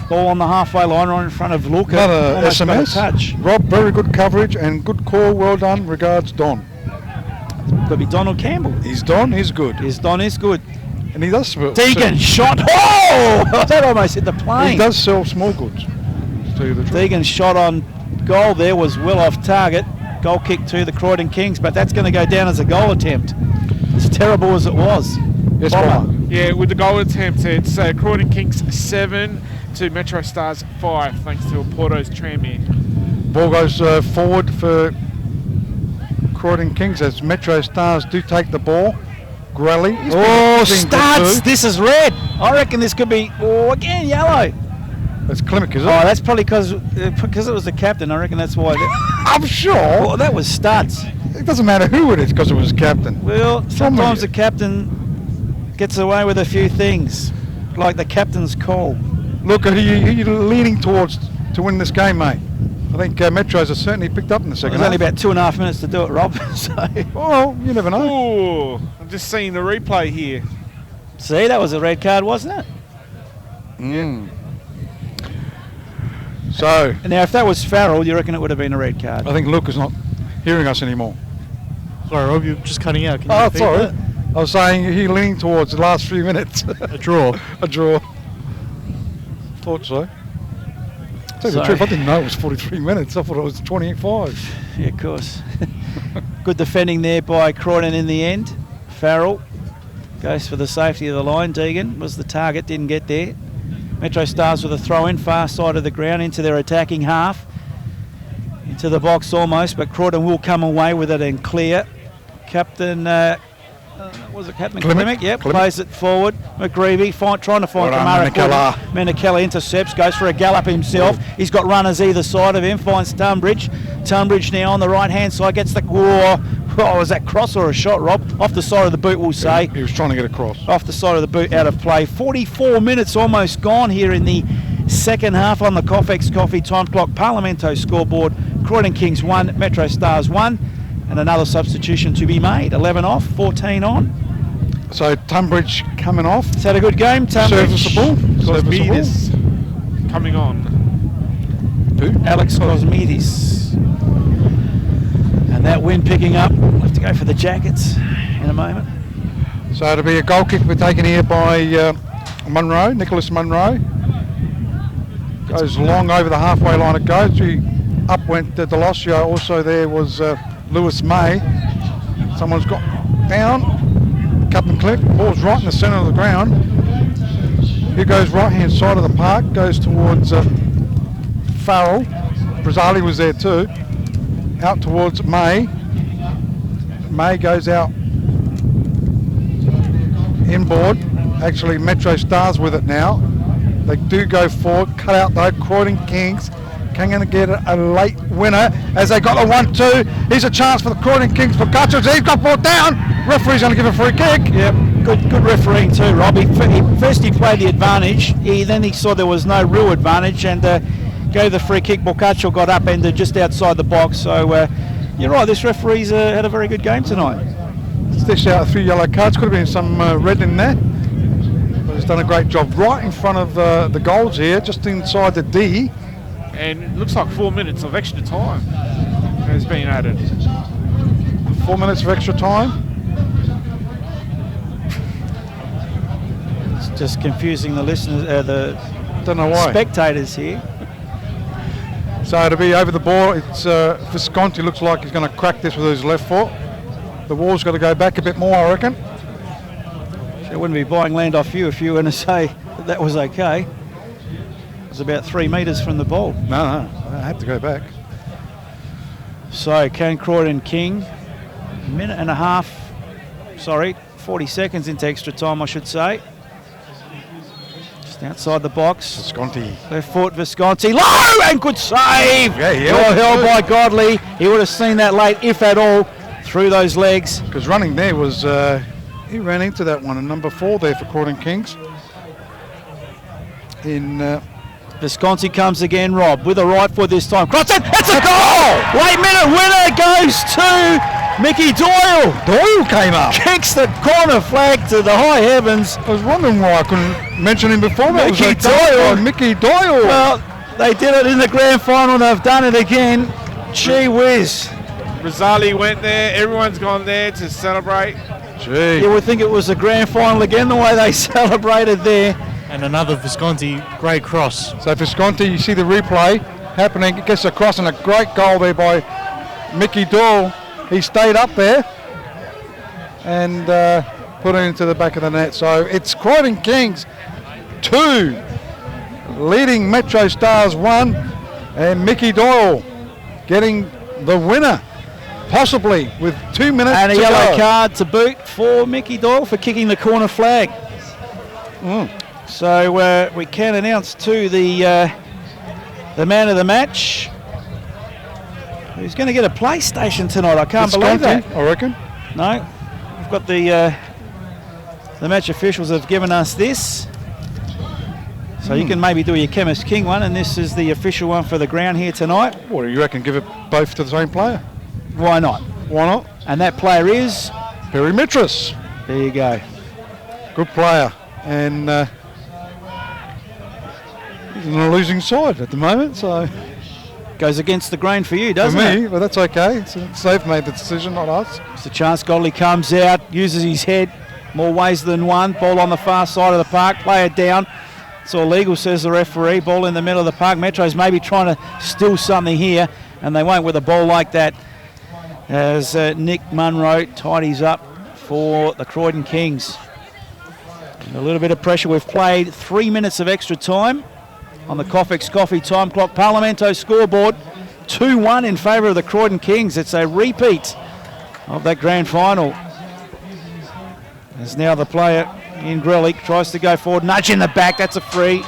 Ball on the halfway line right in front of Luca. Another Almost got a SMS. touch. Rob, very good coverage and good call. Well done. Regards, Don. Could be Donald Campbell. He's Don. He's good. His Don is good. And he does sell. Deegan shot. Oh! That almost hit the plane. He does sell small goods. To tell you the truth. Deegan's shot on goal there was well off target. Goal kick to the Croydon Kings, but that's going to go down as a goal attempt. As terrible as it was. Yes, Bomber. Bomber. Yeah, with the goal attempt, it's Croydon Kings 7 to Metro Stars 5, thanks to Porto's Tranmere. Ball goes forward for Croydon Kings as Metro Stars do take the ball. Grelly. Oh, starts. This is red. I reckon this could be, again, yellow. That's Klimek, is it? Oh, that's probably because it was the captain. I reckon that's why. I'm sure. Well, that was studs. It doesn't matter who it is because it was captain. Well, sometimes the captain gets away with a few things, like the captain's call. Look, who you leaning towards to win this game, mate? I think Metros have certainly picked up in the second There's only half. about 2.5 minutes to do it, Rob. So. Well, you never know. Oh, I'm just seeing the replay here. See, that was a red card, wasn't it? Mm. So, Now, if that was Farrell, you reckon it would have been a red card? I think Luke is not hearing us anymore. Sorry, Rob, you're just cutting out. Can you repeat sorry. that? I was saying he leaning towards the last few minutes. A draw. A draw. Thought so. Tell you the truth, I didn't know it was 43 minutes. I thought it was 25. Yeah, of course. Good defending there by Croydon in the end. Farrell goes for the safety of the line. Deegan was the target, didn't get there. Metro Stars with a throw in, far side of the ground into their attacking half. Into the box almost, but Croydon will come away with it and clear. Captain, was it Captain Klimek? Yep, plays it forward. McGreevy trying to find Kamara. Menakella intercepts, goes for a gallop himself. He's got runners either side of him, finds Tunbridge. Tunbridge now on the right-hand side, gets the... was that cross or a shot, Rob? Off the side of the boot, we'll say. He was trying to get across. Off the side of the boot, out of play. 44 minutes almost gone here in the second half on the Coffex Coffee time clock. Parlamento scoreboard. Croydon Kings 1, Metro Stars 1. And another substitution to be made. 11 off, 14 on. So Tunbridge coming off. It's had a good game. Tunbridge. Serviceable. Cosmides coming on. Who? Alex Cosmides. And that win picking up. We'll have to go for the Jackets in a moment. So it'll be a goal kick taken here by Munro, Nicholas Munro. Goes long over the halfway line it goes. Up went Delosio. Also there was Lewis May. Someone's got down. Captain Click. Ball's right in the centre of the ground. Here goes right hand side of the park. Goes towards Farrell. Brazali was there too. Out towards May. May goes out inboard. Actually Metro Stars with it now. They do go forward. Cut out though. Croydon Kings can going to get a late winner as they got a 1-2. Here's a chance for the Croydon Kings for Gutchers. He's got ball down. Referee's going to give a free kick. Yep, good refereeing too, Rob. First he played the advantage. Then he saw there was no real advantage and gave the free kick. Boccaccio got up and just outside the box. So you're right, this referee's had a very good game tonight. Sticks out a few yellow cards. Could have been some red in there. But he's done a great job right in front of the goals here, just inside the D. And it looks like 4 minutes of extra time has been added. 4 minutes of extra time. It's just confusing the listeners, Don't know why. spectators here. So it'll be over the ball. It's Visconti looks like he's going to crack this with his left foot. The wall's got to go back a bit more, I reckon. I wouldn't be buying land off you if you were going to say that was okay. It was about 3 metres from the ball. No, I had to go back. So can Croydon King, minute and a half, 40 seconds into extra time I should say. Just outside the box. Visconti. Left foot, Visconti, low and good save! Yeah, he well held by Godley. He would have seen that late, if at all, through those legs. Because running there was, he ran into that one, and number 4 there for Croydon Kings. Visconti comes again, Rob, with a right foot this time. Cross it, it's a goal! Late minute winner goes to Mickey Doyle. Doyle came up. Kicks the corner flag to the high heavens. I was wondering why I couldn't mention him before. Mickey Doyle. Mickey Doyle. Well, they did it in the grand final, they've done it again. Gee whiz. Brazali went there, everyone's gone there to celebrate. Gee. You would think it was the grand final again, the way they celebrated there. And another Visconti, great cross. So Visconti, you see the replay happening, gets across and a great goal there by Mickey Doyle. He stayed up there and put it into the back of the net. So it's Croydon Kings 2, leading Metro Stars 1, and Mickey Doyle getting the winner possibly with 2 minutes And a to yellow go. card to boot for Mickey Doyle for kicking the corner flag. So we can announce to the man of the match who's going to get a PlayStation tonight. I can't believe that. I reckon. No, we've got the match officials have given us this. So you can maybe do your Chemist King one, and this is the official one for the ground here tonight. What do you reckon? Give it both to the same player? Why not? Why not? And that player is? Perry Mitras. There you go. Good player. And he's on a losing side at the moment, so Goes against the grain for you, for doesn't me, it? but that's okay. They've made the decision, not us. It's a chance. Godley comes out, uses his head more ways than one. Ball on the far side of the park, player down. It's all legal, says the referee. Ball in the middle of the park. Metro's maybe trying to steal something here, and they won't with a ball like that, as Nick Munro tidies up for the Croydon Kings. A little bit of pressure. We've played 3 minutes of extra time on the Coffex Coffee time clock. Parlamento scoreboard 2-1 in favour of the Croydon Kings. It's a repeat of that grand final. As now the player in Grelick tries to go forward, nudge in the back, that's a free.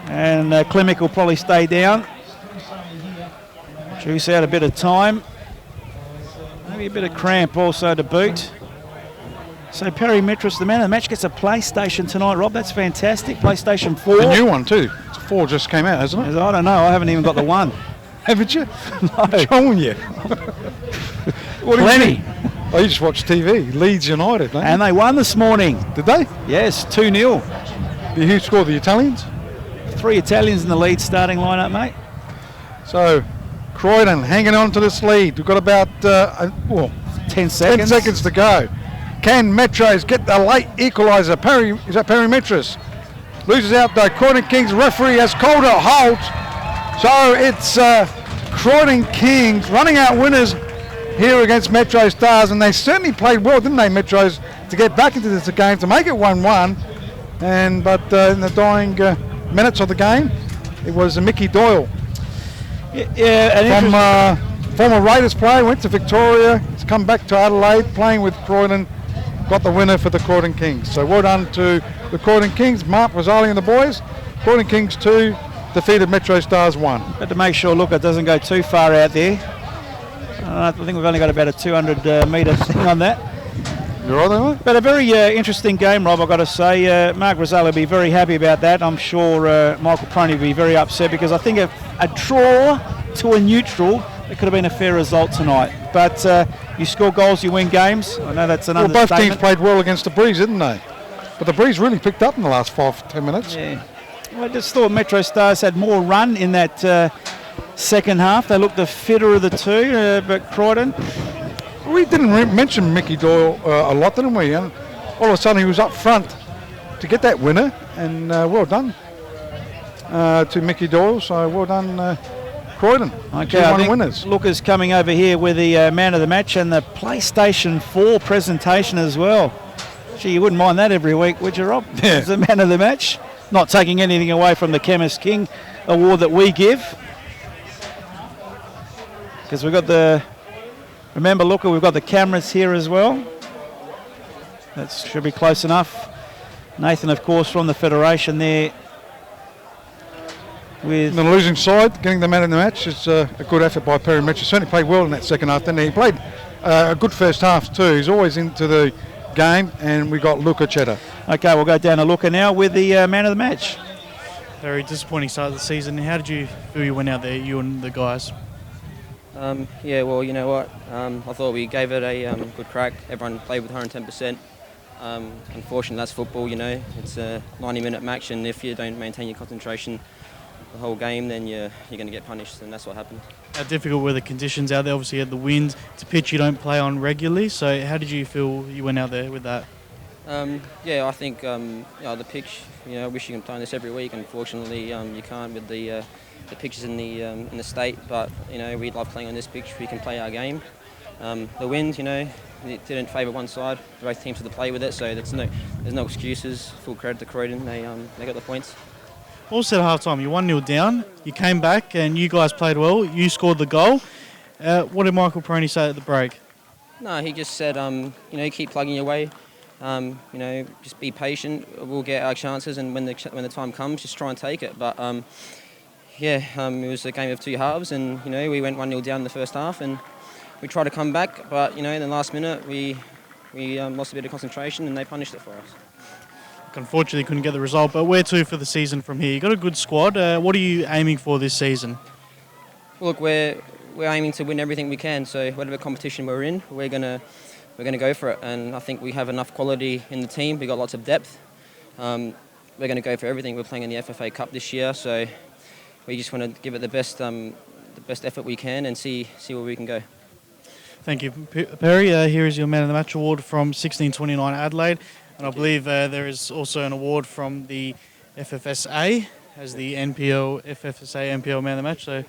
And Klimek will probably stay down. Juice out a bit of time. Maybe a bit of cramp also to boot. So Perry Mitras, the man of the match, gets a PlayStation tonight, Rob. That's fantastic. PlayStation 4. The new one too. 4 just came out, hasn't it? I don't know. I haven't even got the one. Haven't you? No. What's wrong with you? What do you Plenty. think? Oh, you just watch TV. Leeds United, don't And they won this morning. you? Did they? Yes, 2-0. Who scored? The Italians? 3 Italians in the lead starting lineup, mate. So, Croydon hanging on to this lead. We've got about 10 seconds. 10 seconds to go. Can Metros get the late equaliser? Is that Perry Mitras? Loses out though. Croydon Kings referee has called a halt. So it's Croydon Kings running out winners here against Metro Stars, and they certainly played well, didn't they, Metros, to get back into this game, to make it 1-1. But in the dying minutes of the game, it was Mickey Doyle. From former Raiders player, went to Victoria, he's come back to Adelaide, playing with Croydon, got the winner for the Croydon Kings. So well done to the Croydon Kings, Mark Rosali and the boys. Croydon Kings 2, defeated Metro Stars 1. Got to make sure Luca doesn't go too far out there. I think we've only got about a 200 metre thing on that. You're right there, mate? But a very interesting game, Rob, I've got to say. Mark Rosali will be very happy about that. I'm sure Michael Proney will be very upset, because I think a draw to a neutral, it could have been a fair result tonight. But you score goals, you win games. I know that's an understatement. Both teams played well against the Breeze, didn't they? But the Breeze really picked up in the last 5-10 minutes. Yeah. Well, I just thought Metro Stars had more run in that second half. They looked the fitter of the two, but Croydon... We didn't mention Mickey Doyle a lot, didn't we? And all of a sudden he was up front to get that winner, and well done to Mickey Doyle. So well done, Croydon. Okay, 2-1 winners. Luca's coming over here with the man of the match and the PlayStation 4 presentation as well. Gee, you wouldn't mind that every week, would you, Rob? Yeah. As the man of the match. Not taking anything away from the Chemist King award that we give. Because we've got the... Remember, Luca, we've got the cameras here as well. That should be close enough. Nathan, of course, from the Federation there. With The losing side, getting the man of the match, is a good effort by Perry Mitchell. Certainly played well in that second half, didn't he? He played a good first half too. He's always into the game, and we got Luca Cheddar. Okay, we'll go down to Luca now with the man of the match. Very disappointing start of the season. How did you feel you went out there, you and the guys? Yeah, well, you know what? I thought we gave it a good crack. Everyone played with 110%. Unfortunately, that's football, you know. It's a 90-minute match, and if you don't maintain your concentration the whole game, then you're going to get punished, and that's what happened. How difficult were the conditions out there? Obviously, you had the wind. It's a pitch you don't play on regularly, so how did you feel you went out there with that? Yeah, I think the pitch, I wish you could play on this every week. Unfortunately, you can't with the pitches in the state, but we love playing on this pitch. We can play our game. The wind, it didn't favour one side. Both teams had to play with it, so there's no excuses. Full credit to Croydon. They got the points. Also at half time, you're 1-0 down. You came back and you guys played well. You scored the goal. What did Michael Peroni say at the break? No, he just said, keep plugging your way. Just be patient. We'll get our chances, and when the time comes, just try and take it. But it was a game of two halves, and we went 1-0 down in the first half, and we tried to come back. But in the last minute, we lost a bit of concentration, and they punished it for us. Unfortunately, couldn't get the result. But where to for the season from here? You got a good squad. What are you aiming for this season? Look, we're aiming to win everything we can. So whatever competition we're in, we're gonna go for it. And I think we have enough quality in the team. We got lots of depth. We're gonna go for everything. We're playing in the FFA Cup this year, so we just want to give it the best effort we can and see where we can go. Thank you, Perry. Here is your Man of the Match award from 1629 Adelaide, and I believe there is also an award from the FFSA as the FFSA NPL Man of the Match. So.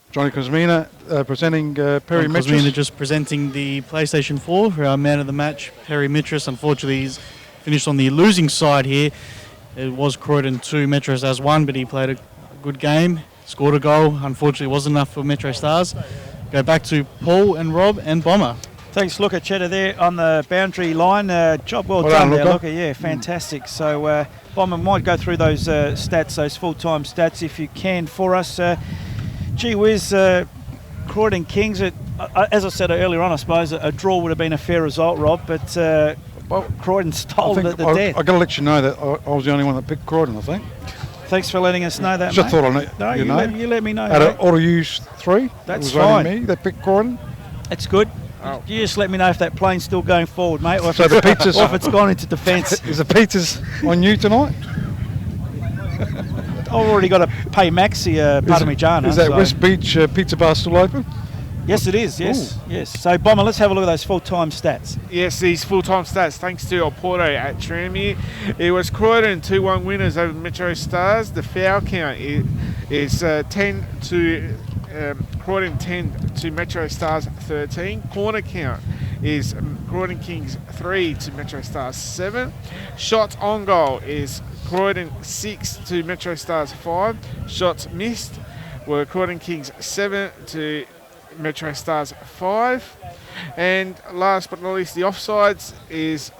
Johnny Kosmina presenting Perry Mitchell. Kosmina just presenting the PlayStation 4 for our Man of the Match, Perry Mitchell. Unfortunately, he's finished on the losing side here. It was Croydon 2, Metro Stars 1, but he played a good game, scored a goal. Unfortunately, it wasn't enough for Metro Stars. Go back to Paul and Rob and Bomber. Thanks, Luca Cheddar there on the boundary line. Job well done there, Luca. Yeah, fantastic. So, Bomber might go through those stats, those full-time stats, if you can for us. Gee whiz, Croydon Kings, as I said earlier on, I suppose a draw would have been a fair result, Rob, but Croydon stole it at the death. I've got to let you know that I was the only one that picked Croydon, I think. Thanks for letting us know that, Just mate. thought I knew. You let me know. Out of Auto-Use 3, that's it was fine. only me that picked Croydon. That's good. Oh. You just let me know if that plane's still going forward, mate, or if, So the pizzas, or if it's gone into defence. Is the pizzas on you tonight? I've already got to pay Maxi Parmigiano. Is that so. West Beach Pizza Bar still open? Yes, it is. Yes, Ooh. yes. So, Bomber, let's have a look at those full-time stats. Yes, these full-time stats, thanks to Oporto at Tranmere. It was Croydon 2-1 winners over Metro Stars. The foul count is 10 to Croydon 10 to Metro Stars 13. Corner count is Croydon Kings 3 to Metro Stars 7. Shots on goal is Croydon 6 to Metro Stars 5. Shots missed were Croydon Kings 7 to Metro Stars 5. And last but not least, the offsides is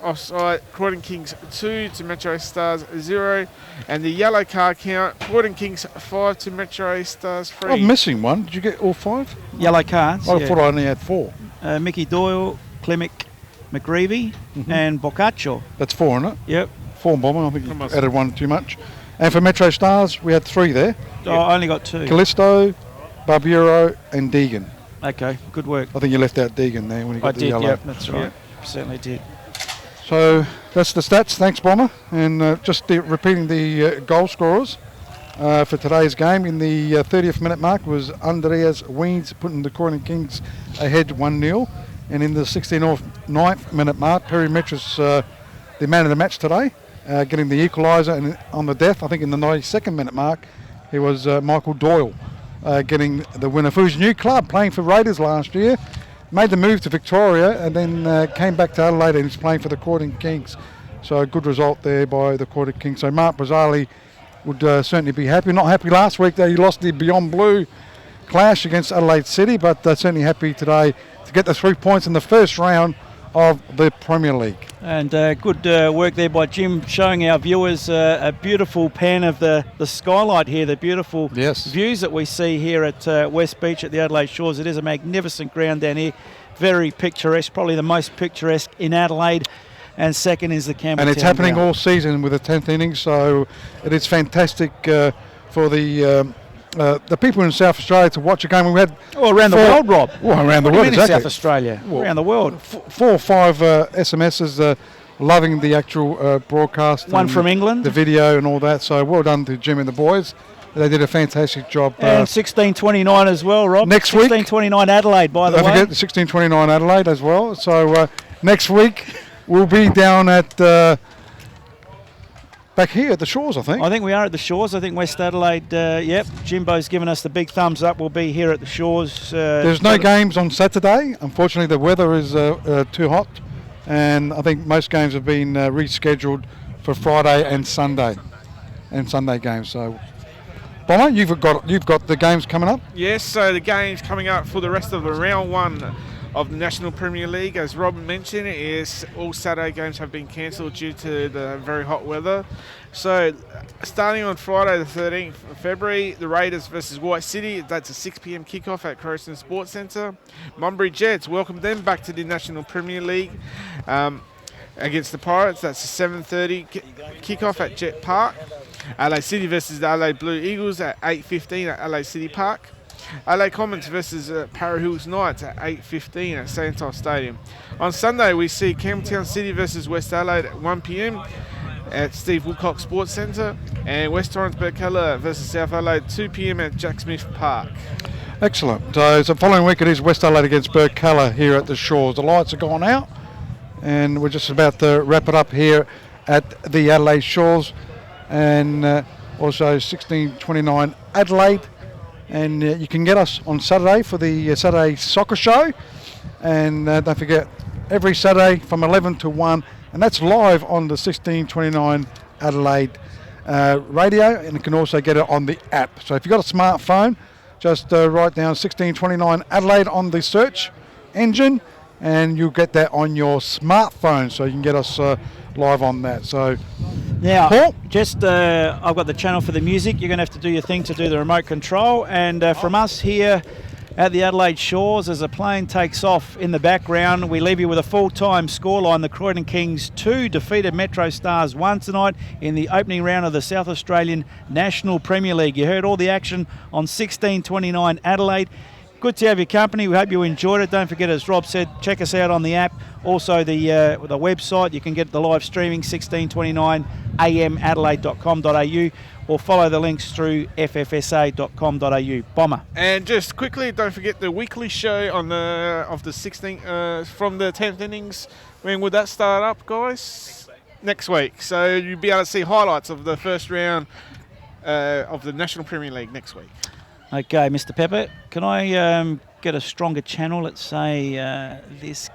Croydon Kings 2 to Metro Stars 0. And the yellow card count, Croydon Kings 5 to Metro Stars 3. I'm missing one. Did you get all 5? Yellow cards. I thought I only had 4. Mickey Doyle, Klimic, McGreevy, and Boccaccio. That's 4, isn't it? Yep. 4 Bomber. I think you added one too much. And for Metro Stars, we had 3 there. Oh, I only got 2. Callisto, Barbiero, and Deegan. Okay, good work. I think you left out Deegan there when you got the yellow. Yep, that's right. Certainly did. So that's the stats. Thanks, Bomber. And just repeating the goal scorers for today's game. In the 30th minute mark was Andreas Weens putting the Croydon Kings ahead 1-0. And in the 69th minute mark, Perry Metris, the man of the match today, getting the equaliser. And on the death, I think in the 92nd minute mark, it was Michael Doyle getting the winner for his new club, playing for Raiders last year. Made the move to Victoria and then came back to Adelaide and is playing for the Croydon Kings. So a good result there by the Croydon Kings. So Mark Brazzali would certainly be happy. Not happy last week that he lost the Beyond Blue clash against Adelaide City, but certainly happy today to get the 3 points in the first round of the Premier League. And good work there by Jim, showing our viewers a beautiful pan of the skylight here, the beautiful views that we see here at West Beach at the Adelaide Shores. It is a magnificent ground down here, very picturesque, probably the most picturesque in Adelaide, and second is the Campbelltown. And it's happening ground. all season with the 10th inning, so it is fantastic for the people in South Australia to watch a game. We had around the world, Rob. Well, around the What do world, you mean in exactly. South Australia, around the world. 4 or 5 SMSs loving the actual broadcast. One from England. The video and all that. So well done to Jim and the boys. They did a fantastic job. And 1629 as well, Rob. Next week. 1629 Adelaide, by the Don't way. forget the 1629 Adelaide as well. So next week we'll be down at back here at the Shores, I think. I think we are at the Shores. I think West Adelaide, yep. Jimbo's given us the big thumbs up. We'll be here at the Shores. There's no games on Saturday. Unfortunately, the weather is too hot. And I think most games have been rescheduled for Friday and Sunday games. So Bomber, you've got the games coming up. Yes, so the games coming up for the rest of the round one of the National Premier League, as Robin mentioned, is all Saturday games have been cancelled due to the very hot weather. So starting on Friday the 13th of February, the Raiders versus White City, that's a 6 p.m. kickoff at Croydon Sports Centre. Bunbury Jets, welcome them back to the National Premier League against the Pirates, that's a 7:30 kickoff at Jet Park. Adelaide City versus the Adelaide Blue Eagles at 8:15 at Adelaide City Park. Adelaide Commons versus Para Hills Knights at 8:15 at Santos Stadium. On Sunday, we see Campbelltown City versus West Adelaide at 1 p.m. at Steve Woodcock Sports Centre, and West Torrens Berkella versus South Adelaide 2 p.m. at Jack Smith Park. Excellent. So following week it is West Adelaide against Berkella here at the Shores. The lights are gone out, and we're just about to wrap it up here at the Adelaide Shores, and also 1629 Adelaide. And you can get us on Saturday for the Saturday soccer show, and don't forget, every Saturday from 11 to 1, and that's live on the 1629 Adelaide radio, and you can also get it on the app. So if you've got a smartphone, just write down 1629 Adelaide on the search engine, and you'll get that on your smartphone, so you can get us live on that. So now, Paul? just I've got the channel for the music. You're going to have to do your thing to do the remote control. And from us here at the Adelaide Shores, as a plane takes off in the background, we leave you with a full-time scoreline. The Croydon Kings 2 defeated Metro Stars 1 tonight in the opening round of the South Australian National Premier League. You heard all the action on 1629 Adelaide. Good to have your company. We hope you enjoyed it. Don't forget, as Rob said, check us out on the app. Also the website. You can get the live streaming 1629amadelaide.com.au, or follow the links through ffsa.com.au. Bomber. And just quickly, don't forget the weekly show on the 16th from the 10th innings. When would that start up, guys? Next week. So you'll be able to see highlights of the first round of the National Premier League next week. Okay, Mr. Pepper, can I get a stronger channel? Let's say this.